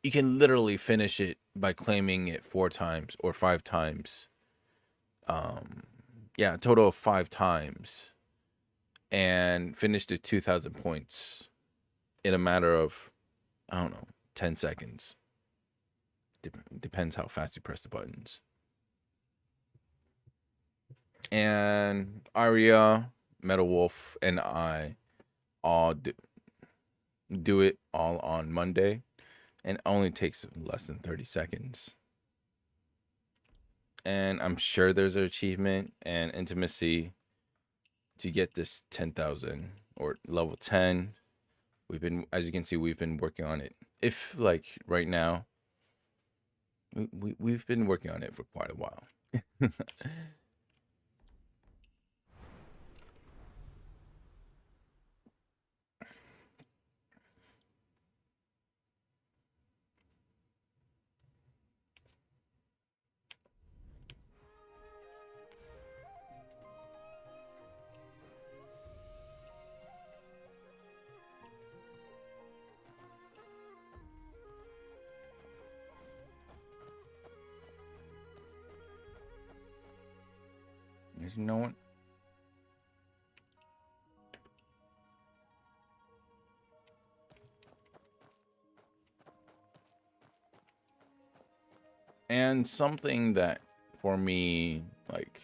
you can literally finish it by claiming it 4 times or 5 times. Yeah, a total of 5 times, and finish the 2,000 points in a matter of, I don't know, 10 seconds. Depends how fast you press the buttons. And Arya, Metal Wolf, and I all do it all on Monday, and it only takes less than 30 seconds. And I'm sure there's an achievement and intimacy to get this 10,000 or level 10. As you can see, we've been working on it. If like right now, we've been working on it for quite a while. There's no one. And something that for me, like,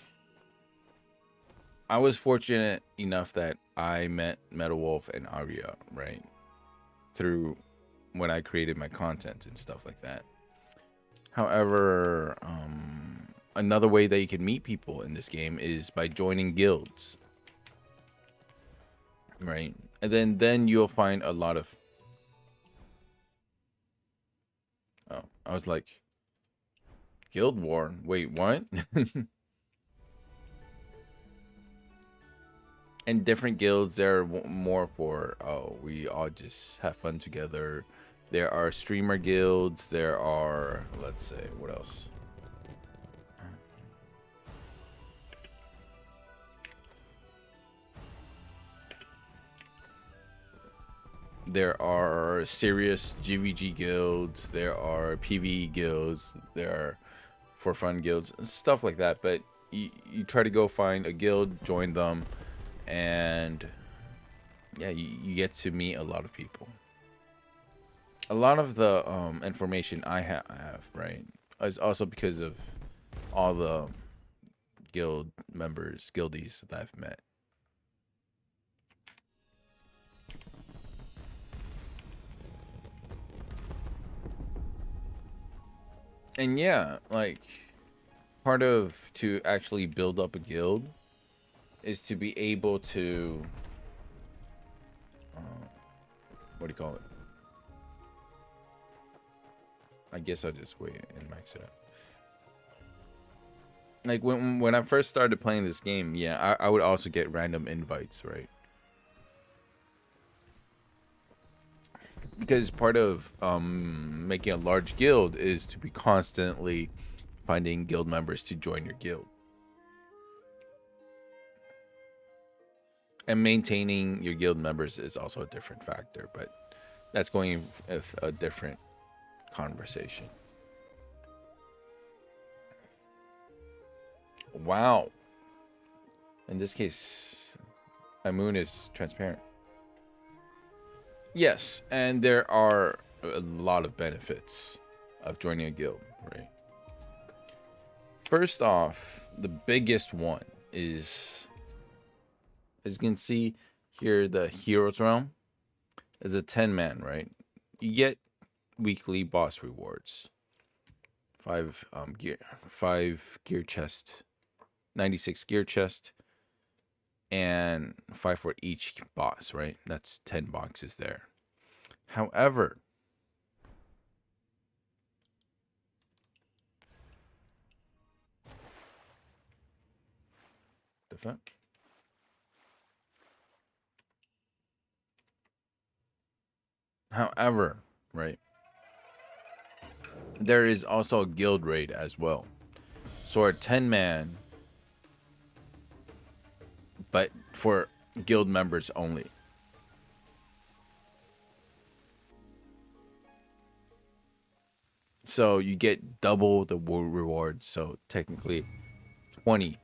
I was fortunate enough that I met Metal Wolf and Arya, right? Through when I created my content and stuff like that. However, another way that you can meet people in this game is by joining guilds, right? And then you'll find a lot of... Oh, I was like, Guild War? Wait, what? And different guilds, they're more for, oh, we all just have fun together. There are streamer guilds. There are, let's say, what else? There are serious GVG guilds. There are PvE guilds. There are for fun guilds, stuff like that. But you try to go find a guild, join them, and yeah, you get to meet a lot of people. A lot of the information I have, right, is also because of all the guild members, guildies that I've met. And yeah, like, part of to actually build up a guild is to be able to, what do you call it? I guess I'll just wait and max it up. Like, when I first started playing this game, yeah, I would also get random invites, right? Because part of making a large guild is to be constantly finding guild members to join your guild. And maintaining your guild members is also a different factor, but that's going with a different conversation. Wow. In this case, my moon is transparent. Yes, and there are a lot of benefits of joining a guild, right? First off, the biggest one is, as you can see here, the Heroes Realm is a 10-man, right? You get weekly boss rewards. 5 gear chest, 96 gear chest, and 5 for each boss, right? That's 10 boxes there. However, the fuck? However, right, there is also a guild raid as well. So a 10-man, but for guild members only. So you get double the rewards. So technically 20.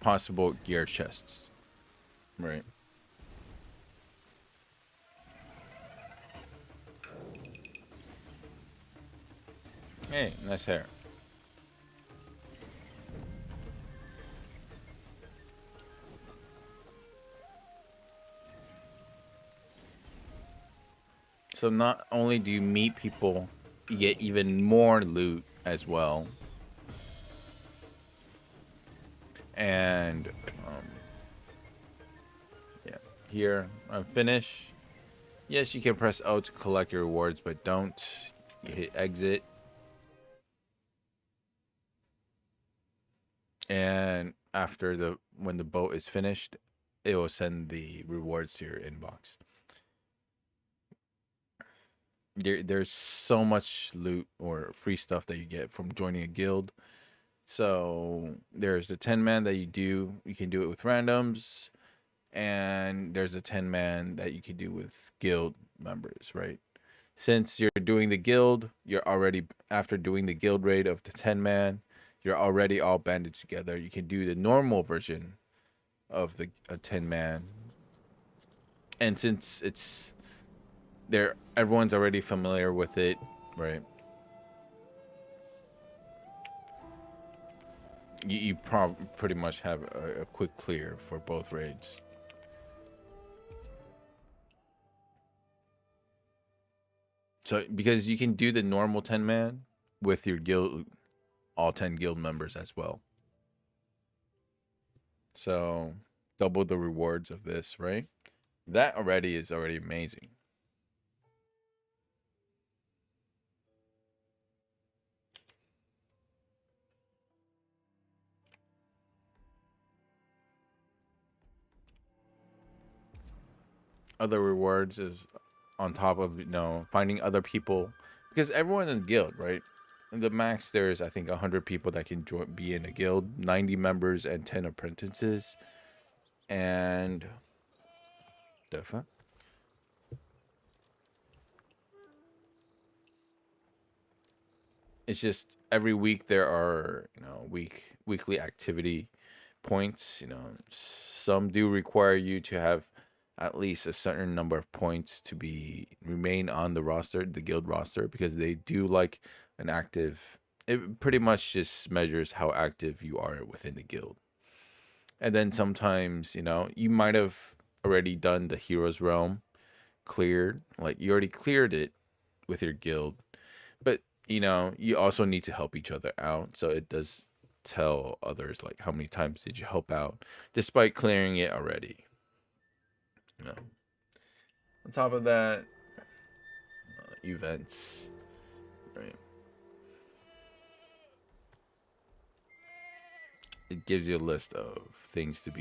Possible gear chests. Right. Hey, nice hair. So not only do you meet people, you get even more loot as well. And yeah, here I'm finished. Yes, you can press O to collect your rewards, but don't. You hit exit. And after when the boat is finished, it will send the rewards to your inbox. There's so much loot or free stuff that you get from joining a guild. So there's the 10-man that you can do it with randoms, and there's a 10-man that you can do with guild members, right? Since you're doing the guild, you're already, after doing the guild raid of the 10-man, you're already all banded together. You can do the normal version of the 10-man. And since it's there, everyone's already familiar with it, right? You pretty much have a quick clear for both raids. So because you can do the normal 10-man with your guild, all 10 guild members as well. So double the rewards of this, right? That already is already amazing. Other rewards is on top of, finding other people, because everyone in the guild, right? In the max, there's, I think, 100 people that can be in a guild, 90 members and 10 apprentices. And the fuck? It's just every week there are, weekly activity points. Some do require you to have at least a certain number of points to remain on the roster, the guild roster, because they do like an active. It pretty much just measures how active you are within the guild. And then sometimes, you might have already done the Heroes Realm cleared, like you already cleared it with your guild, but you also need to help each other out. So it does tell others like how many times did you help out despite clearing it already. On top of that, events, right? It gives you a list of things to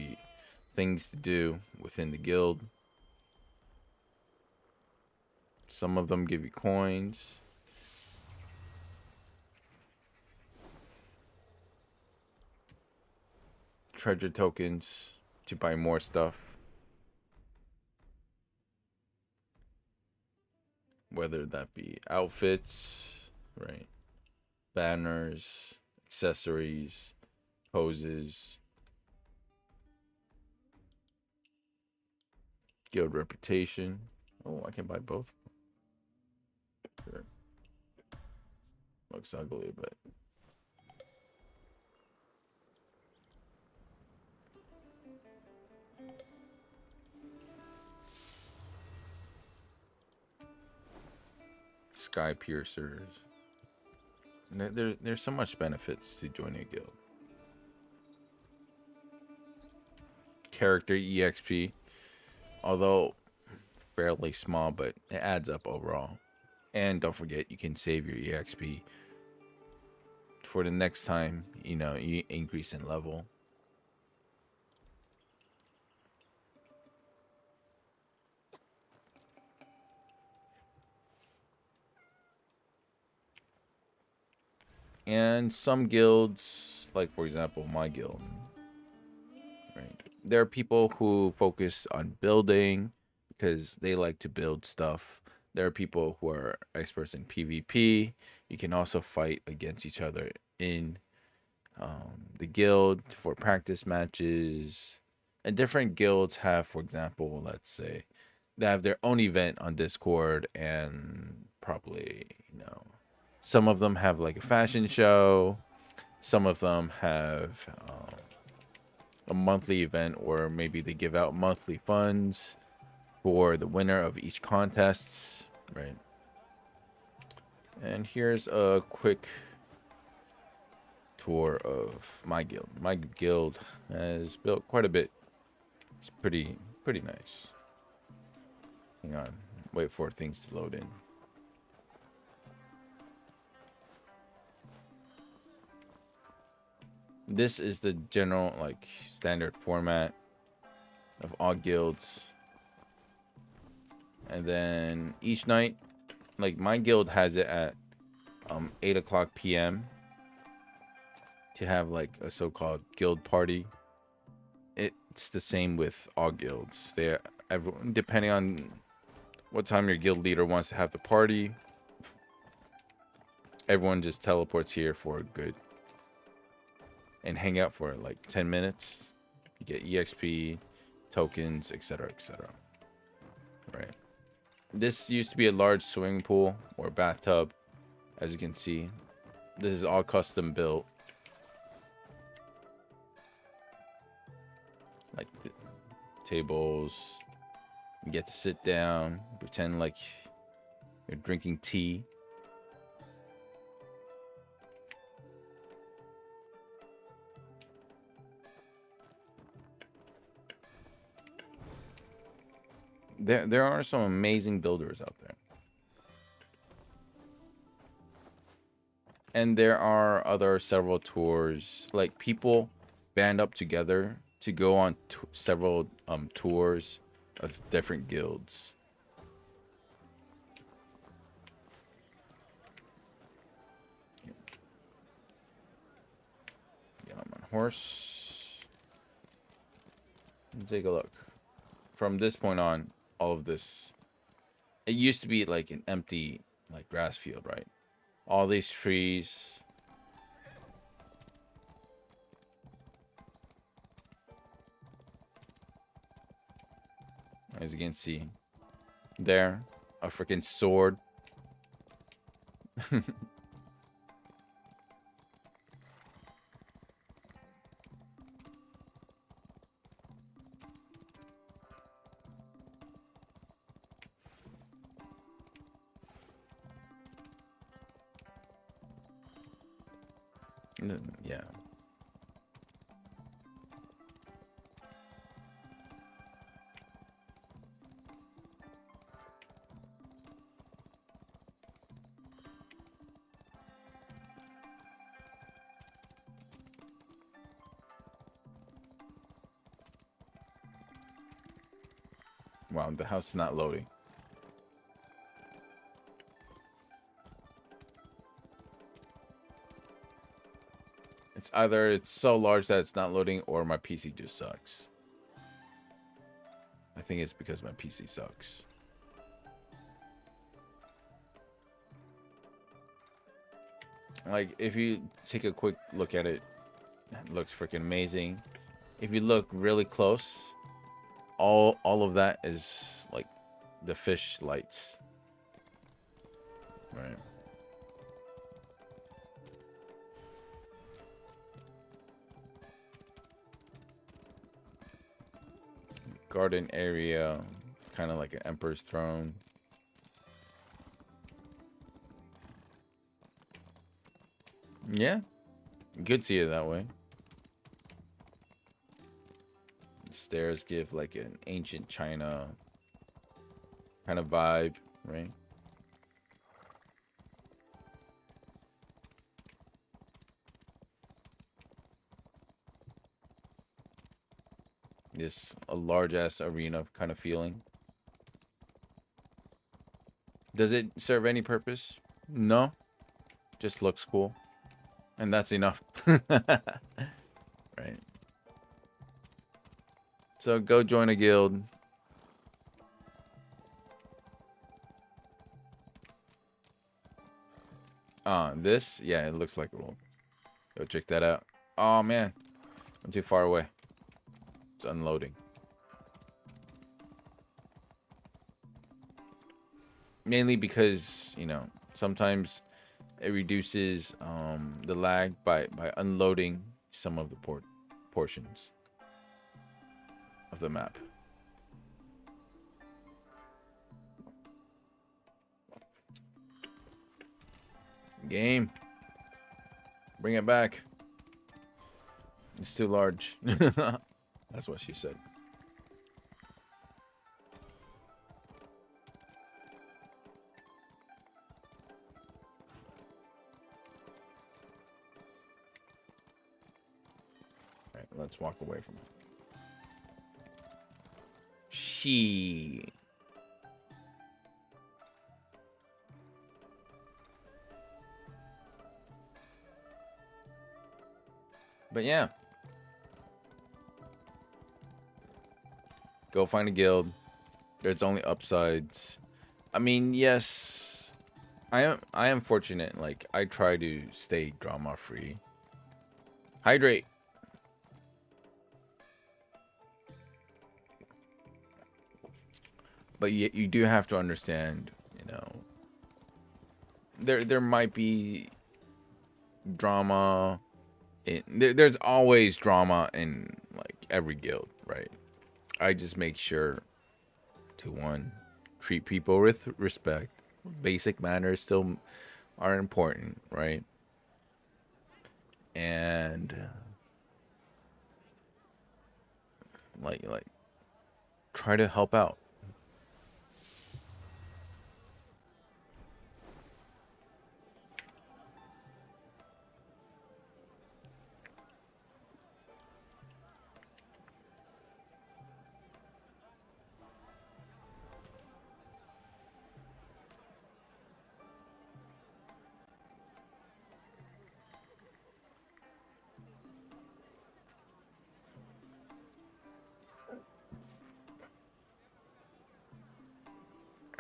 do within the guild. Some of them give you coins. Treasure tokens to buy more stuff. Whether that be outfits, right? Banners, accessories, poses, guild reputation. Oh, I can buy both. Sure. Looks ugly, but Sky Piercers. There's so much benefits to joining a guild. Character EXP, although fairly small, but it adds up overall. And don't forget, you can save your EXP for the next time, you increase in level. And some guilds, like for example, my guild, right? There are people who focus on building because they like to build stuff. There are people who are experts in PvP. You can also fight against each other in the guild for practice matches. And different guilds have, for example, let's say they have their own event on Discord, and probably, some of them have like a fashion show. Some of them have a monthly event, or maybe they give out monthly funds for the winner of each contests, right? And here's a quick tour of my guild. My guild has built quite a bit. It's pretty nice. Hang on, wait for things to load in. This is the general, like, standard format of all guilds. And then each night, like my guild has it at 8 o'clock p.m. to have like a so-called guild party. It's the same with all guilds. Everyone, depending on what time your guild leader wants to have the party, everyone just teleports here for a good and hang out for like 10 minutes. You get EXP, tokens, etc., etc. Right. This used to be a large swimming pool or bathtub, as you can see. This is all custom built. Like the tables. You get to sit down, pretend like you're drinking tea. There are some amazing builders out there. And there are several tours. Like, people band up together to go on several tours of different guilds. Get on my horse. Take a look. From this point on, all of this, it used to be like an empty, like, grass field, right? All these trees. As you can see, there, a freaking sword. Yeah. Wow, the house is not loading. It's either it's so large that it's not loading, or my PC just sucks. I think it's because my PC sucks. Like, if you take a quick look at it, it looks freaking amazing. If you look really close, all of that is like the fish lights, right? Garden area, kind of like an emperor's throne. Yeah, you could see it that way. The stairs give like an ancient China kind of vibe, right? This a large ass arena kind of feeling. Does it serve any purpose? No. Just looks cool. And that's enough. Right. So go join a guild. This? Yeah, it looks like it will. Go check that out. Oh man, I'm too far away. It's unloading. Mainly because, you know, sometimes it reduces the lag by unloading some of the portions of the map. Game. Bring it back. It's too large. That's what she said. All right, let's walk away from it. She. But yeah. Go find a guild. There's only upsides. I mean, yes. I am fortunate. Like, I try to stay drama free. Hydrate. But you do have to understand, you know, there might be drama. There's always drama in like every guild, right? I just make sure to one, treat people with respect. Basic manners still are important, right? And like try to help out.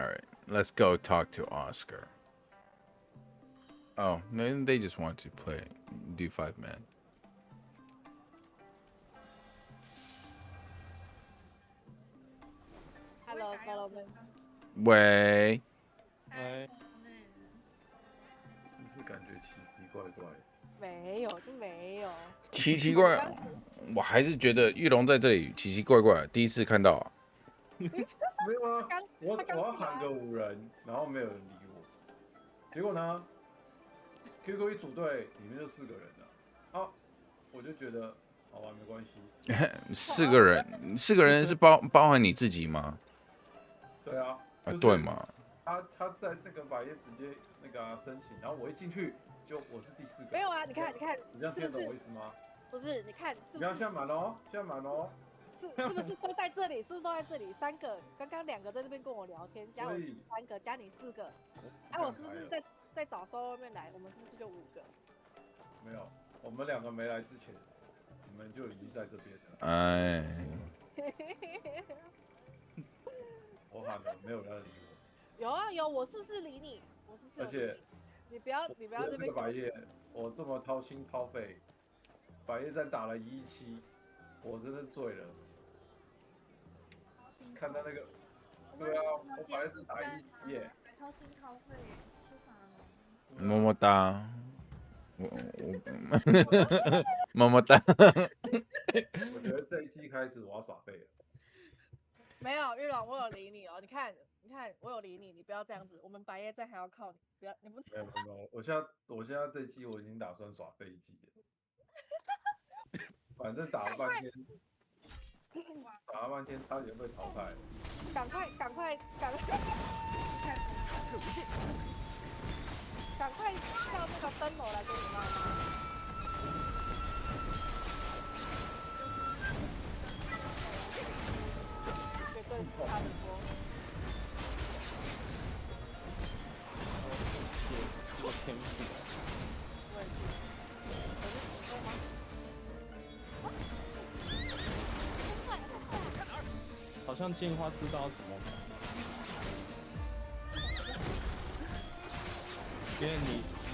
All right, let's go talk to Oscar. Oh, no, they just want to do 5-man. Hello, Solomon. 喂。喂。是感觉奇奇怪怪。没有，就没有。奇奇怪怪，我还是觉得玉龙在这里奇奇怪怪，第一次看到啊。没有啊，我要喊个5人，然后没有人理我，结果呢 ，QQ 一组队里面就4个人了，啊，我就觉得好吧，没关系。4个人是包含你自己吗？对啊。啊，对嘛。他在那个百页直接那个申请，然后我一进去就我是第4个。没有啊，你看，你这样听得懂我意思吗？不是，你看是不是？不要现在满喽，现在满喽。是不是都在这里？是不是都在这里？3个，刚刚2个在这边跟我聊天，加我3个，加你4个。哎，我是不是在早收外面来？我们是不是就5个？没有，我们2个没来之前，你们就已经在这边了。哎。我喊了，没有人理我。有啊有，我是不是理你？我是不是？而且你不要这边。那个百叶，我这么掏心掏肺，百叶站打了117，我真的醉了。看到那个，对啊，我百叶站打117耶。掏心掏肺，说啥呢？么么哒。么么哒。我觉得这一期开始我要耍废了。没有，玉龙，我有理你哦。你看，我有理你，你不要这样子。我们白夜站还要靠你，不要，你不。没有，我现在这一期我已经打算耍废一季了。反正打了半天，差点被淘汰。赶快！赶快叫那个灯笼来给你妈妈。绝对是他的锅。我天赋。像进化知道怎么玩，因为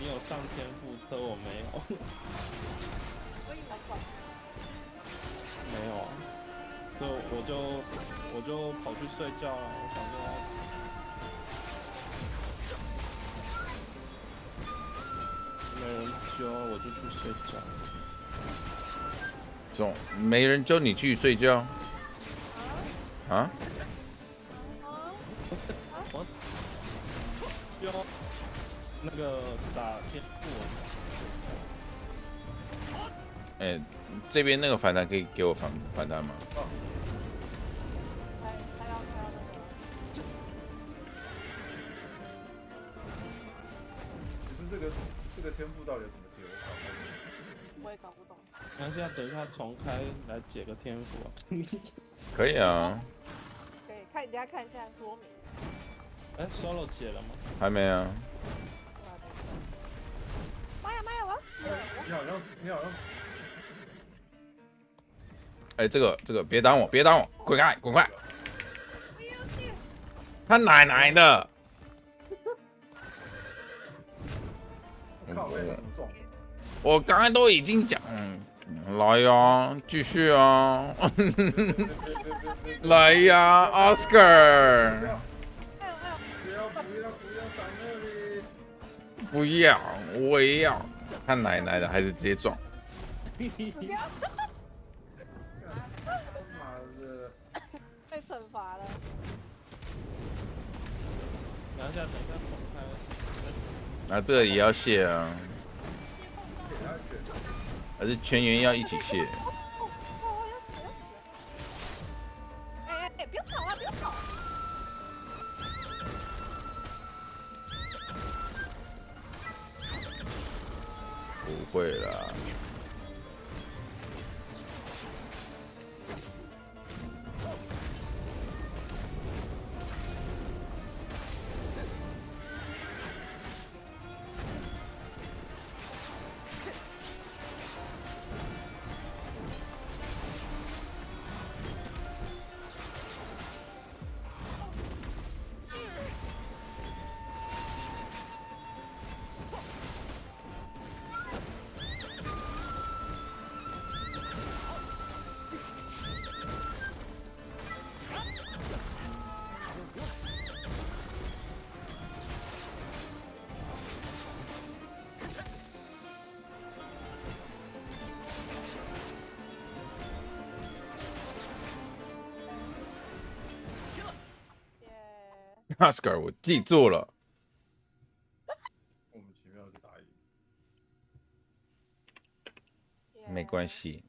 你有上天赋车，我没有。我以为管。没有啊，所以我就跑去睡觉了。我想说没人揪，我就去睡觉。没人叫你去睡觉啊？我揪那个打天赋。哎，这边那个反弹可以给我反弹吗？他要那个。其实这个天赋到底有什么解？我也搞不懂。那现在等一下重开来解个天赋啊。可以啊。可以看，等一下看一下说明。哎 ，solo 解了吗？还没啊。妈呀，我要死了！你好像。哎，这个别挡我，滚开！他奶奶的！我刚才都已经讲，来呀，继续啊，来呀 ，Oscar， 不要，我也要，他奶奶的，还是直接撞。被惩罚了。等一下重开。啊，这个也要卸啊，还是全员要一起卸？哎，不要跑啊，不要跑！不会啦。Oscar， 我记住了。莫名其妙就打赢。没关系。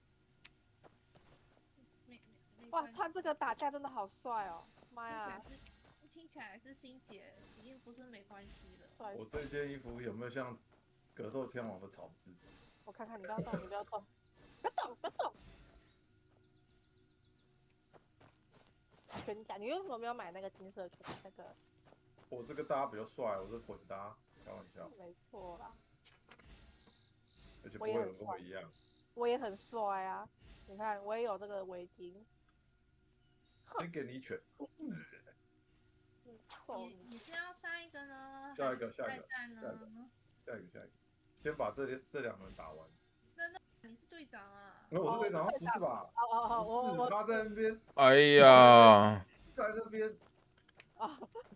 哇，穿这个打架真的好帅哦！妈呀，听起来是心结，已经不是没关系了。我这件衣服有没有像格斗天王的草字？我看看，你不要动，不要动。全甲，你为什么没有买那个金色全那个？我这个搭比较帅，我这混搭，开玩笑。没错啦。而且不会有人跟我一样。我也很帅啊！你看，我也有这个围巾。先给你一拳。你是要下一个呢？下一个。先把这两人打完。那你是队长啊？我是队长，不是吧？我他在那边。哎呀，在那边。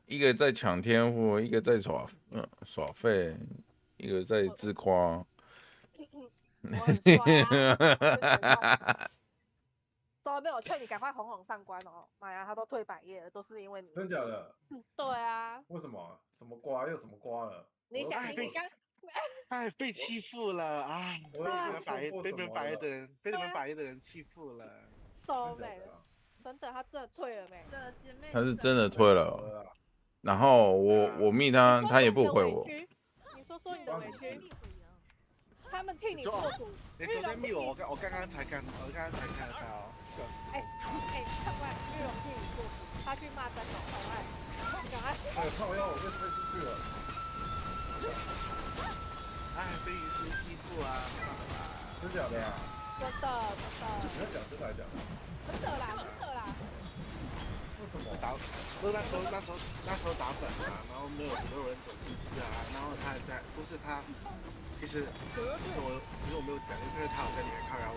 一个在抢天赋，一个在耍废，一个在自夸。说没有劝你赶快红上官哦！妈呀，他都退百页了，都是因为你。真假的？对啊。为什么？什么瓜又什么瓜了？你想你刚。哎，被欺负了啊！被你们百业的人欺负了。收没？真的，他真的退了没？他是真的退了。然后我密他，他也不回我。你说你的委屈。他们替你做主。你昨天密我刚刚才看得到。哎，看过来，玉龙替你做主，他去骂真龙，赶快。靠腰，我被推出去了。哎，被云叔欺负啊！真假的呀？真的。你要讲真的还讲？真的啦。打，不是那时候打粉啊，然后没有人走进去啊，然后他在不是他，其实我没有讲，因为他有在里面看，然后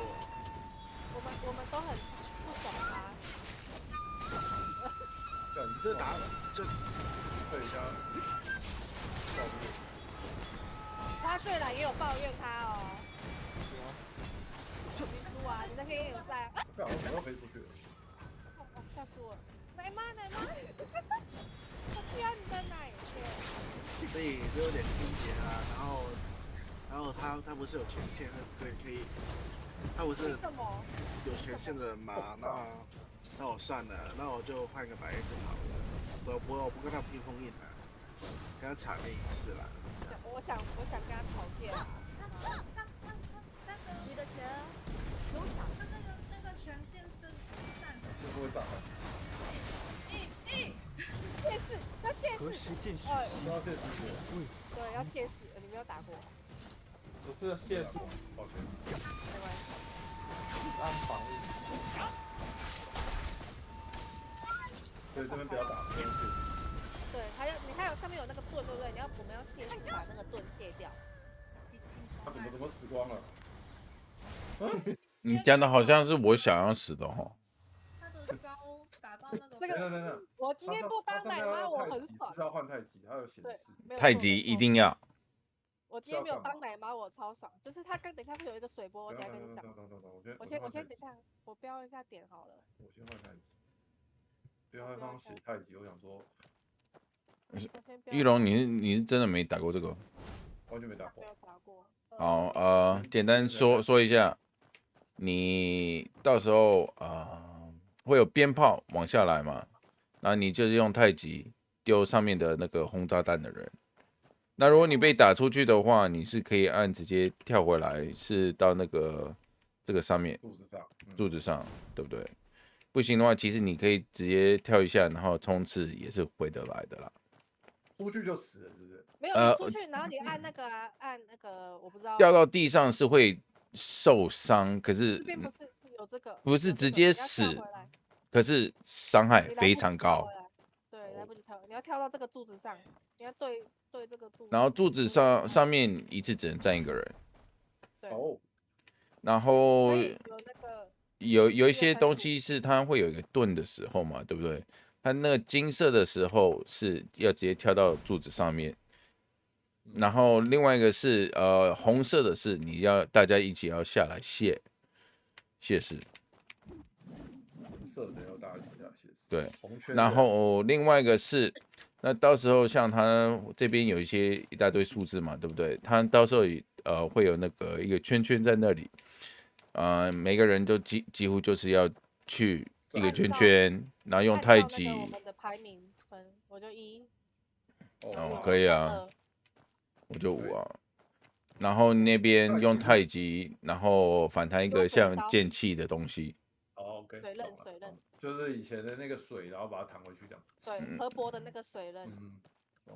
我们都很不爽他。你这打这对一下，他虽然也有抱怨他哦。你输啊！你那天也有在。干，我想要飞出去了。吓死我了！奶妈，我需要你的奶。所以就有点心结啊，然后他不是有权限，可以，他不是有权限的人嘛？那我算了，那我就换个白就好了。我不跟他拼封印了，跟他场面一试了。我想跟他吵架。你的钱收下。那个权限是暂时。不会打。谢世，要谢世。何时见血腥？要谢世。对，要谢世，你没有打过。不是谢世，抱歉。没关系。按防御。所以这边不要打，不用谢世。对，你还有上面有那个盾，对不对？我们要谢世把那个盾卸掉。他怎么死光了？你讲的好像是我想要死的哈。他的招打到那个。这个，我今天不当奶妈，我很爽。是要换太极，他有显示。太极一定要。我今天没有当奶妈，我超爽。就是他等一下会有一个水波，我等下跟你讲。我先等一下，我标一下点好了。我先换太极。对方方写太极，我想说。玉龙，你是真的没打过这个？完全没打过。好，简单说一下，你到时候会有鞭炮往下来嘛，那你就是用太极丢上面的那个轰炸弹的人。那如果你被打出去的话，你是可以按直接跳回来，是到那个这个上面柱子上，对不对？不行的话，其实你可以直接跳一下，然后冲刺也是回得来的啦。出去就死了，是不是？没有出去，然后你按那个我不知道。掉到地上是会受伤，可是这边不是有这个，不是直接死，可是伤害非常高。对，来不及跳，你要跳到这个柱子上，你要对这个柱子。然后柱子上面一次只能站一个人。对。然后有一些东西是它会有一个盾的时候嘛，对不对？它那个金色的时候是要直接跳到柱子上面，然后另外一个是红色的是你要大家一起要下来谢世。红色的要大家一起下来谢世。对，然后另外一个是，那到时候像他这边有一大堆数字嘛，对不对？他到时候会有那个一个圈圈在那里，每个人都几乎就是要去一个圈圈，然后用太极。我们的排名分，我就1。可以啊，我就5啊。然后那边用太极，然后反弹一个像剑气的东西。OK。水刃，就是以前的那个水，然后把它弹回去这样。对，河伯的那个水刃。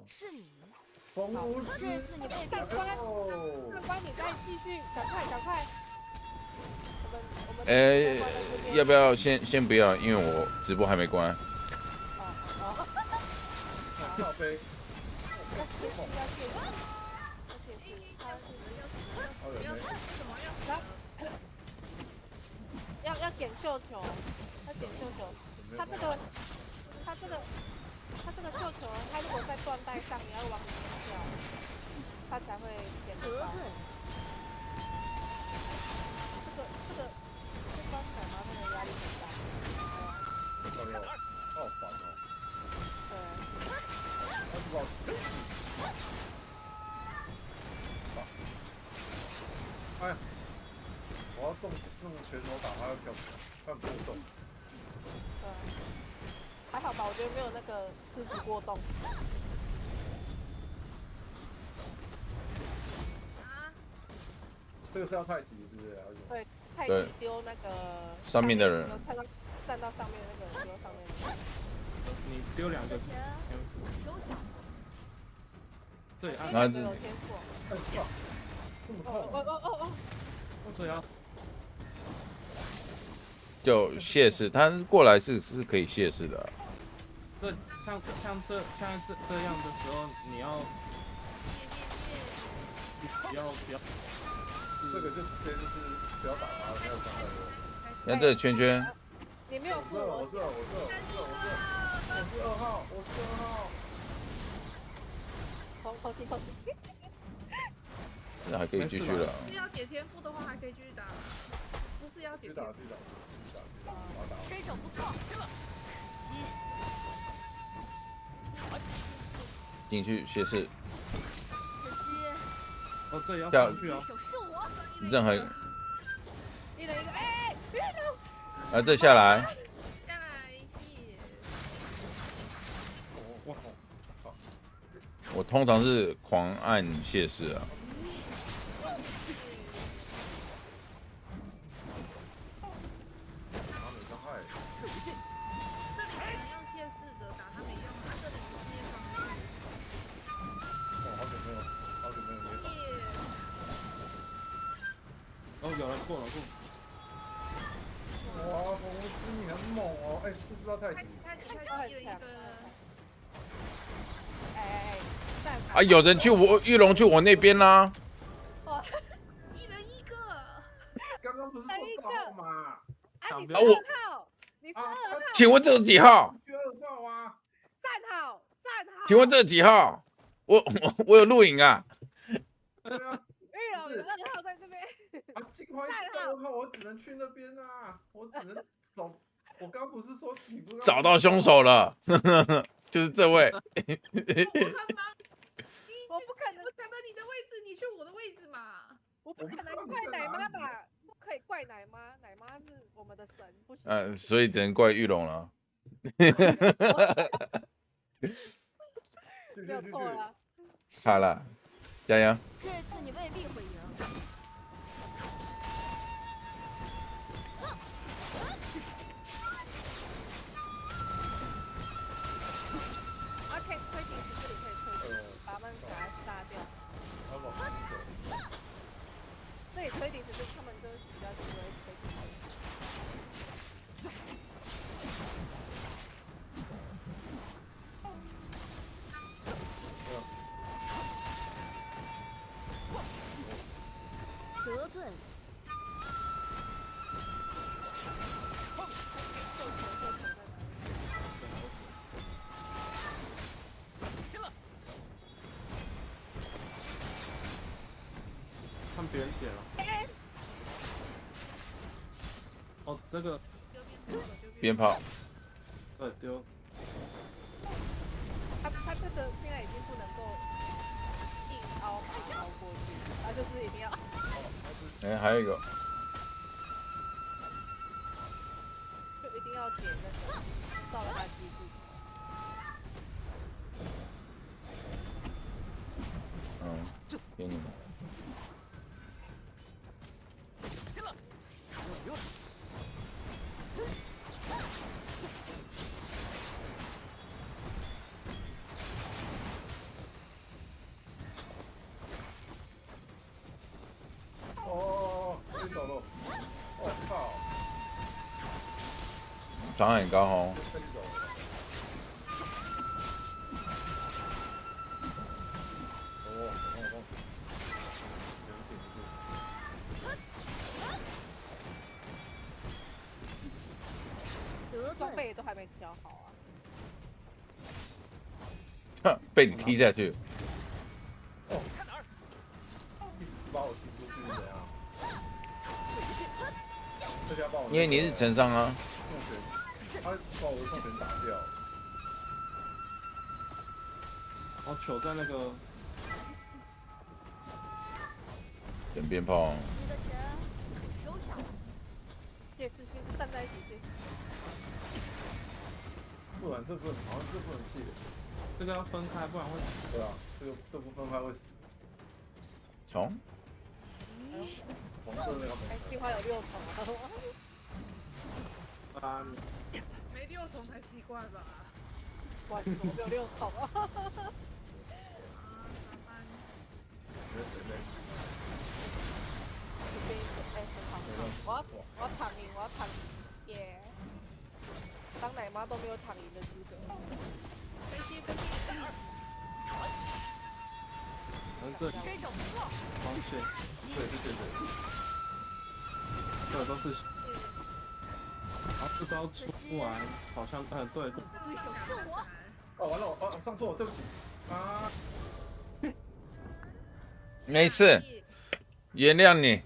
是你。风无这次你被上官，你再继续，赶快。要不要先不要，因为我直播还没关。靠背。要点绣球，他这个绣球，他如果在缎带上，你要往里面跳，他才会点得到。这关卡嘛，那个压力很大。好烦哦。对。哎呀，我要中拳头打他要跳，他不动。还好吧，我觉得没有那个狮子过动。这个是要太极，是不是？对，太极丢那个上面的人，站到上面的那个丢上面的。你丢2个。收下。这里按。那这有天赋。这么痛。我只要。就谢世，他过来是可以谢世的。像这样的时候，你要不要，这个就直接就是不要打他，没有伤害我。你看这个圈圈，你没有付我是2号，我是2号。重新。这还可以继续了。是要解天赋的话，还可以继续打，不是要解天赋。身手不错，可惜。进去斜视，可惜。哦，这也要叫上去啊！手是我。任何一人一个，哎，别动！啊，这下来，下来谢。哇，我通常是狂按谢视啊。这里只能用谢氏的打他没用，他这里直接放上去。好久没有打。哦，有人过了。哇，红丝你很猛哦！哎，是不是要太极？太极一人一个。啊，有人去我玉龙去我那边啦。哇，一人一个。刚刚不是说2号吗？啊，你是我2号，你是2号。请问这是几号2号啊。3号。请问这几号？我有录影啊。玉龙2号在这边。啊，金花2号，我只能去那边啊，我只能走。我刚不是说你不找到凶手了，就是这位。我不可能，我抢到你的位置，你去我的位置嘛。我不可能怪奶妈吧？不可以怪奶妈，奶妈是我们的神，不行。所以只能怪玉龙了。没有错了。好了，加油！这次你未必会赢。OK， 推进时这里可以推进，把他们给他杀掉。这里推进时他们都比较喜欢推进。得罪。看别人写了。哦，这个鞭炮。对，丢。他这个现在已经不能够硬凹把它凹过去，他就是一定要。哎，还有一个。就一定要点那个，照了他机制。给你们。行了，哦，飞走了！我靠！伤害很高哦。飞走了。装备都还没调好啊！被你踢下去。哦，看哪儿？一直把我踢出去是怎样？这家把我。因为你是丞相啊。重拳，他把我的重拳打掉。哦，球在那个。等鞭炮。你的钱可收下了。也是站在一起，不然这不能，好像这不能卸。这个要分开，不然会死。对啊，这不分开会死。虫？红色那个。哎，计划有6重啊。没6重才奇怪吧？哇，怎么没有6重啊？这边哎，很好，我要躺赢，耶！当奶妈都没有躺赢的资格。这伸手不错。光线，对。这都是。啊，这招出不完，好像对。你的对手是我。哦，完了，哦，上错，对不起。啊。没事，原谅你。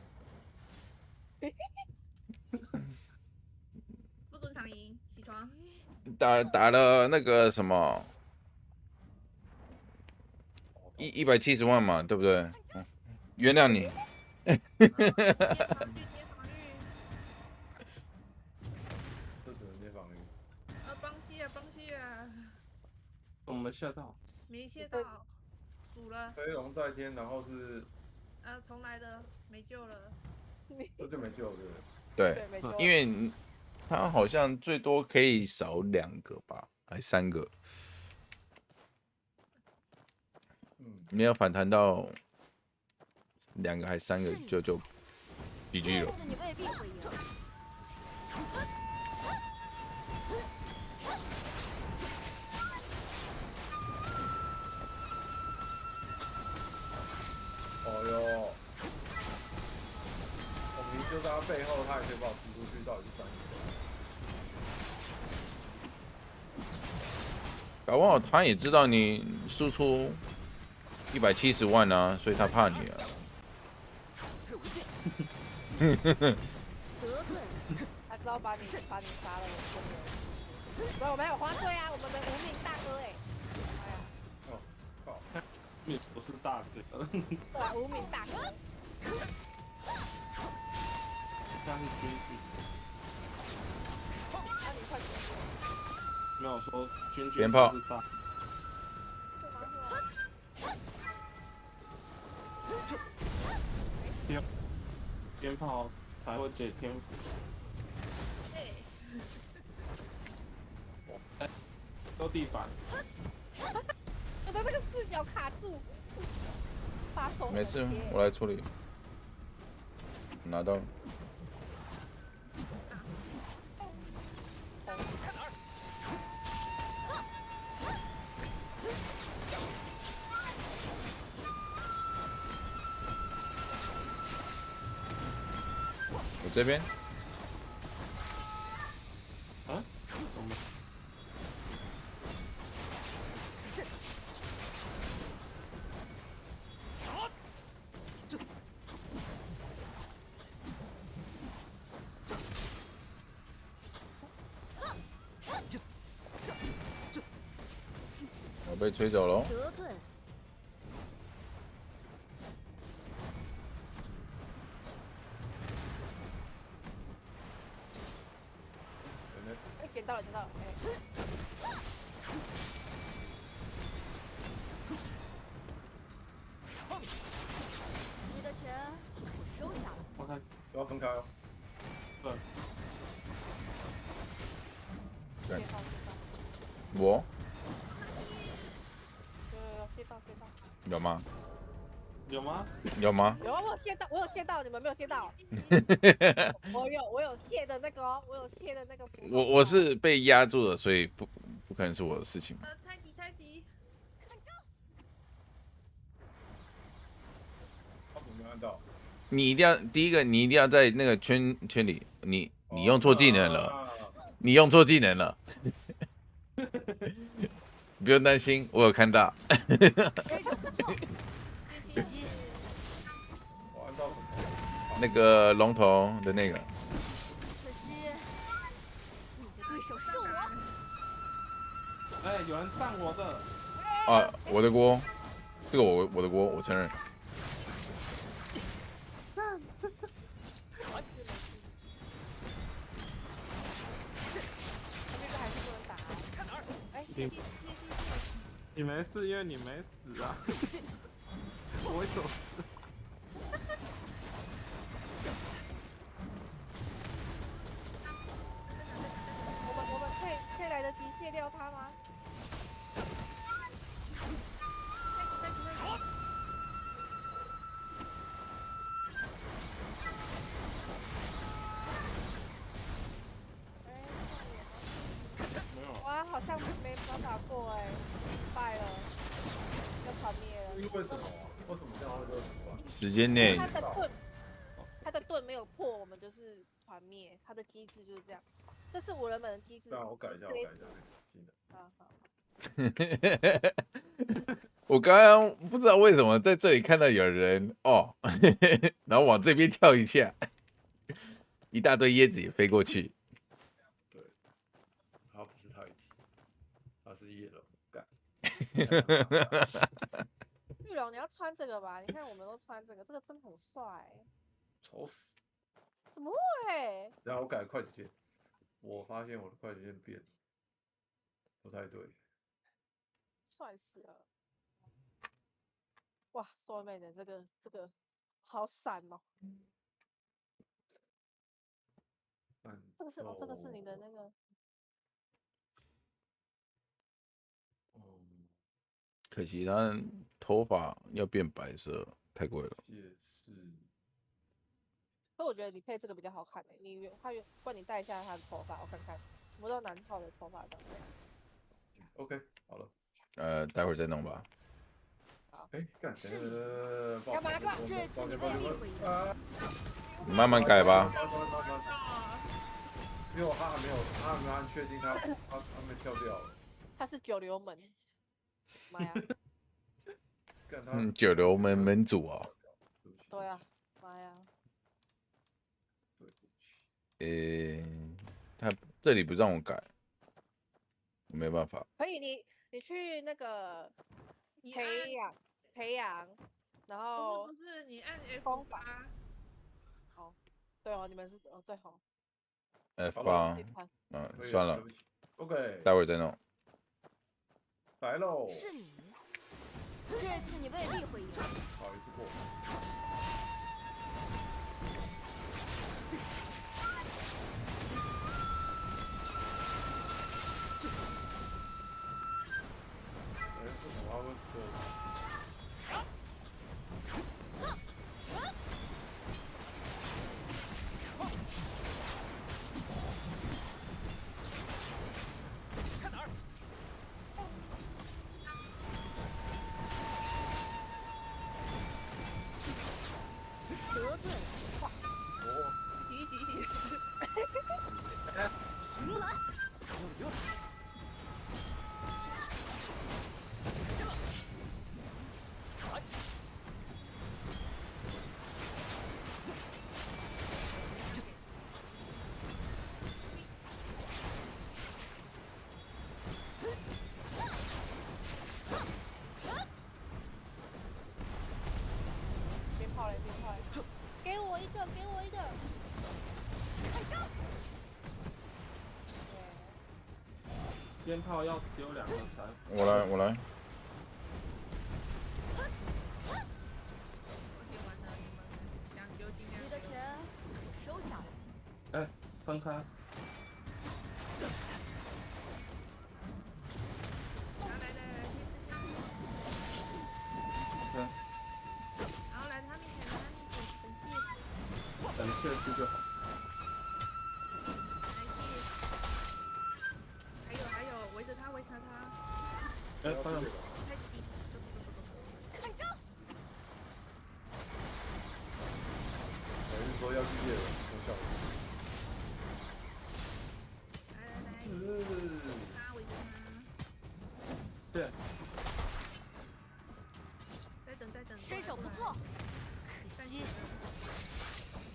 不准躺赢，起床。打了那个什么170万嘛，对不对？原谅你。这只能接防御。帮戏啊！我们吓到。没谢到，数了。飞龙在天，然后是。重来的，没救了。这就没救了。对，因为他好像最多可以少2个吧，还3个。没有反弹到2个还3个就 GG 了。你未必会赢。哦哟，我明明就在他背后，他也可以把我踢出去，到底是3个？搞不好他也知道你输出170万啊，所以他怕你啊。得罪。他知道把你杀了，所以我们有花队啊，我们的无名大哥哎。哎呀。哦，靠。你不是大哥。对，无名大哥。像是君君。那你快点。没有说君君鞭炮。是大。鞭炮才会解天赋。都地板。我的那个视角卡住，把手。没事，我来处理。拿到了。我这边。啊？怎么？我被吹走了。得罪。捡到了，捡到了。你的钱我收下了。我看不要分开哦。对。对。我。有吗？有吗？有，我有谢到，你们没有谢到。我有谢的那个哦，我有谢的那个。我是被压住了，所以不可能是我的事情。太极。没按到。你一定要第一个，你一定要在那个圈里，你用错技能了，你用错技能了。不用担心，我有看到。那个龙头的那个。可惜，你的对手是我。哎，有人上我的。啊，我的锅，这个我的锅，我承认。你没事，因为你没死啊。我有事。我们可以来得及卸掉他吗？哇，好像没办法过哎，败了，要团灭了。因为什么？为什么这样会热死啊？时间内他的盾没有破，我们就是团灭。他的机制就是这样，这是我原本的机制。对啊，我改一下，我改一下技能。啊好。我刚刚不知道为什么在这里看到有人哦，然后往这边跳一下，一大堆椰子也飞过去。对，他不是太极，他是叶龙干。玉龙，你要穿这个吧？你看我们都穿这个，这个真的很帅。丑死！怎么会？然后我改快捷键，我发现我的快捷键变了，不太对。帅死了！哇，soul妹的这个好闪哦。这个是哦，这个是你的那个。可惜他头发要变白色，太贵了。也是。可我觉得你配这个比较好看诶，不然你戴一下他的头发，我看看，魔道男号的头发长这样。OK， 好了。待会儿再弄吧。好。哎，干嘛干？这次你未必会赢。你慢慢改吧。因为他还没有确定他没跳掉了。他是九流门。妈呀！九流门门主啊。对啊，妈呀！他这里不让我改，我没办法。可以，你去那个培养，然后不是你按 F8。哦，对哦，你们是哦对哦。F8，算了 ，OK， 待会儿再弄。来喽！是你，这次你未必会赢。好，一次过。得罪了。行来。给我一个，给我一个。鞭炮要丢2个才。我来。你的钱收下来。哎，分开。然后来他面前，等谢师就好。还有，围着他。哎，快点！看招！还是说要去猎人从小？他围着他。对。再等。身手不错，可惜。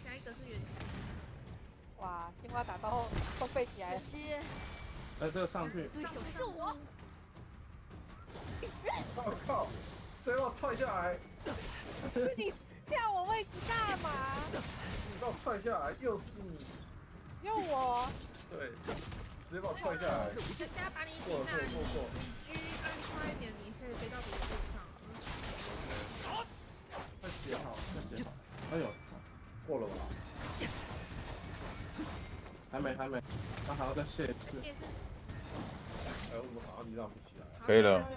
下一个是远程。哇，青蛙打到都飞起来了。可惜。哎，这个上去。对手是我。我靠！谁把我踹下来？是你跳我位置干嘛？你把我踹下来，又是你。又我。对，直接把我踹下来。人家把你顶下来，你按快一点，你可以飞到别的地上。快写好，快写好。哎呦，过了吧？还没，他还要再卸一次。哎，我怎么好像你让不起来？可以了。可以。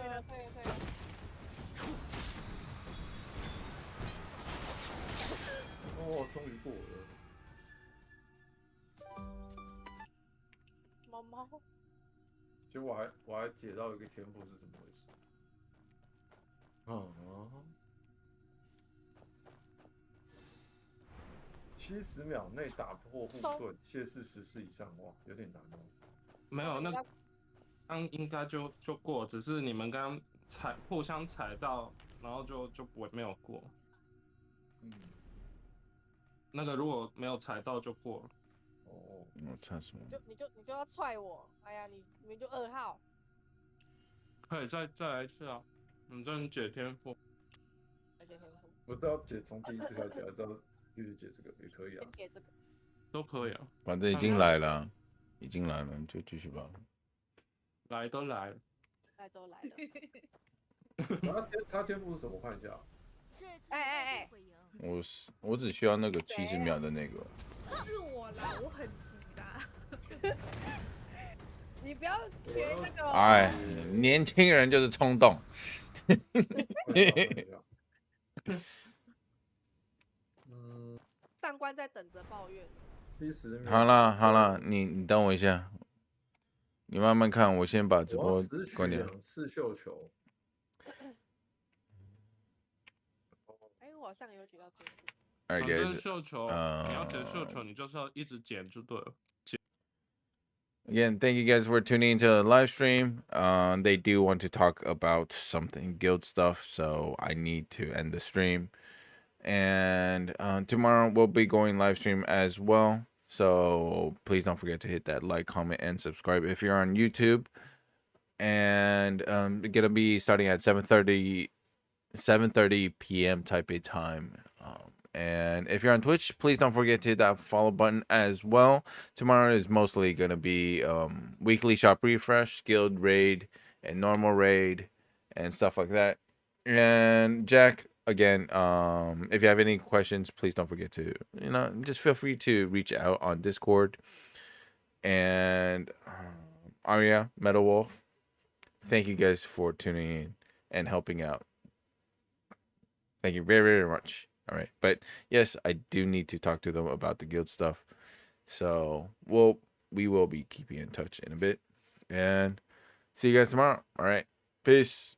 哦，终于过了。猫。结果我还解到一个天赋是怎么回事？ 70秒内打破护盾，谢氏14以上，哇，有点难哦。没有那刚应该就过，只是你们刚互相踩到，然后就不会没有过。那个如果没有踩到就过了。哦，我踩什么？你就要踹我，哎呀，你就2号。可以再来一次啊！你这能解天赋。我知道解从第一次开始解，知道继续解这个也可以啊。解这个都可以啊。反正已经来了，已经来了，就继续吧。来都来了。来都来了。他天赋是什么？我看一下。哎，我只需要那个70秒的那个。是我啦，我很急的。你不要学那个。哎，年轻人就是冲动。上官在等着抱怨。70秒。好了，你等我一下，你慢慢看，我先把直播关掉。2次绣球。哎，我好像有几个天赋。反正绣球，你要解绣球，你就是要一直捡就对了。Again, thank you guys for tuning into the live stream. They do want to talk about something guild stuff, so I need to end the stream. And tomorrow we'll be going live stream as well. So please don't forget to hit that like, comment, and subscribe if you're on YouTube. And we're gonna be starting at 7:30 p.m. Taipei time. And if you're on Twitch, please don't forget to hit that follow button as well. Tomorrow is mostly going to be weekly shop refresh, guild raid, and normal raid, and stuff like that. And Jack, again, if you have any questions, please don't forget to, just feel free to reach out on Discord. And Arya, Metal Wolf, thank you guys for tuning in and helping out. Thank you very, very much. All right, but yes, I do need to talk to them about the guild stuff. So we will be keeping in touch in a bit, and see you guys tomorrow. All right, peace.